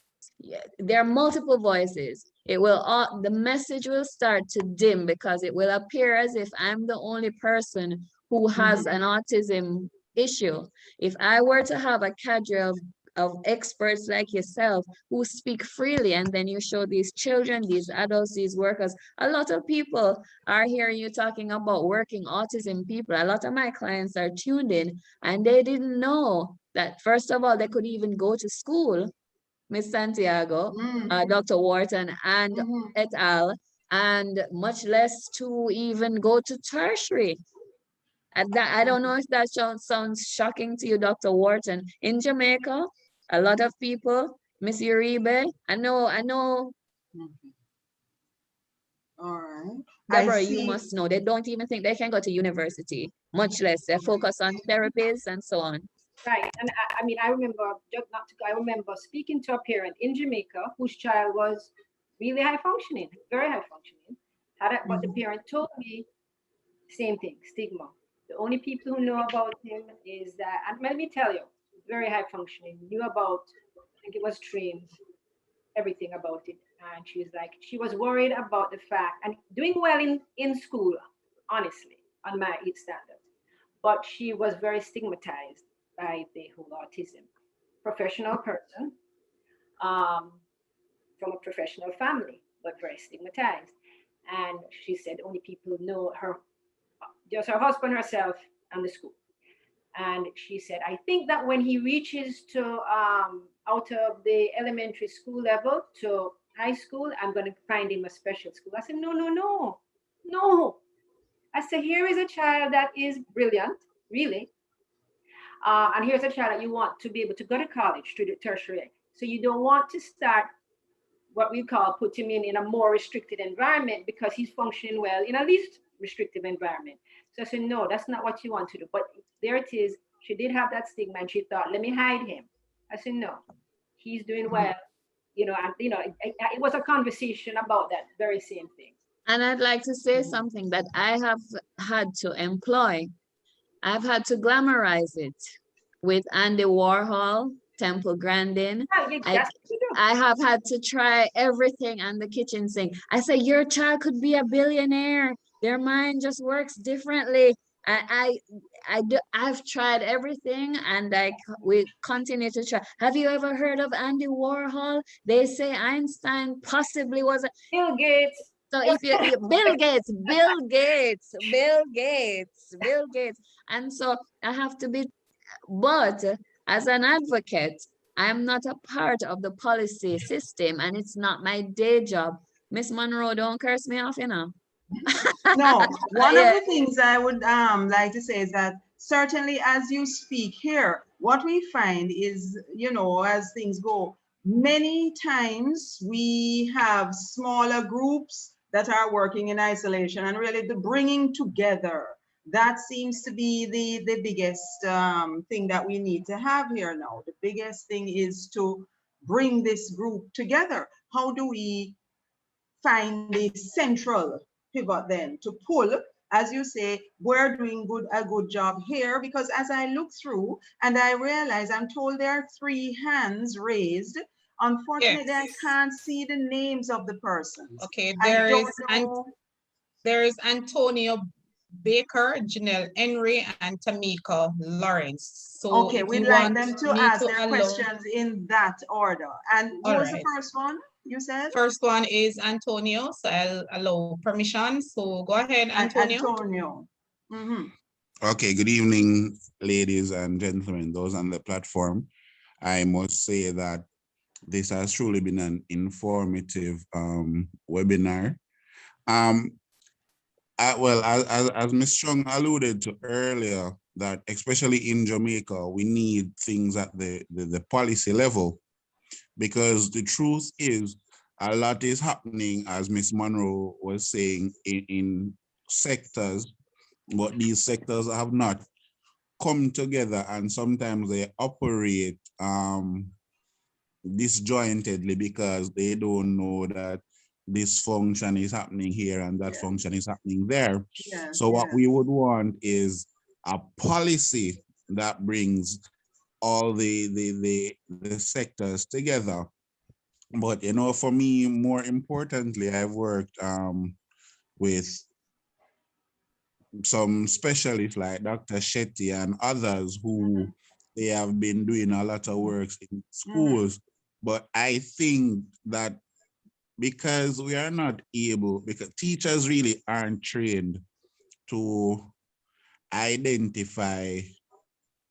there are multiple voices. It will the message will start to dim, because it will appear as if I'm the only person who has an autism issue. If I were to have a cadre of experts like yourself who speak freely, and then you show these children, these adults, these workers, a lot of people are hearing you talking about working autism people. A lot of my clients are tuned in, and they didn't know that, first of all, they could even go to school, Miss Santiago, Dr. Worton, and et al., and much less to even go to tertiary. And that, I don't know if that sounds shocking to you, Dr. Worton. In Jamaica, a lot of people, Miss Uribe, I know. All right. Deborah, you must know, they don't even think they can go to university, much less they focus on therapies and so on. Right, and I mean, I remember, I remember speaking to a parent in Jamaica whose child was really high functioning, very high functioning. But the parent told me, same thing, stigma. The only people who know about him is that, and let me tell you, very high functioning, knew about, I think it was trained, everything about it. And she's like, she was worried about the fact, and doing well in school, honestly, on my standards, but she was very stigmatized by the whole autism. Professional person, from a professional family, but very stigmatized. And she said only people know her, just her husband, herself, and the school. And she said, I think that when he reaches to out of the elementary school level to high school, I'm going to find him a special school. I said, no. I said, here is a child that is brilliant, really. And here's a child that you want to be able to go to college, to the tertiary. So you don't want to start what we call put him in a more restricted environment because he's functioning well in a least restrictive environment. So I said, no, that's not what you want to do. But there it is. She did have that stigma and she thought, let me hide him. I said, no, he's doing well. You know, and it was a conversation about that very same thing. And I'd like to say something that I have had to employ. I've had to glamorize it with Andy Warhol, Temple Grandin. I have had to try everything on the kitchen sink. I say, your child could be a billionaire. Their mind just works differently. I've tried everything, and we continue to try. Have you ever heard of Andy Warhol? They say Einstein possibly was a Bill Gates. So if you Bill Gates. And so I have to be, but as an advocate, I'm not a part of the policy system, and it's not my day job. Miss Monroe, don't curse me off, you know. No, one of the things I would like to say is that certainly as you speak here, what we find is, you know, as things go, many times we have smaller groups that are working in isolation, and really the bringing together, that seems to be the biggest thing that we need to have here now. The biggest thing is to bring this group together. How do we find the central pivot then to pull, as you say, we're doing a good job here, because as I look through and I realize, I'm told there are 3 hands raised. Unfortunately, yes. I can't see the names of the persons. Okay, there is Antonio Baker, Janelle Henry, and Tamika Lawrence. So okay, we'd like them to ask their questions in that order. And what was the first one you said? First one is Antonio, so I'll allow permission. So go ahead, Antonio. Antonio. Okay, good evening, ladies and gentlemen, those on the platform. I must say that this has truly been an informative webinar. Well, as Ms. Chung alluded to earlier, that especially in Jamaica, we need things at the policy level, because the truth is a lot is happening, as Ms. Monroe was saying, in sectors, but these sectors have not come together, and sometimes they operate disjointedly because they don't know that this function is happening here and that function is happening there. Yes, So what yes. we would want is a policy that brings all the sectors together. But you know, for me, more importantly, I've worked with some specialists like Dr. Shetty and others who they have been doing a lot of work in schools. But I think that because we are not able, because teachers really aren't trained to identify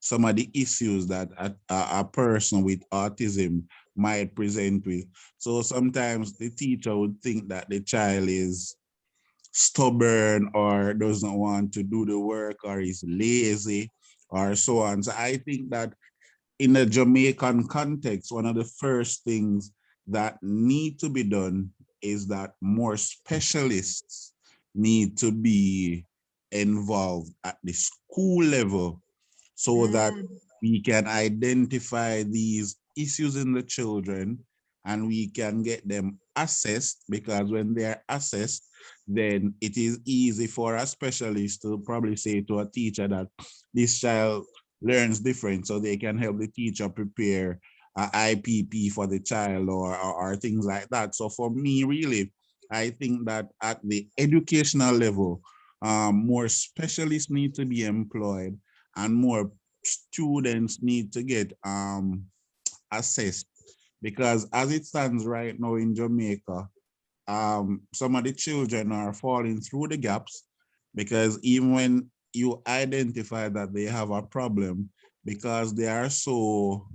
some of the issues that a person with autism might present with. So sometimes the teacher would think that the child is stubborn or doesn't want to do the work or is lazy or so on. So I think that in a Jamaican context, one of the first things that need to be done is that more specialists need to be involved at the school level so that we can identify these issues in the children and we can get them assessed, because when they're assessed, then it is easy for a specialist to probably say to a teacher that this child learns different, so they can help the teacher prepare a IPP for the child or things like that. So for me, really, I think that at the educational level, more specialists need to be employed and more students need to get assessed, because as it stands right now in Jamaica, some of the children are falling through the gaps, because even when you identify that they have a problem, because they are so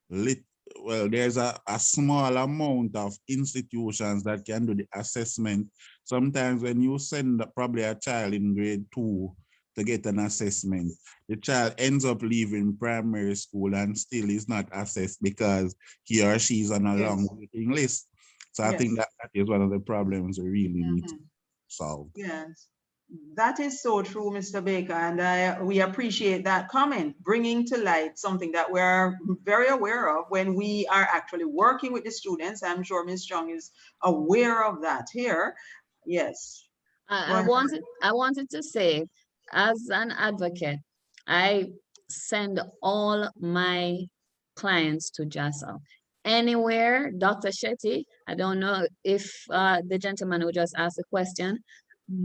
lit, well, there's a small amount of institutions that can do the assessment. Sometimes when you send probably a child in grade 2 to get an assessment, the child ends up leaving primary school and still is not assessed because he or she is on a long waiting list. So I think that is one of the problems we really need to solve. Yes, that is so true, Mr. Baker, and we appreciate that comment, bringing to light something that we're very aware of when we are actually working with the students. I'm sure Ms. Chung is aware of that here. Yes. I wanted to say, as an advocate, I send all my clients to JASA. Anywhere, Dr. Shetty, I don't know if the gentleman who just asked the question,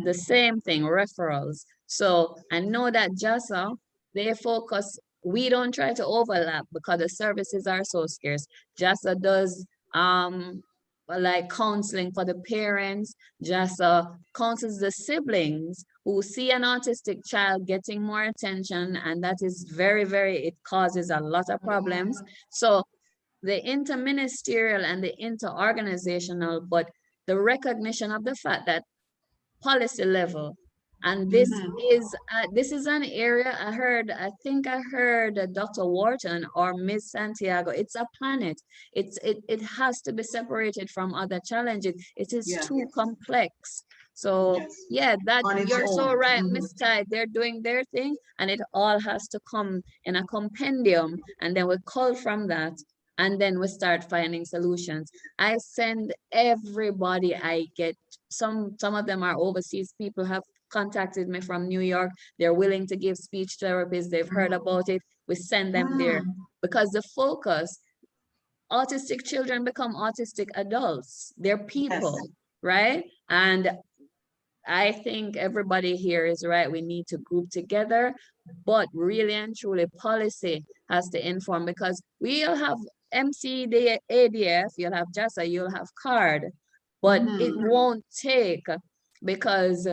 the same thing, referrals. So I know that JASA, they focus, we don't try to overlap because the services are so scarce. JASA does like counseling for the parents, just counsels the siblings who see an autistic child getting more attention, and that is it causes a lot of problems. So the interministerial and the interorganizational, but the recognition of the fact that policy level, and this is an area I think I heard Dr. Worton or Miss Santiago, it's a planet. It has to be separated from other challenges. It is too complex. So yeah, that you're so right, Miss Ty, they're doing their thing, and it all has to come in a compendium, and then we cull from that, and then we start finding solutions. I send everybody I get. Some of them are overseas. People have contacted me from New York. They're willing to give speech therapies. They've heard about it. We send them there because the focus, autistic children become autistic adults. They're people, right? And I think everybody here is right. We need to group together, but really and truly policy has to inform, because we'll have M.Sc, ADF, you'll have JASA, you'll have CARD, but it won't take, because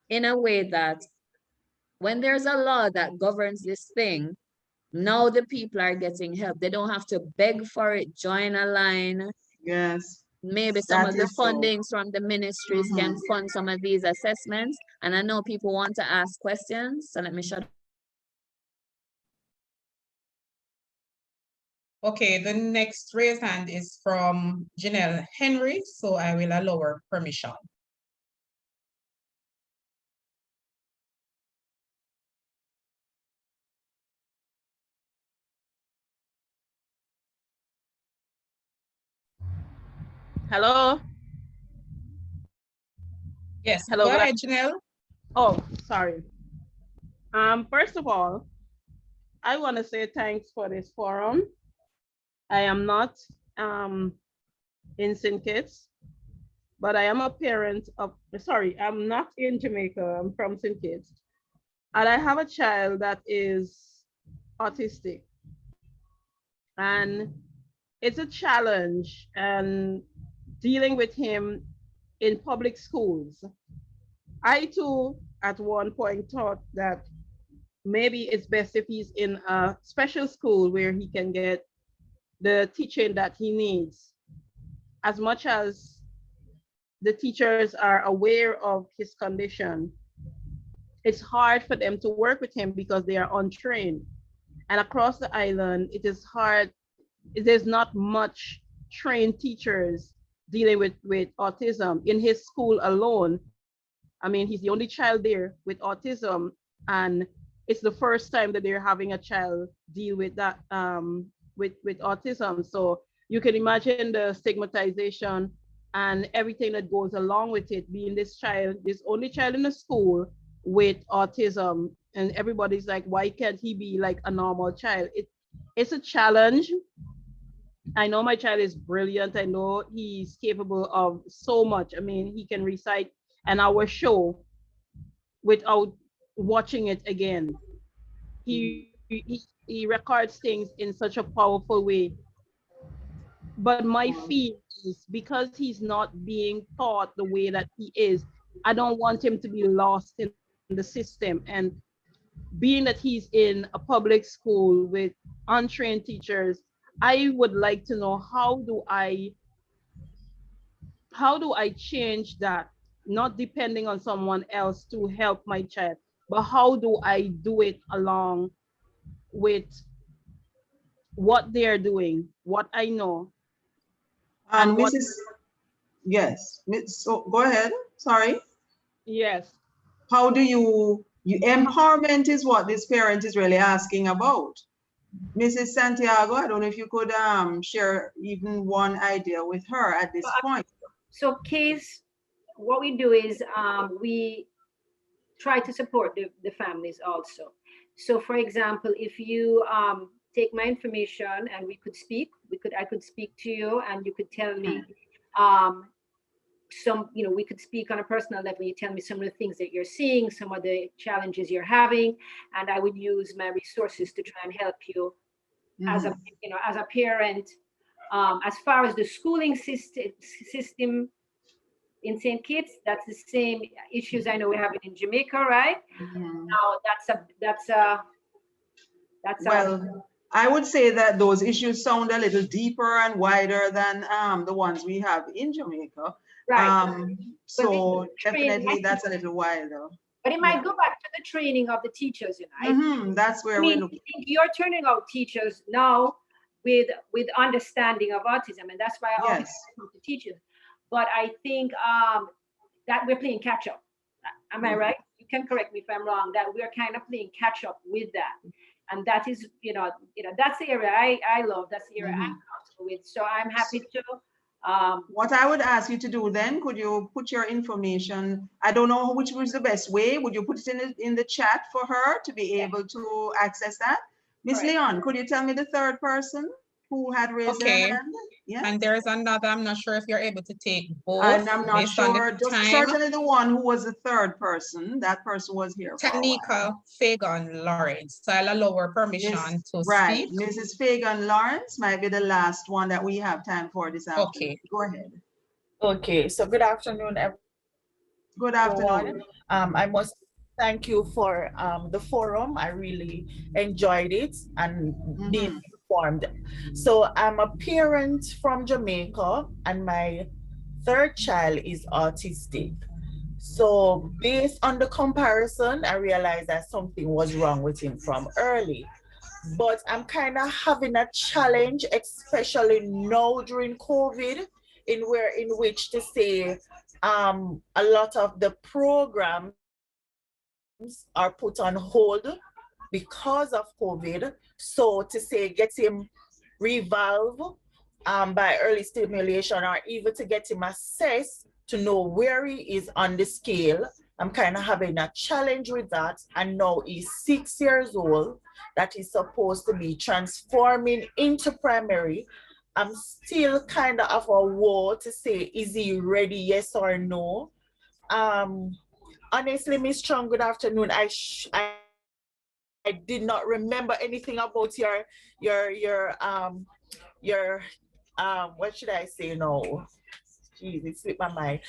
in a way that when there's a law that governs this thing, now the people are getting help. They don't have to beg for it, join a line. Yes. Maybe some of the fundings from the ministries can fund some of these assessments. And I know people want to ask questions, so let me shut up. Okay, the next raised hand is from Janelle Henry, so I will allow her permission. Hello? Yes, Hello, go good ahead, Janelle. Oh, sorry. First of all, I want to say thanks for this forum. I am not in St. Kitts, but I am a parent of, sorry, I'm not in Jamaica, I'm from St. Kitts. And I have a child that is autistic. And it's a challenge and dealing with him in public schools. I too, at one point, thought that maybe it's best if he's in a special school where he can get the teaching that he needs. As much as the teachers are aware of his condition, it's hard for them to work with him because they are untrained. And across the island, it is hard. There's not much trained teachers dealing with autism. In his school alone, I mean, he's the only child there with autism, and it's the first time that they're having a child deal with that with autism. So you can imagine the stigmatization and everything that goes along with it, being this only child in the school with autism, and everybody's like, why can't he be like a normal child? It's a challenge. I know my child is brilliant. I know he's capable of so much. I mean, he can recite an hour show without watching it again. He records things in such a powerful way. But my fear is because he's not being taught the way that he is, I don't want him to be lost in the system. And being that he's in a public school with untrained teachers, I would like to know how do I change that, not depending on someone else to help my child, but how do I do it along with what they're doing, what I know, And what. Mrs. Yes, so go ahead. Sorry. Yes. How do you empowerment is what this parent is really asking about. Mrs. Santiago, I don't know if you could share even one idea with her at this point. So case, what we do is we try to support the families also. So for example, if you take my information and we could speak, I could speak to you and you could tell me we could speak on a personal level. You tell me some of the things that you're seeing, some of the challenges you're having, and I would use my resources to try and help you as a parent. As far as the schooling system in St. Kitts, that's the same issues I know we're having in Jamaica, right? Now Well, I would say that those issues sound a little deeper and wider than the ones we have in Jamaica. Right. So definitely that's a little wider. But it might go back to the training of the teachers, you know. That's where we're looking. You're turning out teachers now with understanding of autism, and that's why I always talk to teachers. But I think that we're playing catch up. Am I right? You can correct me if I'm wrong. That we're kind of playing catch up with that, and that is, that's the area I love. That's the area I'm comfortable with. So I'm happy to. What I would ask you to do then, could you put your information? I don't know which was the best way. Would you put it in the chat for her to be able to access that? Miss Leon, could you tell me the third person who had raised their hand? Yeah. And there's another, I'm not sure if you're able to take both. And I'm not sure, just certainly the one who was the third person, that person was here. Tanika Fagan Lawrence. So I'll allow her permission to speak. Mrs. Fagan Lawrence might be the last one that we have time for this afternoon. Okay. Go ahead. Okay, so good afternoon, everyone. Good afternoon. I must thank you for the forum. I really enjoyed it and being informed. So I'm a parent from Jamaica and my third child is autistic. So based on the comparison, I realized that something was wrong with him from early. But I'm kind of having a challenge, especially now during COVID, in which to say a lot of the programs are put on hold because of COVID. So to say, get him revolve by early stimulation, or even to get him assessed to know where he is on the scale. I'm kind of having a challenge with that. And now he's 6 years old, that is supposed to be transforming into primary. I'm still kind of a woe to say, is he ready, yes or no? Honestly, Miss Chung, good afternoon. I did not remember anything about your what should I say now? Jeez, it slipped my mind.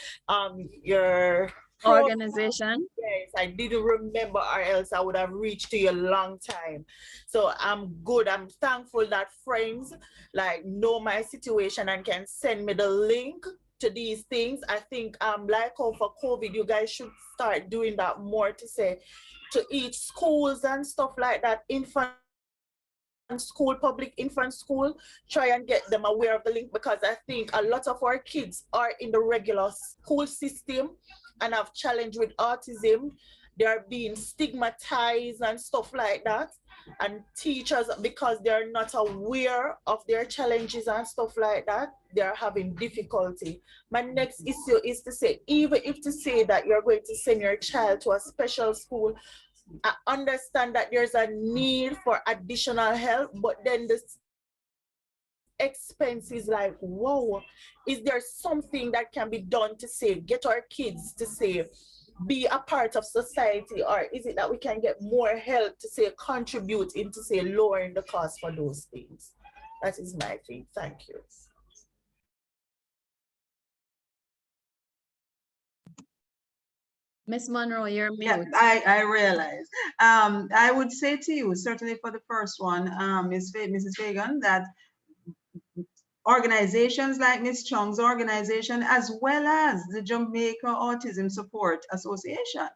Your Organization. Yes, I didn't remember, or else I would have reached to you a long time. So I'm good. I'm thankful that friends like know my situation and can send me the link to these things. I think like how for COVID, you guys should start doing that more, to say to each schools and stuff like that, infant school, public infant school, try and get them aware of the link, because I think a lot of our kids are in the regular school system and have challenge with autism. They are being stigmatized and stuff like that. And teachers, because they're not aware of their challenges and stuff like that, they're having difficulty. My next issue is to say, even if to say that you're going to send your child to a special school, I understand that there's a need for additional help, but then the expense is like, whoa, is there something that can be done to say, get our kids to say, be a part of society, or is it that we can get more help to say, contribute into say, lowering the cost for those things? That is my thing. Thank you. Miss Monroe, you're mute. Yeah, I realize. I would say to you, certainly for the first one, Mrs. Fagan, that organizations like Ms. Chung's organization, as well as the Jamaica Autism Support Association,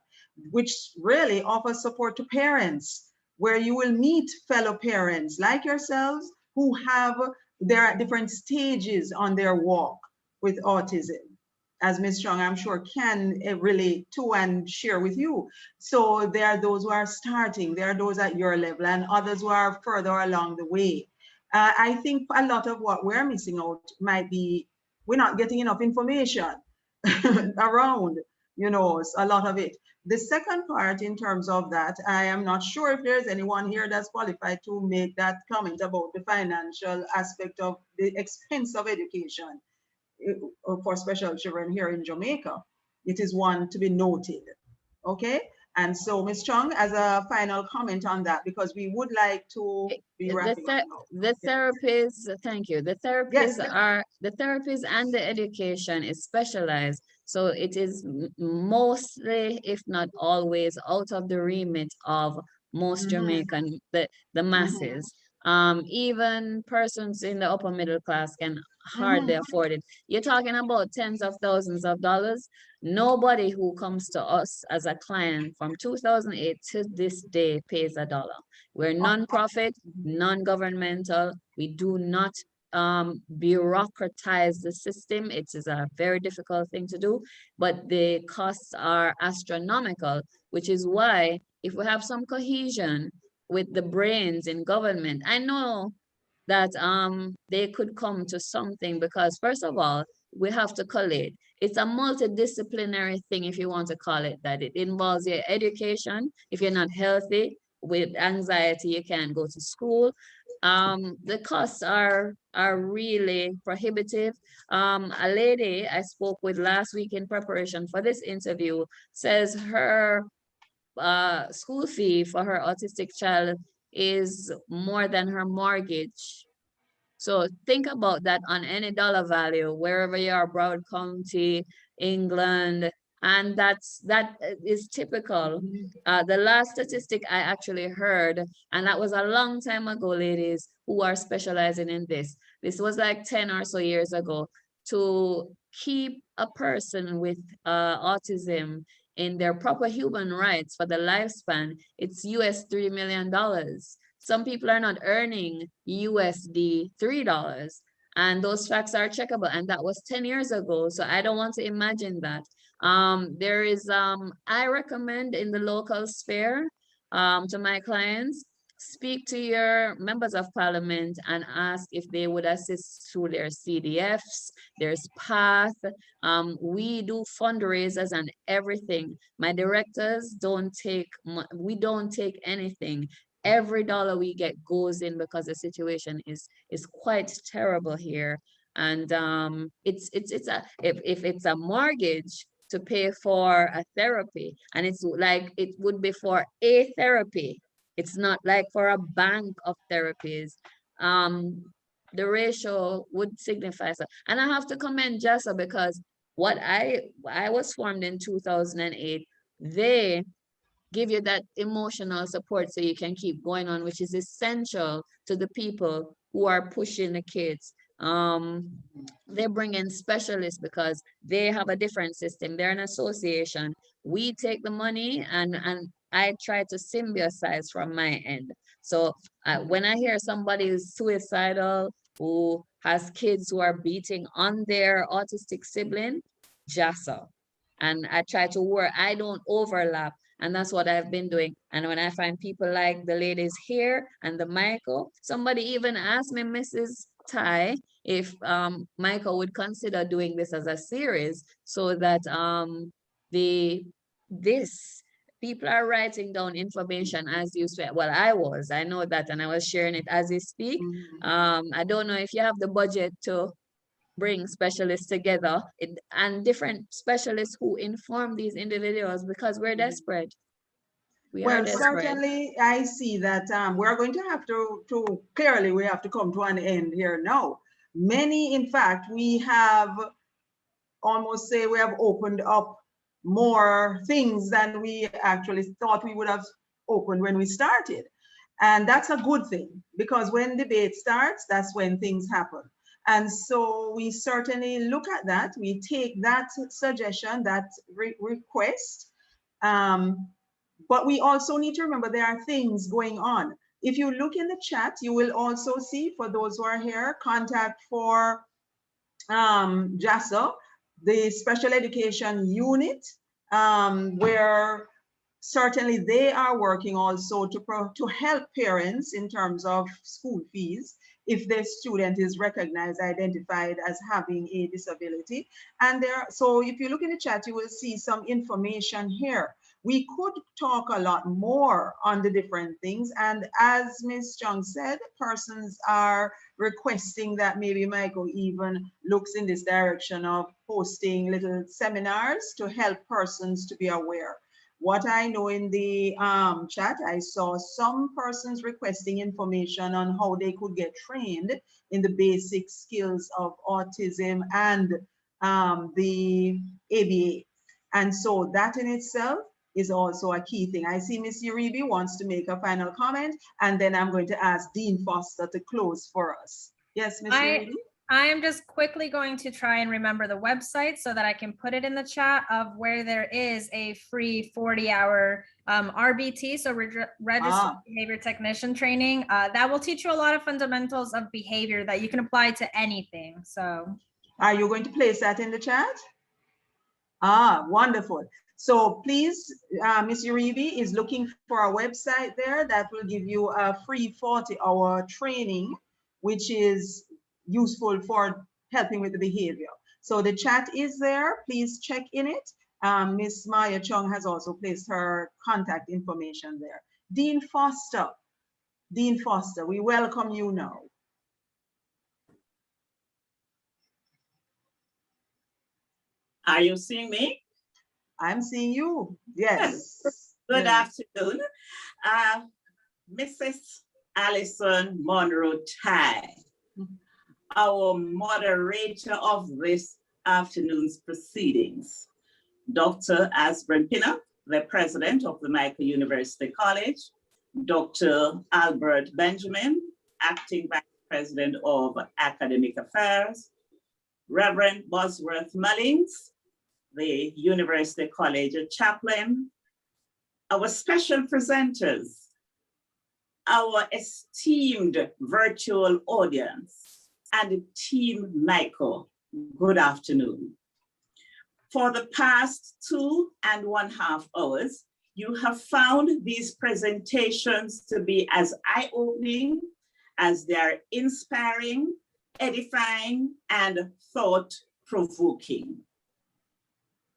which really offers support to parents, where you will meet fellow parents like yourselves who have, they're at different stages on their walk with autism, as Ms. Chung, I'm sure, can relate to and share with you. So there are those who are starting, there are those at your level, and others who are further along the way. I think a lot of what we're missing out might be, we're not getting enough information around, you know, a lot of it. The second part in terms of that, I am not sure if there's anyone here that's qualified to make that comment about the financial aspect of the expense of education for special children here in Jamaica. It is one to be noted, okay? And so, Ms. Chung, as a final comment on that, because we would like to be wrapping up. The therapists, thank you. The therapists Yes. the therapists and the education is specialized. So it is mostly, if not always, out of the remit of most Jamaican, the masses. Even persons in the upper middle class can hardly afford it. You're talking about tens of thousands of dollars. Nobody who comes to us as a client from 2008 to this day pays a dollar. We're non-profit, non-governmental. We do not bureaucratize the system. It is a very difficult thing to do, but the costs are astronomical, which is why if we have some cohesion with the brains in government, I know that they could come to something, because first of all, we have to collate. It's a multidisciplinary thing, if you want to call it that. It involves your education. If you're not healthy with anxiety, you can't go to school. The costs are really prohibitive. A lady I spoke with last week in preparation for this interview says her school fee for her autistic child is more than her mortgage. So think about that on any dollar value, wherever you are, Broward County, England, and that is typical. The last statistic I actually heard, and that was a long time ago, ladies who are specializing in this. This was like 10 or so years ago. To keep a person with autism in their proper human rights for the lifespan, it's US $3 million. Some people are not earning USD $3, and those facts are checkable, and that was 10 years ago. So I don't want to imagine that. There is, I recommend in the local sphere to my clients, speak to your members of parliament and ask if they would assist through their CDFs. There's PATH. We do fundraisers and everything. My directors we don't take anything. Every dollar we get goes in because the situation is quite terrible here. And if it's a mortgage to pay for a therapy, and it's like it would be for a therapy, it's not like for a bank of therapies. The ratio would signify so. And I have to commend JASA because what I was formed in 2008, they give you that emotional support so you can keep going on, which is essential to the people who are pushing the kids. They bring in specialists because they have a different system. They're an association. We take the money and I try to symbiotize from my end. So when I hear somebody is suicidal, who has kids who are beating on their autistic sibling, JASA. And I try to work, I don't overlap. And that's what I've been doing. And when I find people like the ladies here and the Mico, somebody even asked me, Mrs. Tai, if Mico would consider doing this as a series so that people are writing down information as you said. Well, I know that, and I was sharing it as you speak. I don't know if you have the budget to bring specialists together and different specialists who inform these individuals because we're desperate. Well, certainly I see that we're going to have to clearly we have to come to an end here now. Many, in fact, we have almost say we have opened up more things than we actually thought we would have opened when we started. And that's a good thing because when debate starts, that's when things happen. And so we certainly look at that. We take that suggestion, that request. But we also need to remember there are things going on. If you look in the chat, you will also see, for those who are here, contact for JASA, the special education unit, where certainly they are working also to help parents in terms of school fees if their student is recognized, identified as having a disability. And so if you look in the chat, you will see some information here. We could talk a lot more on the different things. And as Ms. Chung said, persons are requesting that maybe Michael even looks in this direction of hosting little seminars to help persons to be aware. What I know in the chat, I saw some persons requesting information on how they could get trained in the basic skills of autism and the ABA. And so that in itself is also a key thing. I see Ms. Uribe wants to make a final comment, and then I'm going to ask Dean Foster to close for us. Yes, Ms. Uribe? I am just quickly going to try and remember the website so that I can put it in the chat of where there is a free 40-hour RBT, so registered behavior technician training. That will teach you a lot of fundamentals of behavior that you can apply to anything. So, are you going to place that in the chat? Wonderful. So please, Ms. Uribe is looking for a website there that will give you a free 40-hour training, which is useful for helping with the behavior. So the chat is there. Please check in it. Ms. Maia Chung has also placed her contact information there. Dean Foster, we welcome you now. Are you seeing me? I'm seeing you, yes. Good afternoon. Mrs. Alison Monroe Tai, our moderator of this afternoon's proceedings. Dr. Asbrin Pinnock, the president of the Mico University College. Dr. Albert Benjamin, acting vice president of academic affairs. Reverend Bosworth Mullings, the University College chaplain. Our special presenters, our esteemed virtual audience, and Team Mico, good afternoon. For the past 2.5 hours, you have found these presentations to be as eye-opening as they are inspiring, edifying, and thought-provoking.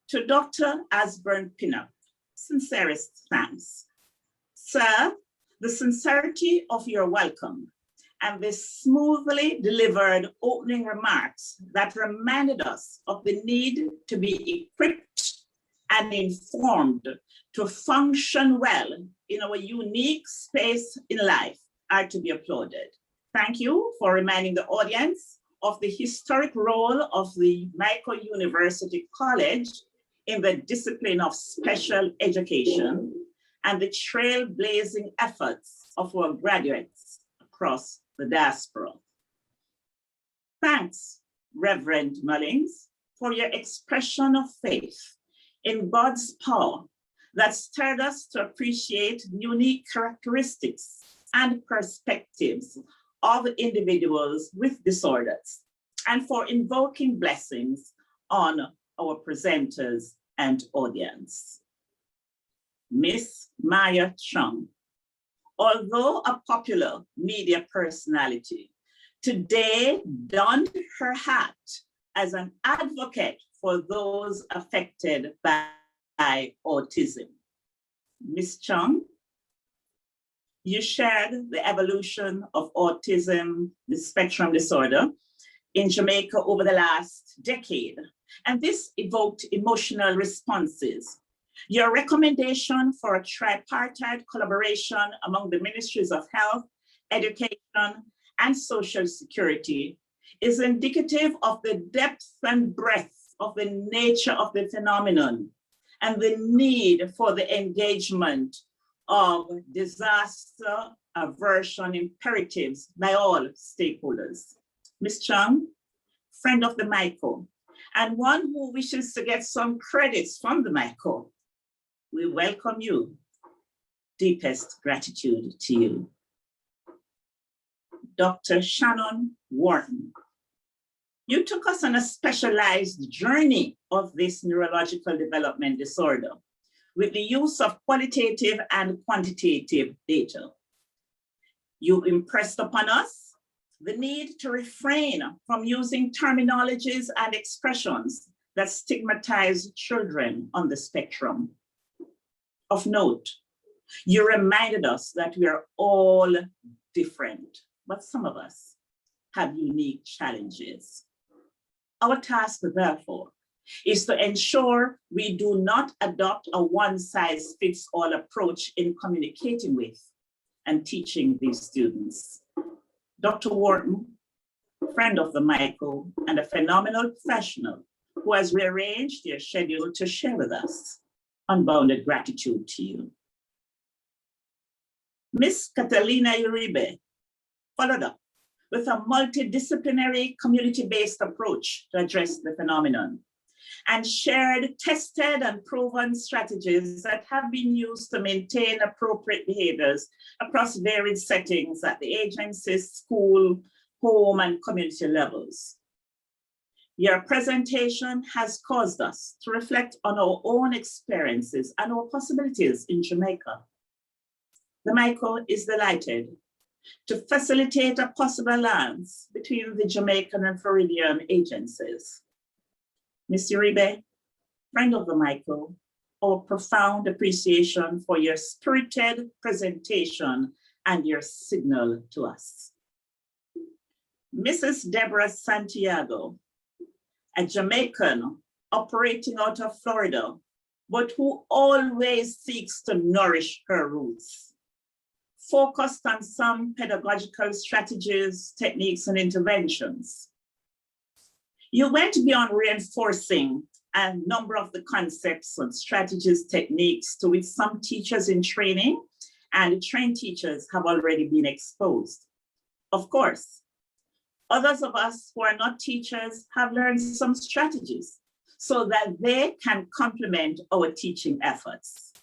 To Dr. Asburn Pinnock, sincerest thanks. Sir, the sincerity of your welcome and the smoothly delivered opening remarks that reminded us of the need to be equipped and informed to function well in our unique space in life are to be applauded. Thank you for reminding the audience of the historic role of the Mico University College in the discipline of special education and the trailblazing efforts of our graduates across the diaspora. Thanks, Reverend Mullings, for your expression of faith in God's power that stirred us to appreciate unique characteristics and perspectives of individuals with disorders, and for invoking blessings on our presenters and audience. Miss Maia Chung, although a popular media personality, today donned her hat as an advocate for those affected by autism. Ms. Chung, you shared the evolution of autism, the spectrum disorder, in Jamaica over the last decade, and this evoked emotional responses. Your recommendation for a tripartite collaboration among the Ministries of Health, Education, and Social Security is indicative of the depth and breadth of the nature of the phenomenon and the need for the engagement of disaster aversion imperatives by all stakeholders. Ms. Chung, friend of the Mico, and one who wishes to get some credits from the Mico, we welcome you. Deepest gratitude to you. Dr. Shannon Worton, you took us on a specialized journey of this neurological development disorder with the use of qualitative and quantitative data. You impressed upon us the need to refrain from using terminologies and expressions that stigmatize children on the spectrum. Of note, you reminded us that we are all different, but some of us have unique challenges. Our task, therefore, is to ensure we do not adopt a one-size-fits-all approach in communicating with and teaching these students. Dr. Worton, friend of the Mico and a phenomenal professional who has rearranged your schedule to share with us. Unbounded gratitude to you. Miss Catalina Uribe followed up with a multidisciplinary community-based approach to address the phenomenon and shared tested and proven strategies that have been used to maintain appropriate behaviors across varied settings at the agency, school, home, and community levels. Your presentation has caused us to reflect on our own experiences and our possibilities in Jamaica. The Mico is delighted to facilitate a possible alliance between the Jamaican and Floridian agencies. Ms. Uribe, friend of the Mico, our profound appreciation for your spirited presentation and your signal to us. Mrs. Deborah Santiago, a Jamaican operating out of Florida, but who always seeks to nourish her roots. Focused on some pedagogical strategies, techniques, and interventions. You went beyond reinforcing a number of the concepts and strategies, techniques to which some teachers in training and trained teachers have already been exposed. Of course, others of us who are not teachers have learned some strategies so that they can complement our teaching efforts.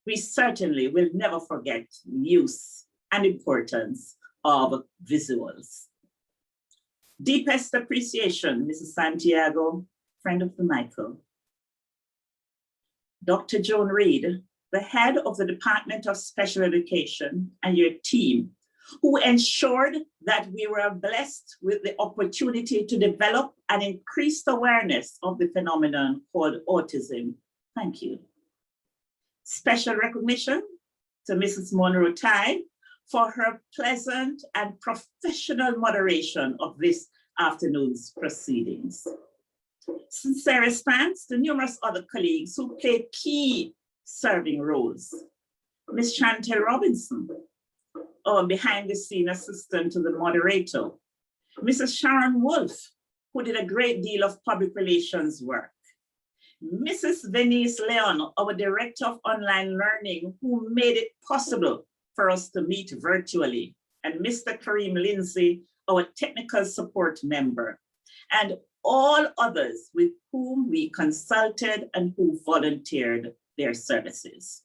We certainly will never forget the use and importance of visuals. Deepest appreciation, Mrs. Santiago, friend of the Mico. Dr. Joan Reed, the head of the Department of Special Education, and your team, who ensured that we were blessed with the opportunity to develop and increase awareness of the phenomenon called autism. Thank you. Special recognition to Mrs. Monroe Tide for her pleasant and professional moderation of this afternoon's proceedings. Sincerest thanks to numerous other colleagues who played key serving roles. Ms. Chantel Robinson, our behind-the-scene assistant to the moderator. Mrs. Sharon Wolf, who did a great deal of public relations work. Mrs. Venice Leon, our Director of Online Learning, who made it possible for us to meet virtually. And Mr. Kareem Lindsay, our Technical Support Member. And all others with whom we consulted and who volunteered their services.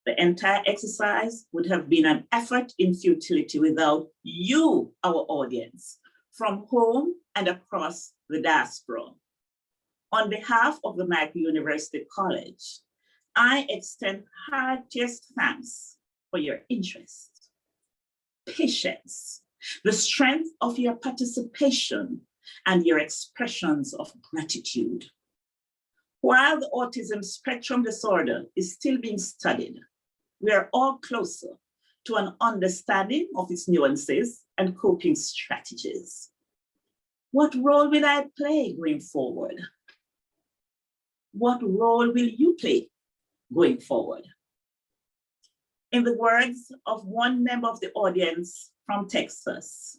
The entire exercise would have been an effort in futility without you, our audience, from home and across the diaspora. On behalf of the Mico University College, I extend heartiest thanks for your interest, patience, the strength of your participation, and your expressions of gratitude. While the autism spectrum disorder is still being studied, we are all closer to an understanding of its nuances and coping strategies. What role will I play going forward? What role will you play going forward? In the words of one member of the audience from Texas,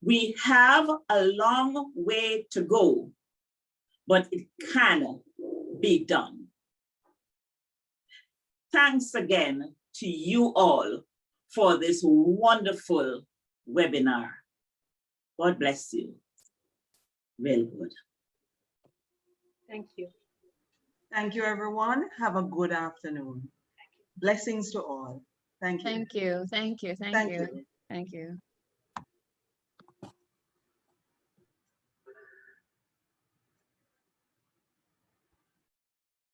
we have a long way to go, but it can be done. Thanks again to you all for this wonderful webinar. God bless you. Very good. Thank you. Thank you, everyone. Have a good afternoon. Blessings to all. Thank you. Thank you. Thank you. Thank you. Thank you.